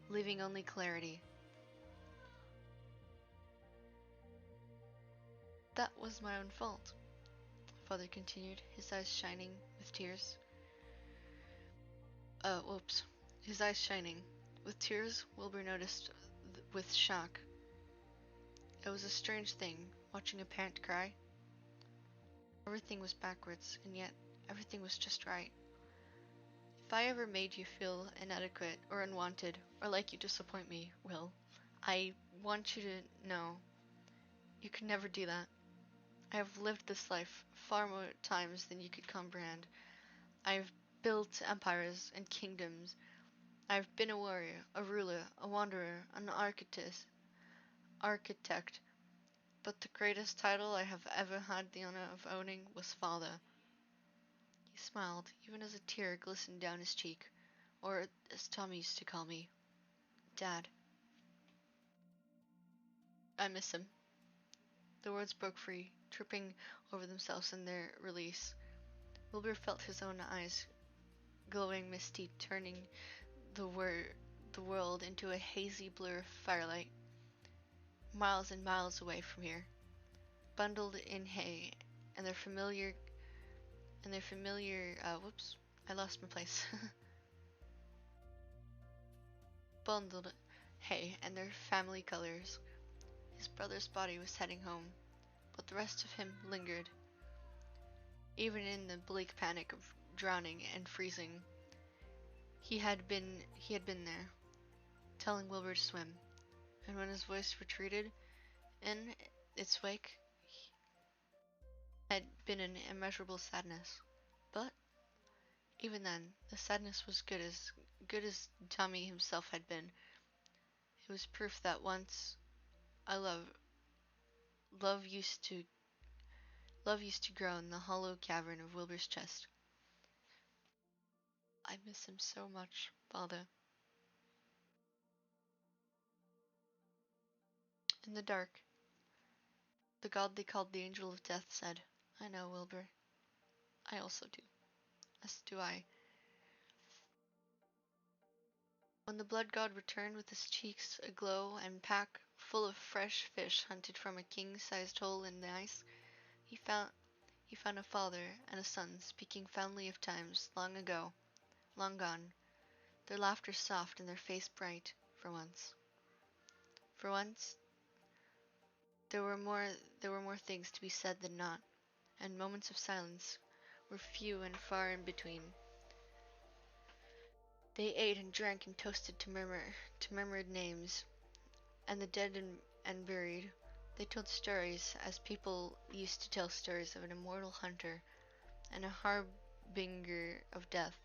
leaving only clarity. That was my own fault, Father continued, his eyes shining with tears. Whoops. His eyes shining. With tears, Wilbur noticed with shock. It was a strange thing, watching a parent cry. Everything was backwards, and yet everything was just right. If I ever made you feel inadequate or unwanted, or like you disappoint me, Will, I want you to know you could never do that. I have lived this life far more times than you could comprehend. I have built empires and kingdoms. I have been a warrior, a ruler, a wanderer, an architect, but the greatest title I have ever had the honor of owning was father. He smiled, even as a tear glistened down his cheek, or as Tommy used to call me, Dad. I miss him. The words broke free, tripping over themselves in their release. Wilbur felt his own eyes glowing misty, turning the world into a hazy blur of firelight. Miles and miles away from here, bundled in hay, and their familiar, whoops, I lost my place. Bundled hay and their family colors. His brother's body was heading home, but the rest of him lingered. Even in the bleak panic of drowning and freezing, he had been there, telling Wilbur to swim, and when his voice retreated in its wake, had been an immeasurable sadness. But even then, the sadness was good as Tommy himself had been. It was proof that once I love used to love used to grow in the hollow cavern of Wilbur's chest. I miss him so much, Father. In the dark, the god they called the Angel of Death said, I know, Wilbur. I also do. As do I. When the blood god returned with his cheeks aglow and pack full of fresh fish hunted from a king-sized hole in the ice, he found a father and a son speaking fondly of times long ago, long gone, their laughter soft and their face bright, for once. For once, there were more there were more things to be said than not, and moments of silence were few and far in between. They ate and drank and toasted to murmured names, and the dead and buried. They told stories as people used to tell stories of an immortal hunter and a harbinger of death.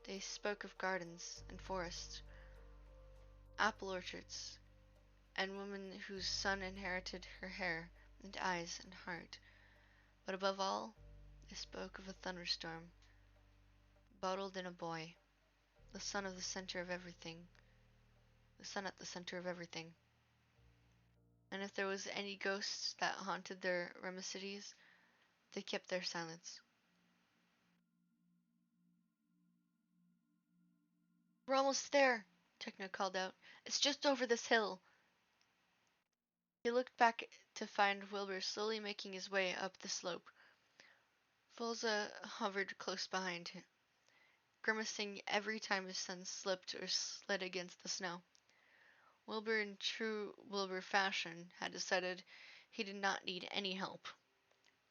They spoke of gardens and forests, apple orchards, and women whose son inherited her hair and eyes and heart. But above all, they spoke of a thunderstorm, bottled in a boy, the sun of the center of everything, the sun at the center of everything. And if there was any ghosts that haunted their reminiscences, they kept their silence. We're almost there, Techno called out. It's just over this hill. He looked back to find Wilbur slowly making his way up the slope. Volza hovered close behind him, grimacing every time his son slipped or slid against the snow. Wilbur, in true Wilbur fashion, had decided he did not need any help,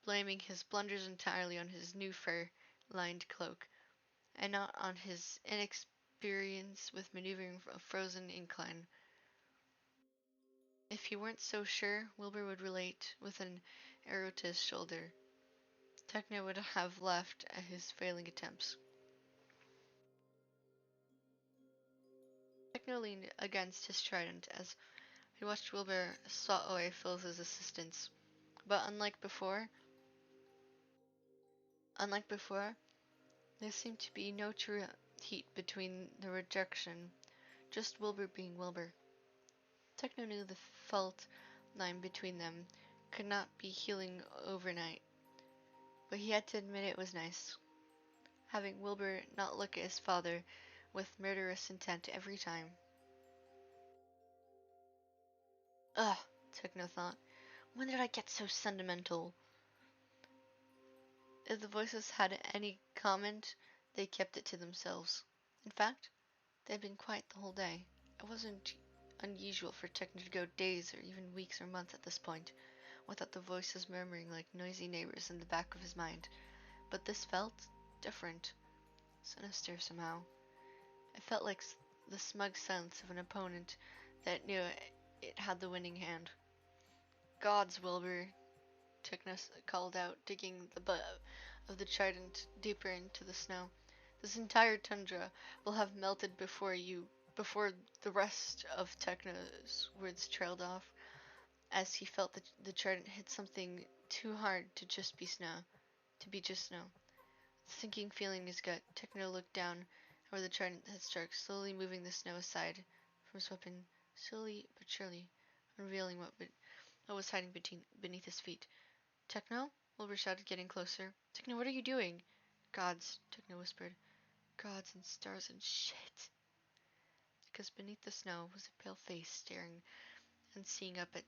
blaming his blunders entirely on his new fur-lined cloak, and not on his inexperience with maneuvering a frozen incline. If he weren't so sure, Wilbur would relate with an arrow to his shoulder. Techno would have laughed at his failing attempts. Techno leaned against his trident as he watched Wilbur swat away Phil's assistance. But unlike before, there seemed to be no true heat between the rejection, just Wilbur being Wilbur. Techno knew the fault line between them could not be healing overnight, but he had to admit it was nice, having Wilbur not look at his father with murderous intent every time. Ugh, Techno thought. When did I get so sentimental? If the voices had any comment, they kept it to themselves. In fact, they had been quiet the whole day. It wasn't unusual for Techno to go days or even weeks or months at this point without the voices murmuring like noisy neighbors in the back of his mind. But this felt different, sinister somehow. It felt like the smug silence of an opponent that knew it had the winning hand. Gods, Wilbur, Technus called out, digging the butt of the trident deeper into the snow. This entire tundra will have melted before the rest of Techno's words trailed off, as he felt that the trident hit something too hard to just be snow, to be just snow. The sinking feeling in his gut, Techno looked down where the trident had struck, slowly moving the snow aside from his weapon, slowly but surely, unveiling what was hiding beneath his feet. Techno? Wilbur shouted, getting closer. Techno, what are you doing? Gods, Techno whispered. Gods and stars and shit. Because beneath the snow was a pale face staring and seeing up at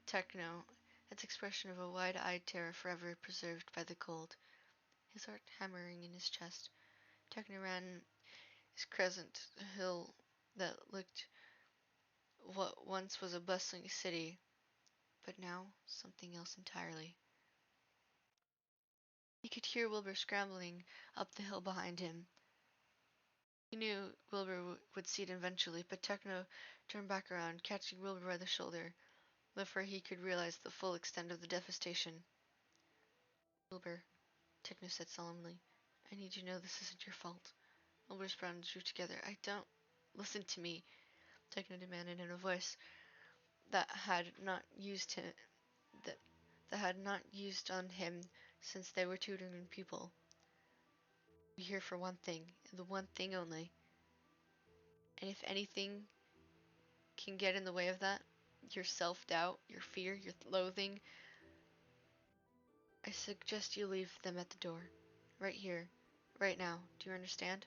Techno, its expression of a wide-eyed terror forever preserved by the cold. His heart hammering in his chest, Techno ran his crescent hill that looked what once was a bustling city, but now something else entirely. He could hear Wilbur scrambling up the hill behind him. He knew Wilbur would see it eventually, but Techno turned back around, catching Wilbur by the shoulder, before he could realize the full extent of the devastation. Wilbur, Techno said solemnly, I need you to know this isn't your fault. Wilbur's brows drew together. I don't... Listen to me, Techno demanded in a voice that had not used him, that, that had not used on him since they were tutoring people. We're here for one thing, and the one thing only. And if anything can get in the way of that, your self-doubt, your fear, your loathing, I suggest you leave them at the door. Right here. Right now. Do you understand?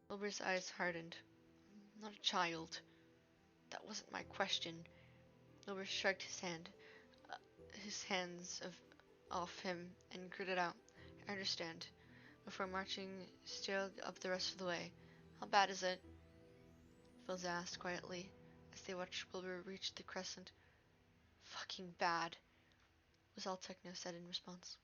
Wilbur's eyes hardened. I'm not a child. That wasn't my question. Wilbur shrugged his hands off him and gritted out. I understand. Before marching still up the rest of the way. How bad is it? Phils asked quietly as they watched Wilbur reach the crescent. Fucking bad, was all Techno said in response.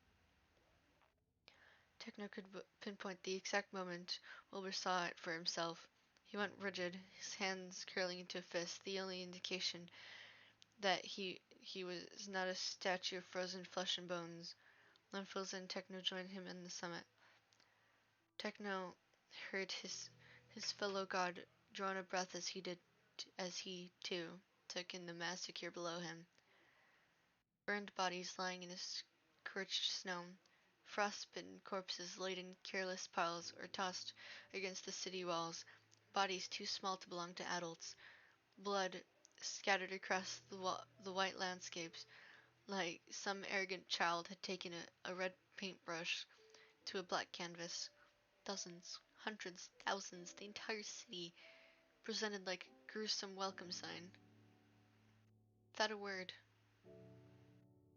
Techno could pinpoint the exact moment Wilbur saw it for himself. He went rigid, his hands curling into a fist, the only indication that he was not a statue of frozen flesh and bones. When Phils and Techno joined him in the summit, Techno heard his fellow god draw a breath as he too took in the massacre below him. Burned bodies lying in a scorched snow, frostbitten corpses laid in careless piles or tossed against the city walls, bodies too small to belong to adults, blood scattered across the white landscapes like some arrogant child had taken a red paintbrush to a black canvas. Dozens, hundreds, thousands, the entire city presented like a gruesome welcome sign. Without a word,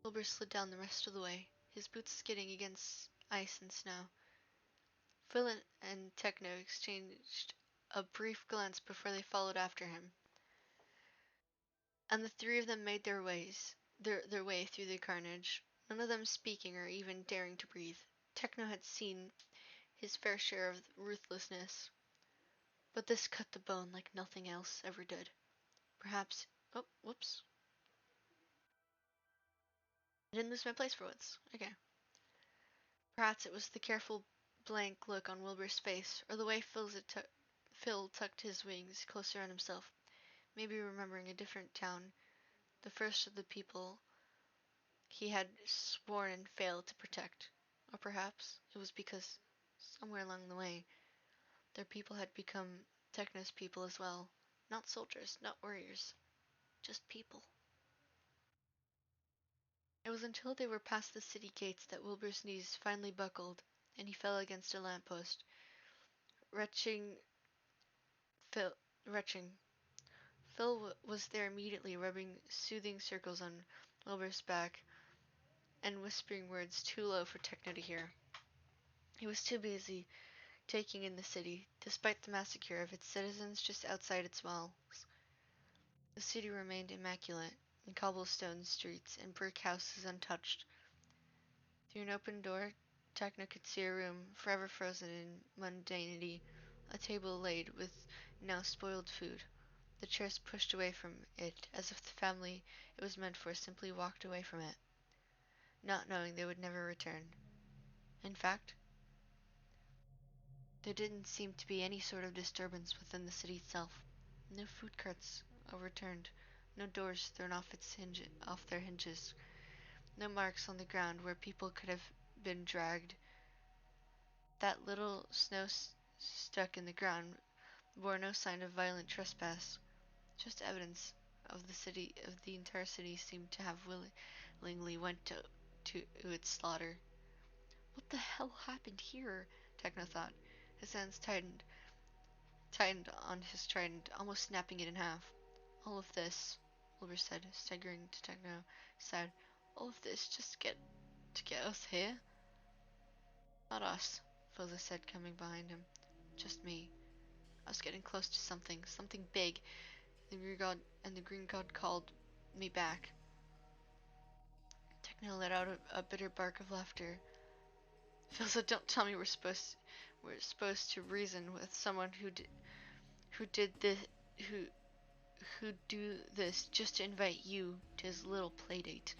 Wilbur slid down the rest of the way, his boots skidding against ice and snow. Phil and Techno exchanged a brief glance before they followed after him, and the three of them made their way through the carnage, none of them speaking or even daring to breathe. Techno had seen his fair share of ruthlessness, but this cut the bone like nothing else ever did. Perhaps... Oh, whoops. I didn't lose my place for once. Okay. Perhaps it was the careful, blank look on Wilbur's face, or the way Phil tucked his wings closer on himself, maybe remembering a different town, the first of the people he had sworn and failed to protect. Or perhaps it was because, somewhere along the way, their people had become Techno's people as well. Not soldiers, not warriors, just people. It was until they were past the city gates that Wilbur's knees finally buckled, and he fell against a lamppost, retching. Phil, retching. Phil was there immediately, rubbing soothing circles on Wilbur's back and whispering words too low for Techno to hear. He was too busy taking in the city, despite the massacre of its citizens just outside its walls. The city remained immaculate, in cobblestone streets and brick houses untouched. Through an open door, Techno could see a room forever frozen in mundanity, a table laid with now spoiled food. The chairs pushed away from it as if the family it was meant for simply walked away from it, not knowing they would never return. In fact, there didn't seem to be any sort of disturbance within the city itself. No food carts overturned, no doors thrown off their hinges, no marks on the ground where people could have been dragged. That little snow stuck in the ground bore no sign of violent trespass, just evidence of the entire city seemed to have willingly went to its slaughter. What the hell happened here? Techno thought. His hands tightened on his trident, almost snapping it in half. All of this, Wilbur said, staggering to Techno, said, all of this just to get us here? Not us, Foza said, coming behind him. Just me. I was getting close to something big. The green god called me back. Techno let out a bitter bark of laughter. Philza, don't tell me we're supposed to reason with someone who did this who do this just to invite you to his little playdate.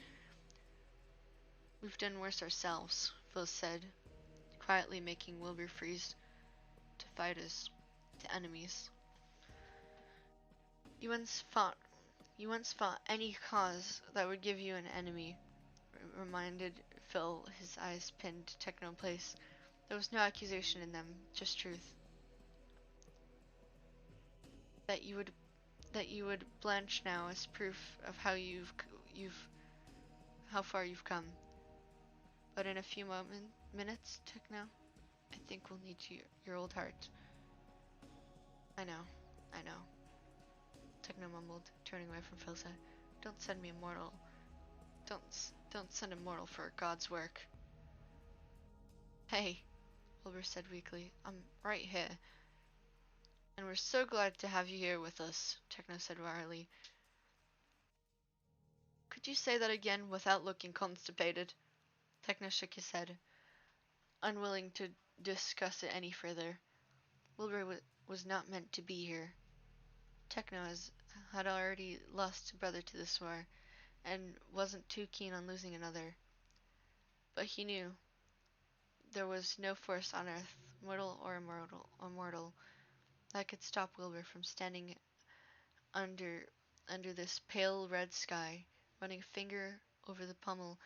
We've done worse ourselves, Phil said, quietly making Wilbur freeze. To fight us, to enemies. You once fought any cause that would give you an enemy, reminded Phil, his eyes pinned to Techno in place. There was no accusation in them, just truth. That you would blanch now is proof of how how far you've come. But in a few minutes, Techno, I think we'll need your old heart. I know, I know. Techno mumbled, turning away from Phil's side. Don't send me immortal. Don't send immortal for God's work. Hey, Wilbur said weakly. I'm right here. And we're so glad to have you here with us, Techno said wryly. Could you say that again without looking constipated? Techno shook his head, unwilling to discuss it any further. Wilbur was not meant to be here. Techno had already lost a brother to this war, and wasn't too keen on losing another. But he knew there was no force on earth, mortal or immortal, that could stop Wilbur from standing under this pale red sky, running a finger over the pommel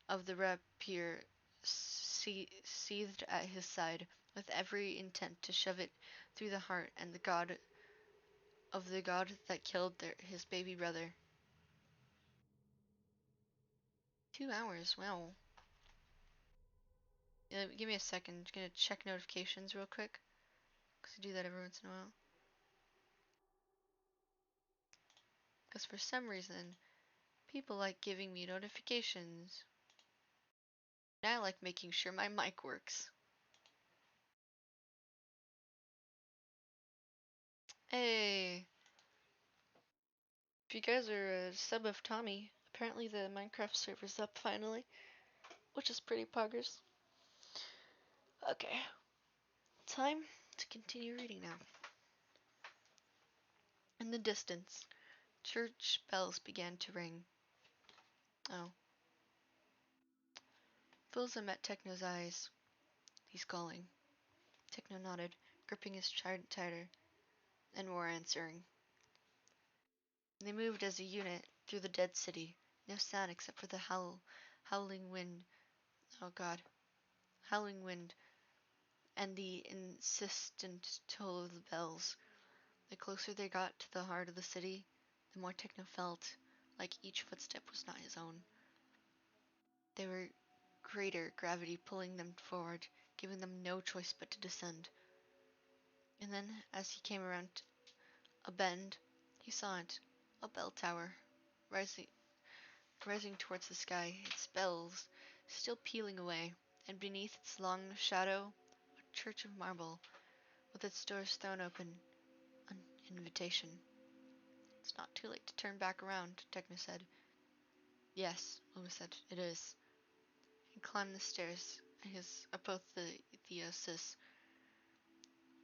of the rapier seethed at his side, with every intent to shove it through the heart and the god that killed his baby brother. 2 hours, wow. Give me a second. I'm just gonna check notifications real quick, because I do that every once in a while. Because for some reason, people like giving me notifications. And I like making sure my mic works. Hey! If you guys are a sub of Tommy, apparently the Minecraft server's up finally, which is pretty progress. Okay, time to continue reading now. In the distance, church bells began to ring. Oh. Philza met Techno's eyes. He's calling. Techno nodded, gripping his trident tighter, and were answering. They moved as a unit through the dead city. No sound except for the howling wind. Oh god. Howling wind and the insistent toll of the bells. The closer they got to the heart of the city, the more Techno felt like each footstep was not his own. They were greater gravity pulling them forward, giving them no choice but to descend. And then, as he came around a bend, he saw it, a bell tower, rising towards the sky, its bells still pealing away, and beneath its long shadow, a church of marble, with its doors thrown open, an invitation. It's not too late to turn back around, Techno said. Yes, Luma said, it is. He climbed the stairs, his apotheosis.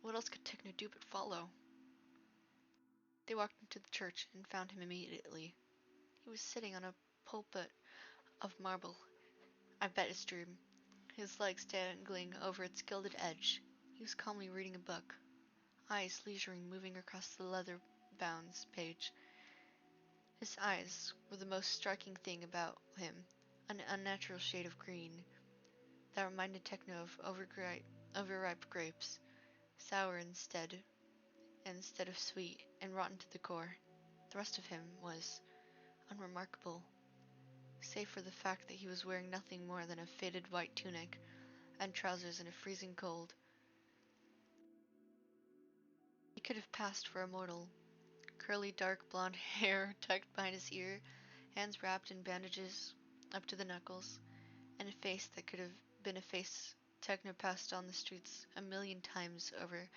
What else could Techno do but follow? They walked into the church and found him immediately. He was sitting on a pulpit of marble. I bet it's dream. His legs dangling over its gilded edge. He was calmly reading a book, eyes leisurely moving across the leather-bound page. His eyes were the most striking thing about him, an unnatural shade of green that reminded Techno of overripe grapes, sour instead of sweet, and rotten to the core. The rest of him was unremarkable, save for the fact that he was wearing nothing more than a faded white tunic and trousers in a freezing cold. He could have passed for a mortal. Curly dark blonde hair tucked behind his ear, hands wrapped in bandages up to the knuckles, and a face that could have been a face Techno passed on the streets a million times over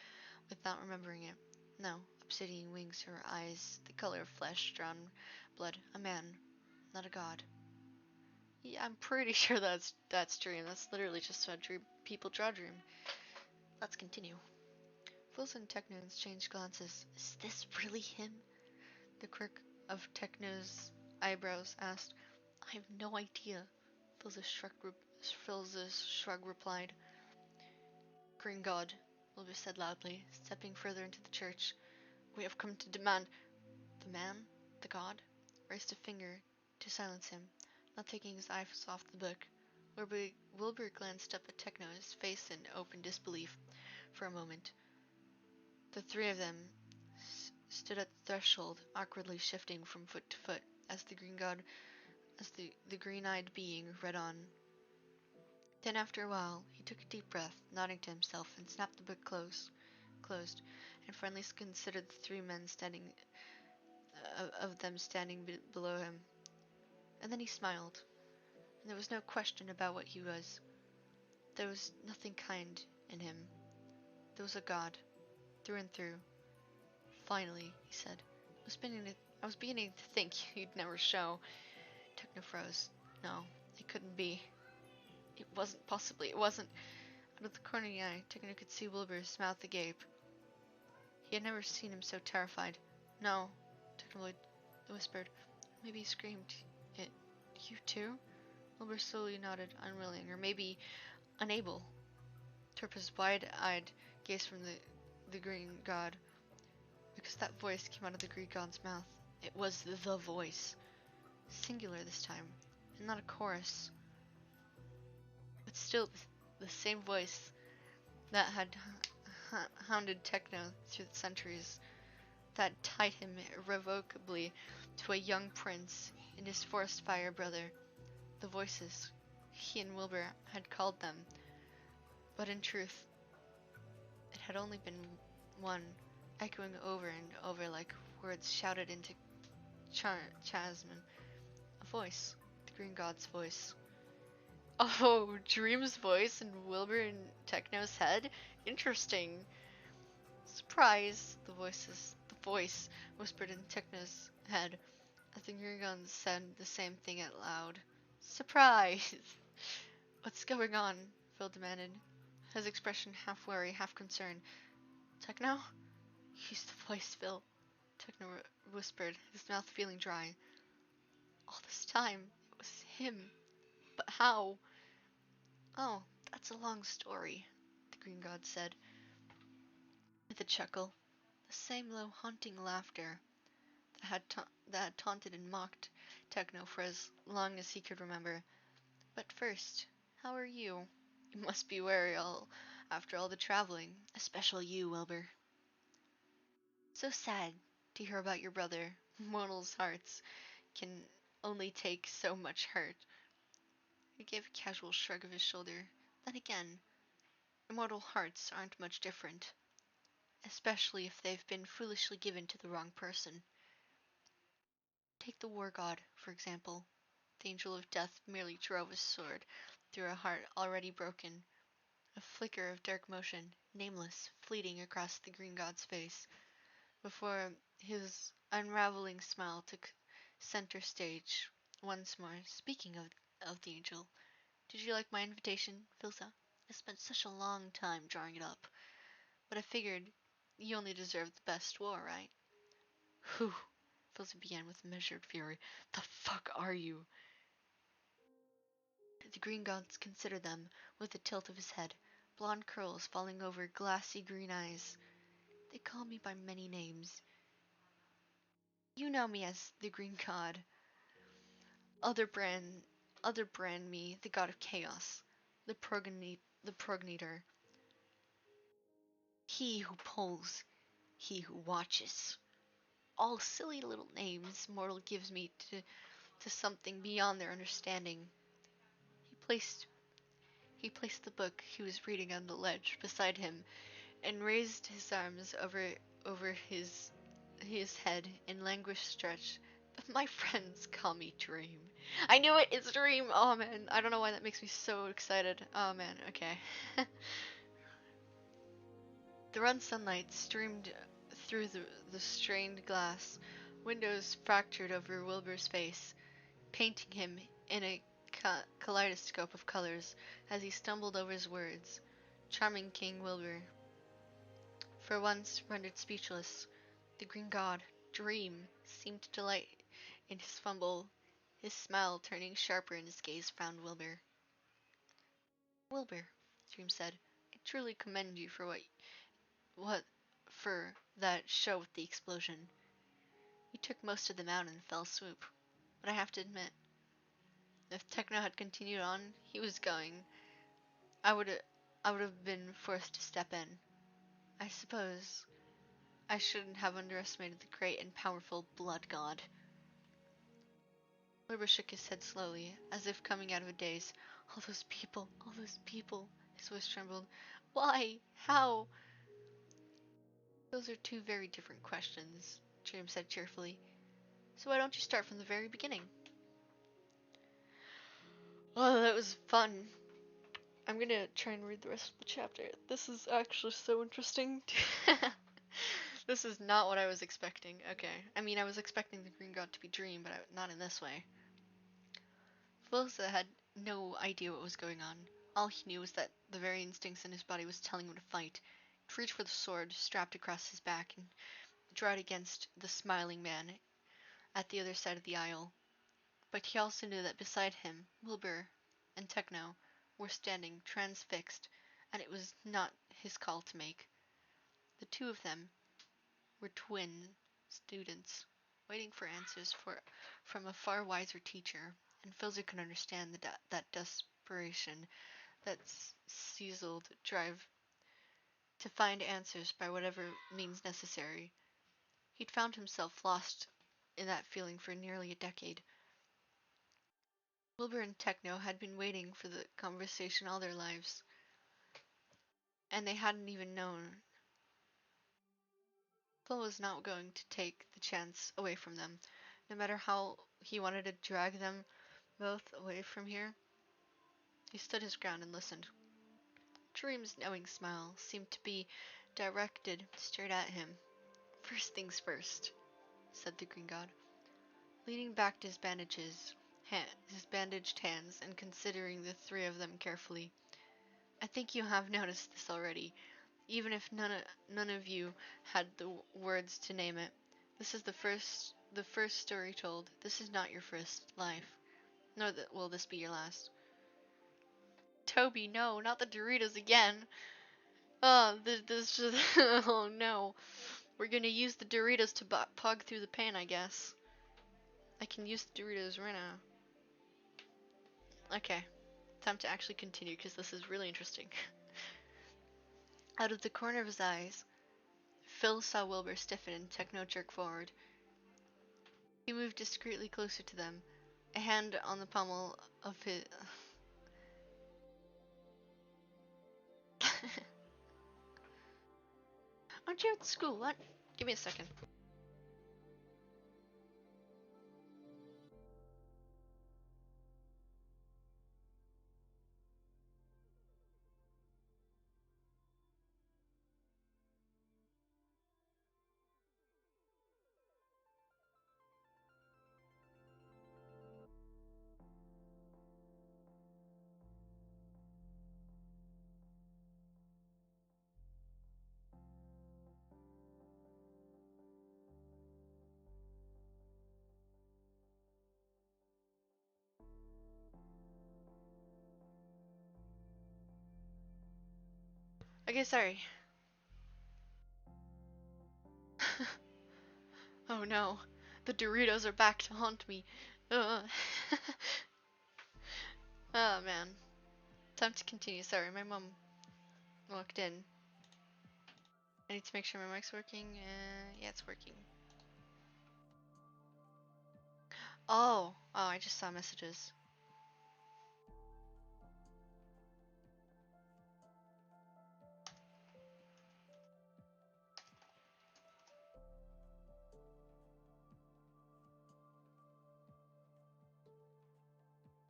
without remembering it. No, obsidian wings, her eyes, the color of flesh, drawn blood. A man, not a god. Yeah, I'm pretty sure that's dream. That's literally just what people draw dream. Let's continue. Fools and Techno exchanged glances. Is this really him? The quirk of Techno's eyebrows asked. I have no idea. Phil's shrug replied. Green God, Wilbur said loudly, stepping further into the church. We have come to demand. The man, the god, raised a finger to silence him, not taking his eyes off the book. Wilbur glanced up at Techno, his face in open disbelief. For a moment, the three of them stood at the threshold, awkwardly shifting from foot to foot, as the green-eyed being read on. Then, after a while, he took a deep breath, nodding to himself, and snapped the book closed, and finally considered the three men standing, below him. And then he smiled. And there was no question about what he was. There was nothing kind in him. There was a god, through and through. Finally, he said, I was beginning to think you'd never show. Techno froze. No, it couldn't be. It wasn't. Out of the corner of the eye, Techno could see Wilbur's mouth agape. He had never seen him so terrified. No, Techno whispered. Maybe he screamed. It. You too? Wilbur slowly nodded, unwilling, or maybe unable, to rip his wide-eyed gaze from the green god, because that voice came out of the green god's mouth. It was the voice, singular this time, and not a chorus, but still the same voice that had hounded Techno through the centuries, that tied him irrevocably to a young prince and his forest fire brother. The voices, he and Wilbur had called them, but in truth, it had only been one, echoing over and over like words shouted into chasm. A voice, the green god's voice. Oh, Dream's voice in Wilbur and Techno's head? Interesting. Surprise, the voice whispered in Techno's head, as the green god said the same thing out loud. Surprise! What's going on? Phil demanded, his expression half worry, half concern. Techno? He's the voice, Phil, Techno whispered, his mouth feeling dry. All this time, it was him. But how? Oh, that's a long story, the green god said, with a chuckle, the same low, haunting laughter that had taunted and mocked Techno for as long as he could remember. But first, how are you? You must be weary after all the traveling, especially you, Wilbur. So sad to hear about your brother. Mortals' hearts can only take so much hurt. He gave a casual shrug of his shoulder. Then again, immortal hearts aren't much different, especially if they've been foolishly given to the wrong person. Take the war god, for example. The angel of death merely drove his sword through a heart already broken. A flicker of dark motion, nameless, fleeting across the green god's face, before his unraveling smile took center stage once more. Speaking of the angel, did you like my invitation, Filza? I spent such a long time drawing it up, but I figured you only deserved the best war, right? Whew, Filza began with measured fury. The fuck are you? The green gods considered them with a tilt of his head, blonde curls falling over glassy green eyes. They call me by many names. You know me as the green god. Other brand me, the god of chaos, the progenitor. He who pulls, he who watches. All silly little names mortal gives me to something beyond their understanding. He placed the book he was reading on the ledge beside him, and raised his arms over his head in languished stretch. My friends call me Dream. I knew it! It's Dream! Oh man, I don't know why that makes me so excited. Oh man, okay. The run sunlight streamed through the strained glass, windows fractured over Wilbur's face, painting him in a kaleidoscope of colors as he stumbled over his words. Charming King Wilbur, for once rendered speechless, the green god, Dream, seemed to delight in his fumble, His smile turning sharper and his gaze found Wilbur. Wilbur, Dream said, I truly commend you for for that show with the explosion. You took most of them out in a fell swoop. But I have to admit, if Techno had continued on, he was going. I would have been forced to step in. I suppose I shouldn't have underestimated the great and powerful blood god. Wilbur shook his head slowly, as if coming out of a daze. All those people, all those people. His voice trembled. Why? How? Those are two very different questions, Dream said cheerfully. So why don't you start from the very beginning? Oh, that was fun. I'm gonna try and read the rest of the chapter. This is actually so interesting. This is not what I was expecting. Okay. I mean, I was expecting the green god to be Dream, but not in this way. Vilsa had no idea what was going on. All he knew was that the very instincts in his body was telling him to fight. He'd reach for the sword strapped across his back and draw it against the smiling man at the other side of the aisle. But he also knew that beside him, Wilbur and Techno were standing transfixed, and it was not his call to make. The two of them were twin students, waiting for answers from a far wiser teacher, and Filzer could understand that desperation, that seasoned drive to find answers by whatever means necessary. He'd found himself lost in that feeling for nearly a decade. Wilbur and Techno had been waiting for the conversation all their lives, and they hadn't even known. Phil was not going to take the chance away from them, no matter how he wanted to drag them both away from here. He stood his ground and listened. Dream's knowing smile seemed to be directed straight at him. First things first, said the green god, leaning back to his bandaged hands and considering the three of them carefully. I think you have noticed this already, even if none of you had the words to name it. This is the first story told. This is not your first life, nor will this be your last. Toby, no, not the Doritos again. Oh, this just, oh no. We're gonna use the Doritos to pog through the pain, I guess. I can use the Doritos right now. Okay, time to actually continue because this is really interesting. Out of the corner of his eyes, Phil saw Wilbur stiffen and Techno jerk forward. He moved discreetly closer to them, a hand on the pommel of his... Aren't you at school? What? Give me a second. Okay, sorry. Oh no, the Doritos are back to haunt me. Oh man. Time to continue. Sorry, my mom walked in. I need to make sure my mic's working. Yeah, it's working. Oh, I just saw messages.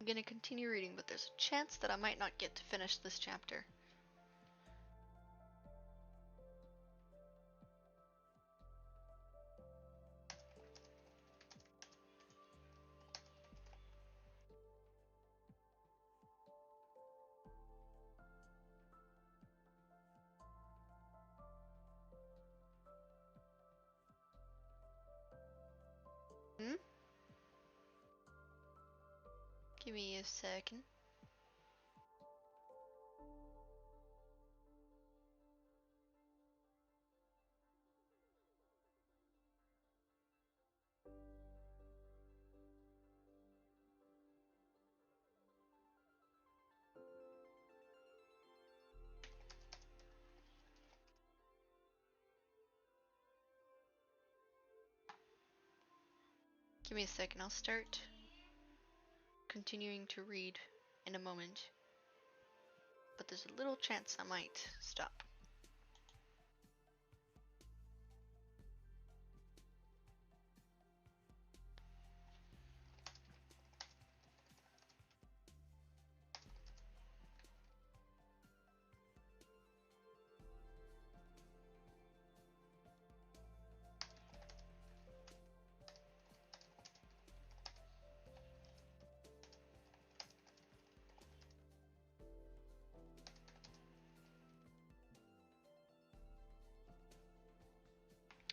I'm gonna continue reading, but there's a chance that I might not get to finish this chapter. Hmm? Give me a second. Give me a second. I'll start continuing to read in a moment. But there's a little chance I might stop.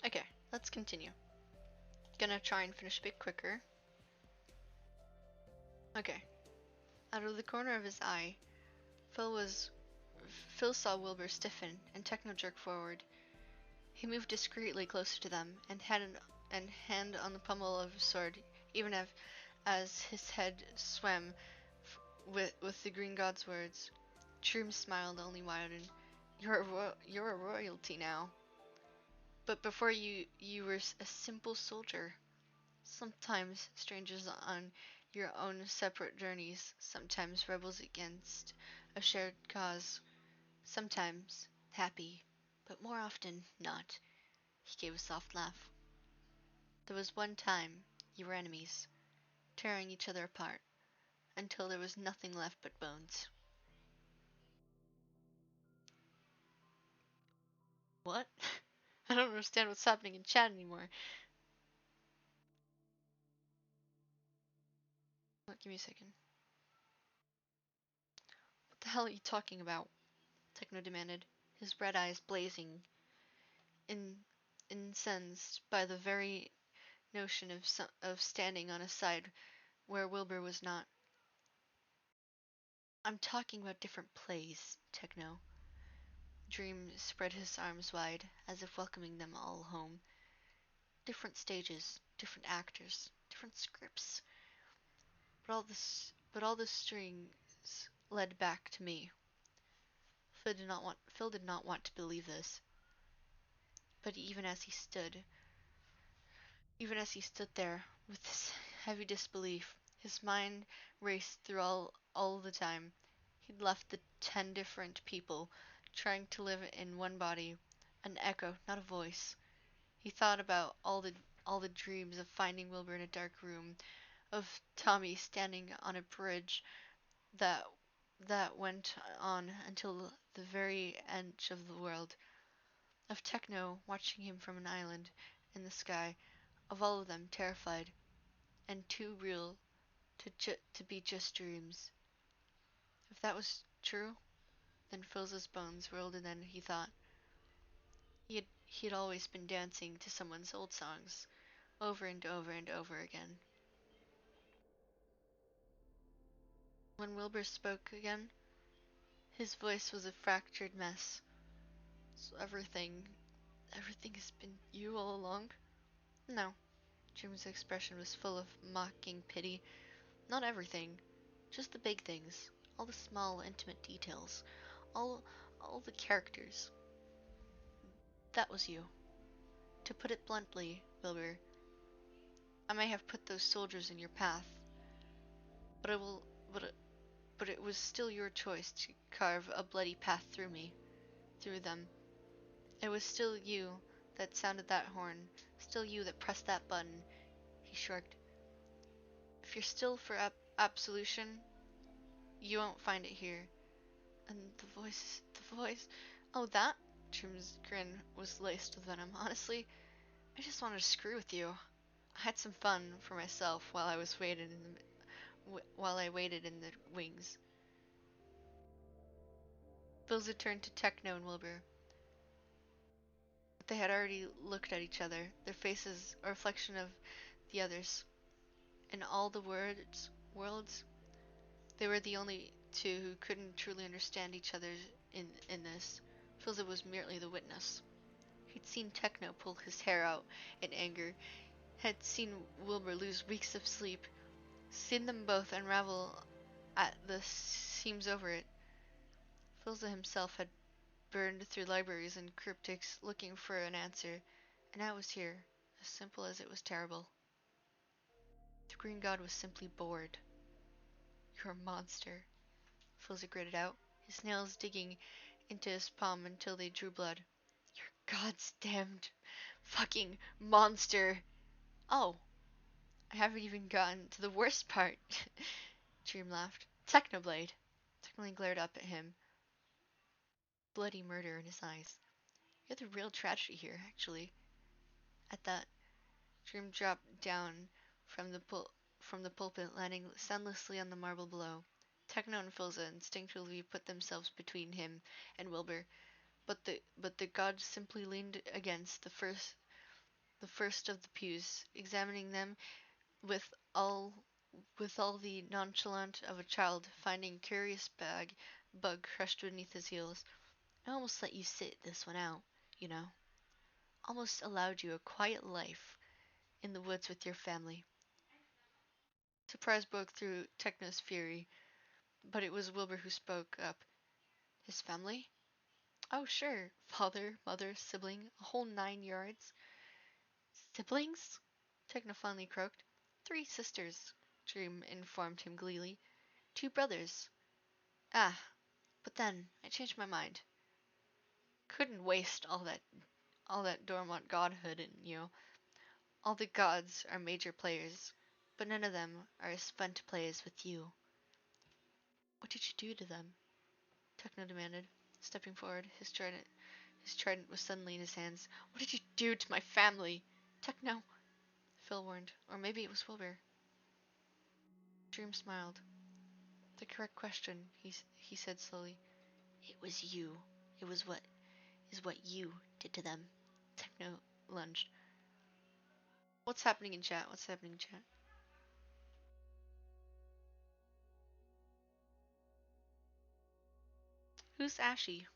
Okay, let's continue. Gonna try and finish a bit quicker. Okay. Out of the corner of his eye, Phil saw Wilbur stiffen and Techno jerk forward. He moved discreetly closer to them and hand on the pommel of his sword, even as his head swam with the Green God's words. Troom smiled, only widened. You're a royalty now. But before you were a simple soldier. Sometimes strangers on your own separate journeys, sometimes rebels against a shared cause, sometimes happy, but more often not. He gave a soft laugh. There was one time you were enemies, tearing each other apart, until there was nothing left but bones. What? I don't understand what's happening in chat anymore. Give me a second. What the hell are you talking about? Techno demanded, his red eyes blazing, in, incensed by the very notion of standing on a side where Wilbur was not. I'm talking about different plays, Techno. Dream spread his arms wide, as if welcoming them all home. Different stages, different actors, different scripts. But all the strings led back to me. Phil did not want to believe this. But even as he stood there with this heavy disbelief, his mind raced through all the time. He'd left the 10 different people, trying to live in one body, an echo, not a voice. He thought about all the dreams of finding Wilbur in a dark room, of Tommy standing on a bridge that went on until the very edge of the world, of Techno watching him from an island in the sky, of all of them terrified and too real to be just dreams. If that was true, then Phil's bones whirled, and then he thought he'd always been dancing to someone's old songs, over and over and over again. When Wilbur spoke again, his voice was a fractured mess. So everything has been you all along? No. Jim's expression was full of mocking pity. Not everything, just the big things, all the small, intimate details, all all the characters. That was you. To put it bluntly, Wilbur, I may have put those soldiers in your path, but it will, but it, but it was still your choice to carve a bloody path through them. It was still you that sounded that horn, still you that pressed that button. He shrugged. If you're still for absolution, you won't find it here. And the voice. Oh, that? Trim's grin was laced with venom. Honestly, I just wanted to screw with you. I had some fun for myself while I waited in the wings. Bills had turned to Techno and Wilbur. But they had already looked at each other, their faces a reflection of the others. In all the worlds, They were the only two who couldn't truly understand each other in this. Filza was merely the witness. He'd seen Techno pull his hair out in anger, had seen Wilbur lose weeks of sleep, seen them both unravel at the seams over it. Filza himself had burned through libraries and cryptics looking for an answer, and now it was here, as simple as it was terrible. The green god was simply bored. You're a monster, Filza gritted out, his nails digging into his palm until they drew blood. You're God's damned fucking monster. Oh, I haven't even gotten to the worst part. Dream laughed. Technoblade. Technoblade glared up at him, bloody murder in his eyes. You're the real tragedy here, actually. At that, Dream dropped down from the pulpit, landing soundlessly on the marble below. Techno and Filza instinctively put themselves between him and Wilbur, but the god simply leaned against the first of the pews, examining them with all with all the nonchalance of a child finding a curious bug crushed beneath his heels. I almost let you sit this one out, you know. Almost allowed you a quiet life in the woods with your family. Surprise broke through Techno's fury, but it was Wilbur who spoke up. His family? Oh, sure. Father, mother, sibling, a whole 9 yards. Siblings? Techno finally croaked. 3 sisters, Dream informed him gleefully. 2 brothers. Ah, but then I changed my mind. Couldn't waste all that dormant godhood in you. All the gods are major players, but none of them are as fun to play as with you. What did you do to them? Techno demanded, stepping forward. His trident was suddenly in his hands. What did you do to my family? Techno, Phil warned. Or maybe it was Wilbur. Dream smiled. The correct question, he said slowly. It was you. It was what you did to them. Techno lunged. What's happening in chat? What's happening in chat? Who's Ashy?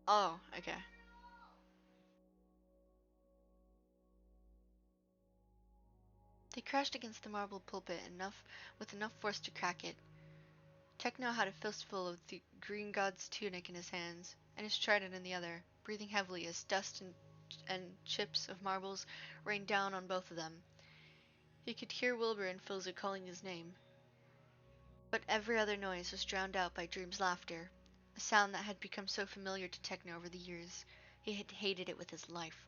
Oh, okay. They crashed against the marble pulpit with enough force to crack it. Techno had a fistful of the green god's tunic in his hands, and his trident in the other, breathing heavily as dust and chips of marbles rained down on both of them. He could hear Wilbur and Filza calling his name, but every other noise was drowned out by Dream's laughter, a sound that had become so familiar to Techno over the years. He had hated it with his life.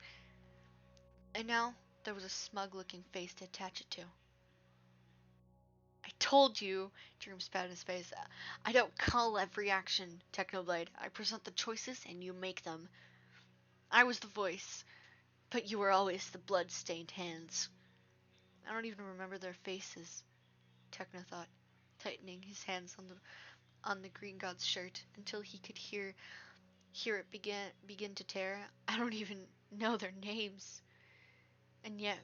And now there was a smug-looking face to attach it to. I told you, Dream spat in his face. I don't call every action, Technoblade. I present the choices and you make them. I was the voice, but you were always the blood-stained hands. I don't even remember their faces, Techno thought, tightening his hands on the green god's shirt until he could hear it begin to tear. I don't even know their names. And yet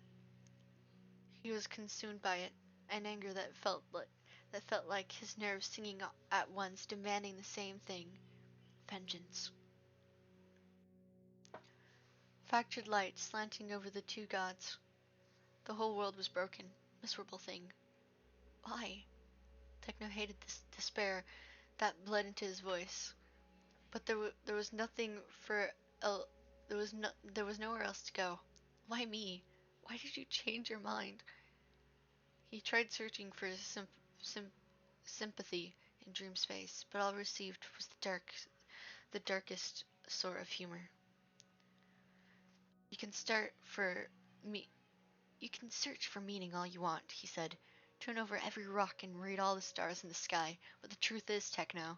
he was consumed by it, an anger that felt like his nerves singing at once, demanding the same thing: vengeance. Fractured light slanting over the two gods. The whole world was broken. Miserable thing. Why? Techno hated this despair that bled into his voice. But there was nothing for el- there was nowhere else to go. Why me? Why did you change your mind? He tried searching for sim- sympathy in Dream's face, but all received was the darkest sort of humor. You can start for me. You can search for meaning all you want, he said. Turn over every rock and read all the stars in the sky. But the truth is, Techno,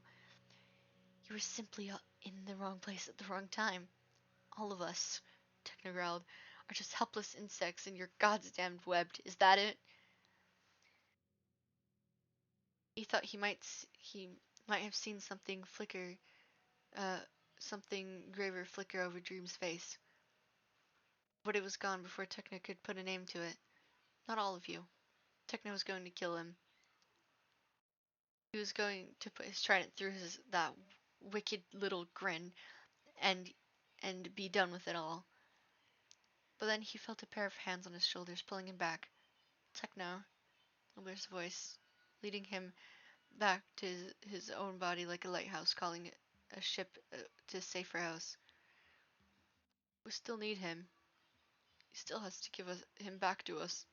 you were simply in the wrong place at the wrong time. All of us, Techno growled, are just helpless insects in your goddamn web. Is that it? He thought he might have seen uh, something graver flicker over Dream's face. But it was gone before Techno could put a name to it. Not all of you. Techno was going to kill him. He was going to put his trident through that wicked little grin and be done with it all. But then he felt a pair of hands on his shoulders pulling him back. Techno, Wilbur's voice, leading him back to his own body like a lighthouse calling a ship to a safer house. We still need him. He still has to give him back to us.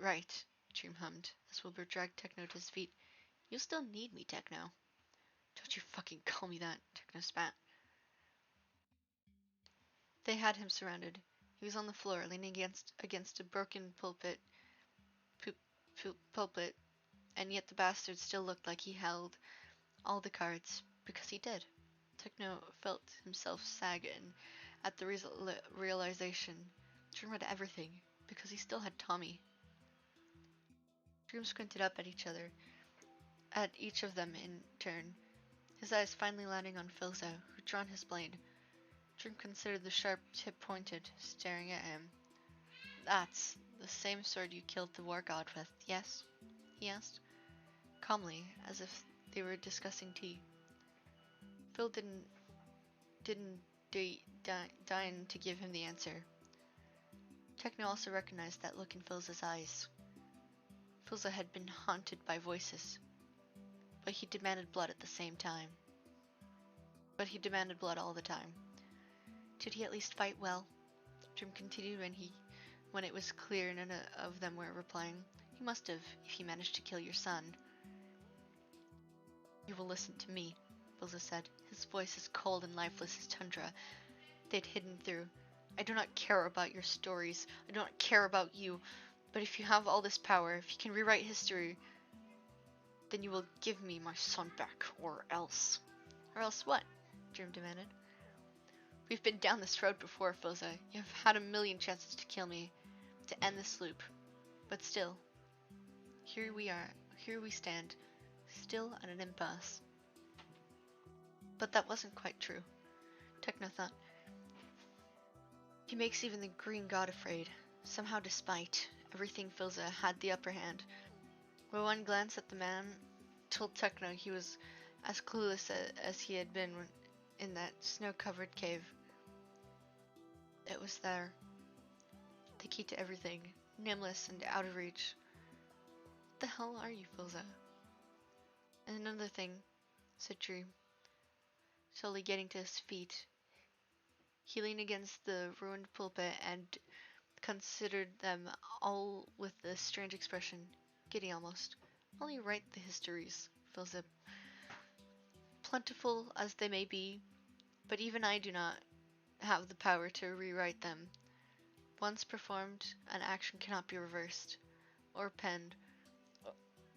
Right, Dream hummed as Wilbur dragged Techno to his feet. You still need me, Techno. Don't you fucking call me that, Techno spat. They had him surrounded. He was on the floor, leaning against a broken pulpit, and yet the bastard still looked like he held all the cards, because he did. Techno felt himself sag at the realization. Dream had everything, because he still had Tommy. Dream squinted up at each of them in turn, his eyes finally landing on Filza, who'd drawn his blade. Dream considered the sharp tip pointed, staring at him. That's the same sword you killed the war god with, yes? He asked, calmly, as if they were discussing tea. Phil didn't deign to give him the answer. Techno also recognized that look in Filza's eyes. Filza had been haunted by voices, but he demanded blood at the same time. But he demanded blood all the time. Did he at least fight well? Dream continued when it was clear none of them were replying. He must have, if he managed to kill your son. You will listen to me, Filza said, his voice as cold and lifeless as tundra they'd hidden through. I do not care about your stories. I do not care about you. But if you have all this power, if you can rewrite history, then you will give me my son back, or else. Or else what? Dream demanded. We've been down this road before, Filza. You have had a million chances to kill me, to end this loop. But still, here we stand, still at an impasse. But that wasn't quite true, Techno thought. He makes even the green god afraid. Somehow, despite everything, Filza had the upper hand. With one glance at the man told Techno he was as clueless as he had been in that snow-covered cave. It was there. The key to everything, nameless and out of reach. What the hell are you, Filza? And another thing, said Dream, slowly getting to his feet. He leaned against the ruined pulpit and considered them all with a strange expression, giddy almost. Only write the histories, Filza. Plentiful as they may be, but even I do not have the power to rewrite them. Once performed, an action cannot be reversed or penned.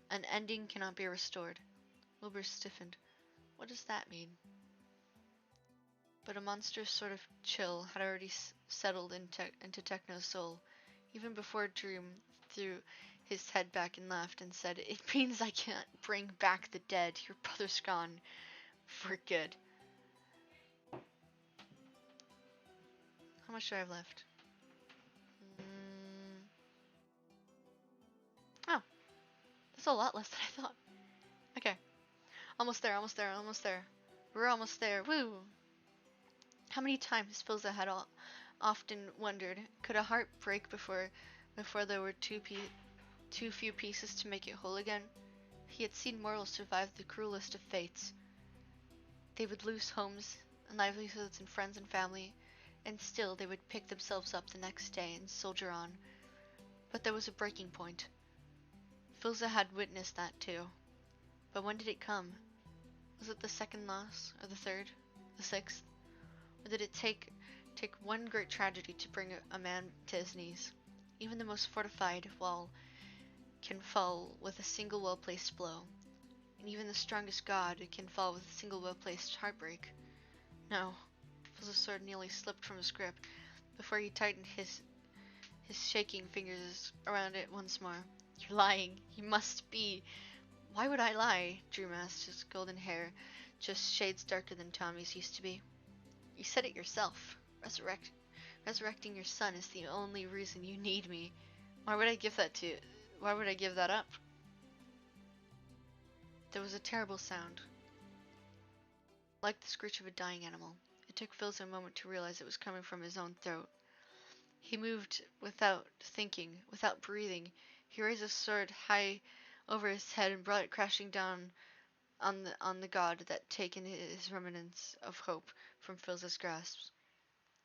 An ending cannot be restored. Wilbur stiffened. What does that mean? But a monstrous sort of chill had already settled into Techno's soul, even before Dream threw his head back and laughed and said, It means I can't bring back the dead. Your brother's gone. For good. How much do I have left? Oh, that's a lot less than I thought. Okay. Almost there, almost there, almost there. We're almost there. Woo! How many times Filza had often wondered, could a heart break before there were too few pieces to make it whole again? He had seen mortals survive the cruelest of fates. They would lose homes and livelihoods and friends and family, and still they would pick themselves up the next day and soldier on. But there was a breaking point. Filza had witnessed that too. But when did it come? Was it the second loss, or the third, the sixth? Or did it take one great tragedy to bring a man to his knees? Even the most fortified wall can fall with a single well-placed blow, and even the strongest god can fall with a single well-placed heartbreak. No, Filza's sword nearly slipped from his grip before he tightened his shaking fingers around it once more. You're lying. You must be. Why would I lie? Dream asked, his golden hair just shades darker than Tommy's used to be. You said it yourself. Resurrecting your son is the only reason you need me. Why would I give that to? Why would I give that up? There was a terrible sound, like the screech of a dying animal. It took Phil's a moment to realize it was coming from his own throat. He moved without thinking, without breathing. He raised his sword high over his head and brought it crashing down on the god that taken his remnants of hope from Phil's grasp,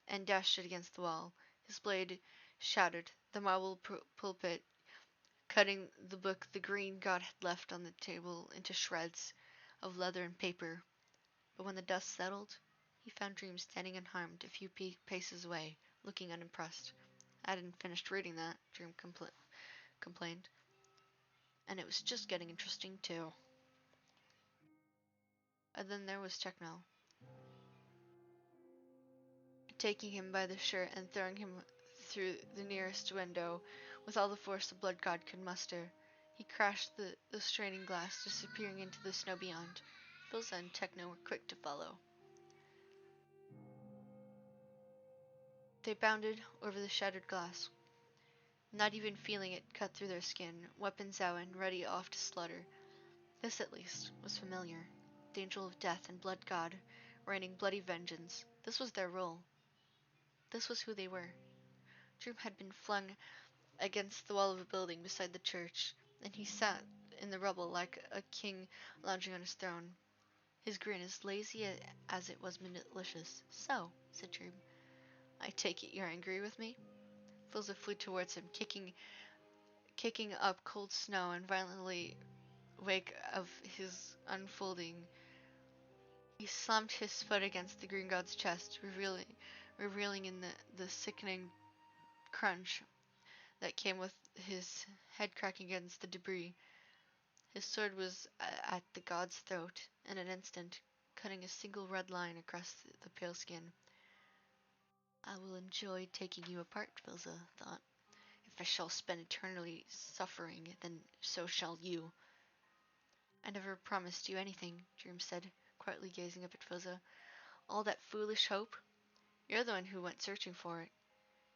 and dashed it against the wall. His blade shattered the marble pulpit, cutting the book the green god had left on the table into shreds of leather and paper. But when the dust settled, he found Dream standing unharmed a few paces away, looking unimpressed. I hadn't finished reading that, Dream complained, and it was just getting interesting too. And then there was Techno, taking him by the shirt and throwing him through the nearest window with all the force the blood god could muster. He crashed the straining glass, disappearing into the snow beyond. Philza and Techno were quick to follow. They bounded over the shattered glass, not even feeling it cut through their skin, weapons out and ready off to slaughter. This, at least, was familiar. The angel of death and blood god, raining bloody vengeance. This was their role. This was who they were. Droom had been flung against the wall of a building beside the church, and he sat in the rubble like a king lounging on his throne, his grin as lazy as it was malicious. So, said Droom, I take it you're angry with me? Filza flew towards him, kicking up cold snow and violently wake of his unfolding. He slammed his foot against the green god's chest, revealing in the sickening crunch that came with his head cracking against the debris. His sword was at the god's throat in an instant, cutting a single red line across the pale skin. I will enjoy taking you apart, Filza thought. If I shall spend eternally suffering, then so shall you. I never promised you anything, Dream said, quietly gazing up at Filza. All that foolish hope? You're the one who went searching for it.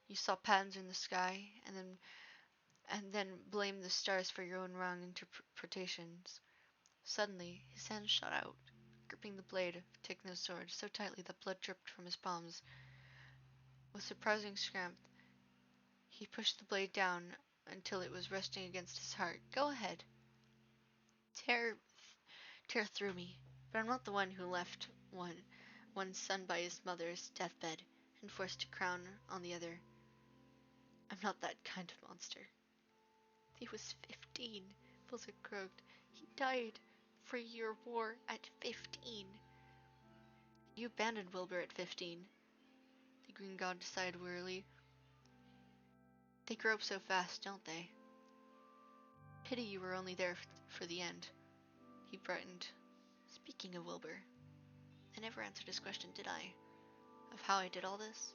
You saw patterns in the sky, and then blamed the stars for your own wrong interpretations. Suddenly, his hand shot out, gripping the blade of Techno's sword so tightly that blood dripped from his palms. With surprising strength, he pushed the blade down until it was resting against his heart. Go ahead. Tear through me. But I'm not the one who left one son by his mother's deathbed and forced a crown on the other. I'm not that kind of monster. He was 15, Filza croaked. He died for your war at 15. You abandoned Wilbur at 15, the green god sighed wearily. They grow up so fast, don't they? Pity you were only there for the end. He brightened. Speaking of Wilbur, I never answered his question, did I? Of how I did all this?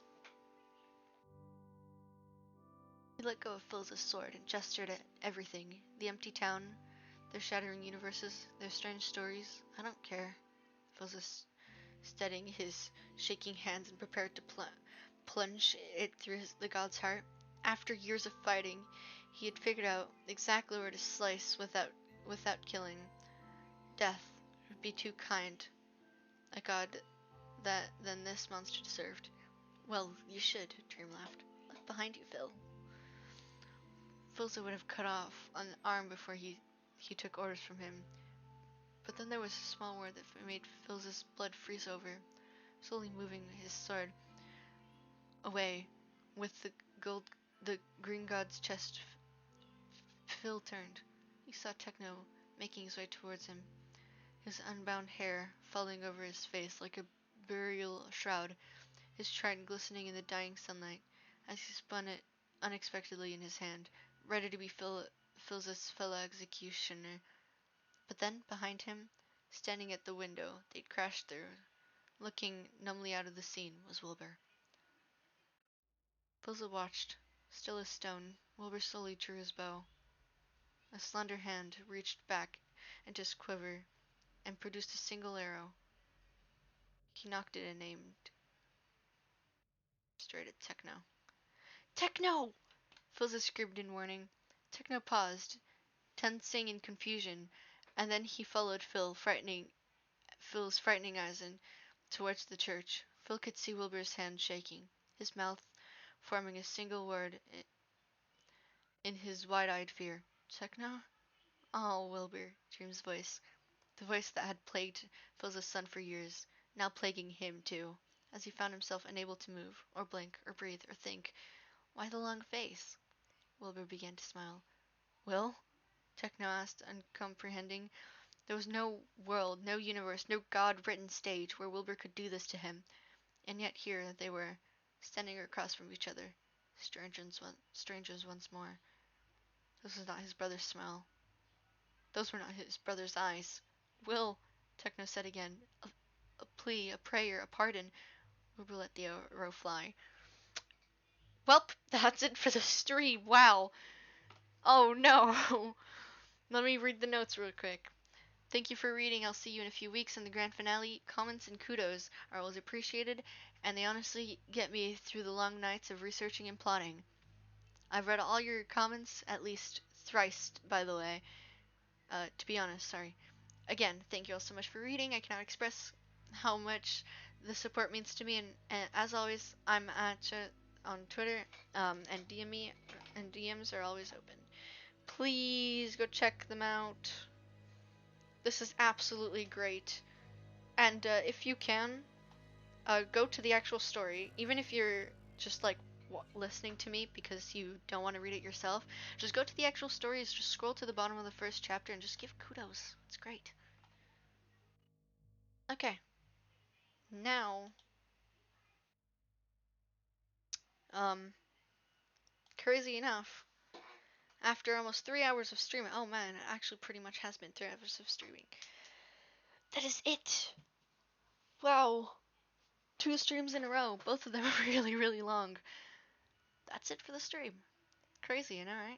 He let go of Phil's sword and gestured at everything. The empty town, their shattering universes, their strange stories. I don't care. Phil's steadying his shaking hands and prepared to plunge it through the god's heart. After years of fighting, he had figured out exactly where to slice without killing. Death would be too kind a god than this monster deserved. Well, you should, Dream laughed. Look behind you, Phil. Filza would have cut off an arm before he took orders from him. But then there was a small word that made Filza's blood freeze over, slowly moving his sword away with the green god's chest. Phil turned. He saw Techno making his way towards him, his unbound hair falling over his face like a burial shroud, his trident glistening in the dying sunlight as he spun it unexpectedly in his hand, ready to be Phil's fellow executioner. But then, behind him, standing at the window they'd crashed through, looking numbly out of the scene, was Wilbur. Puzzle watched, still as stone. Wilbur slowly drew his bow. A slender hand reached back into his quiver and produced a single arrow. He knocked it and aimed straight at Techno. Techno! Philza screamed in warning. Techno paused, tensing in confusion, and then he followed Phil's frightening eyes in towards the church. Phil could see Wilbur's hand shaking, his mouth forming a single word in his wide-eyed fear. Techno? Oh, Wilbur, Dream's voice. The voice that had plagued Phil's son for years, now plaguing him too, as he found himself unable to move, or blink, or breathe, or think. Why the long face? Wilbur began to smile. Will? Techno asked, uncomprehending. There was no world, no universe, no God-written stage where Wilbur could do this to him. And yet here they were, standing across from each other, strangers once more. This was not his brother's smile. Those were not his brother's eyes. Will, Techno said again. A plea, a prayer, a pardon. Wilbur let the arrow fly. Welp, that's it for the stream. Wow. Oh no. Let me read the notes real quick. Thank you for reading. I'll see you in a few weeks in the grand finale. Comments and kudos are always appreciated, and they honestly get me through the long nights of researching and plotting. I've read all your comments at least thrice, by the way. To be honest, sorry. Again, thank you all so much for reading. I cannot express how much the support means to me, and as always, I'm at on Twitter, and DM me, and DMs are always open. Please go check them out. This is absolutely great. And if you can, go to the actual story. Even if you're just like listening to me because you don't want to read it yourself, just go to the actual stories. Just scroll to the bottom of the first chapter and just give kudos. It's great. Okay. Now, um, crazy enough, after almost 3 hours of streaming, oh man, it actually pretty much has been 3 hours of streaming. That is it. Wow. 2 streams in a row. Both of them are really, really long. That's it for the stream. Crazy, you know, right?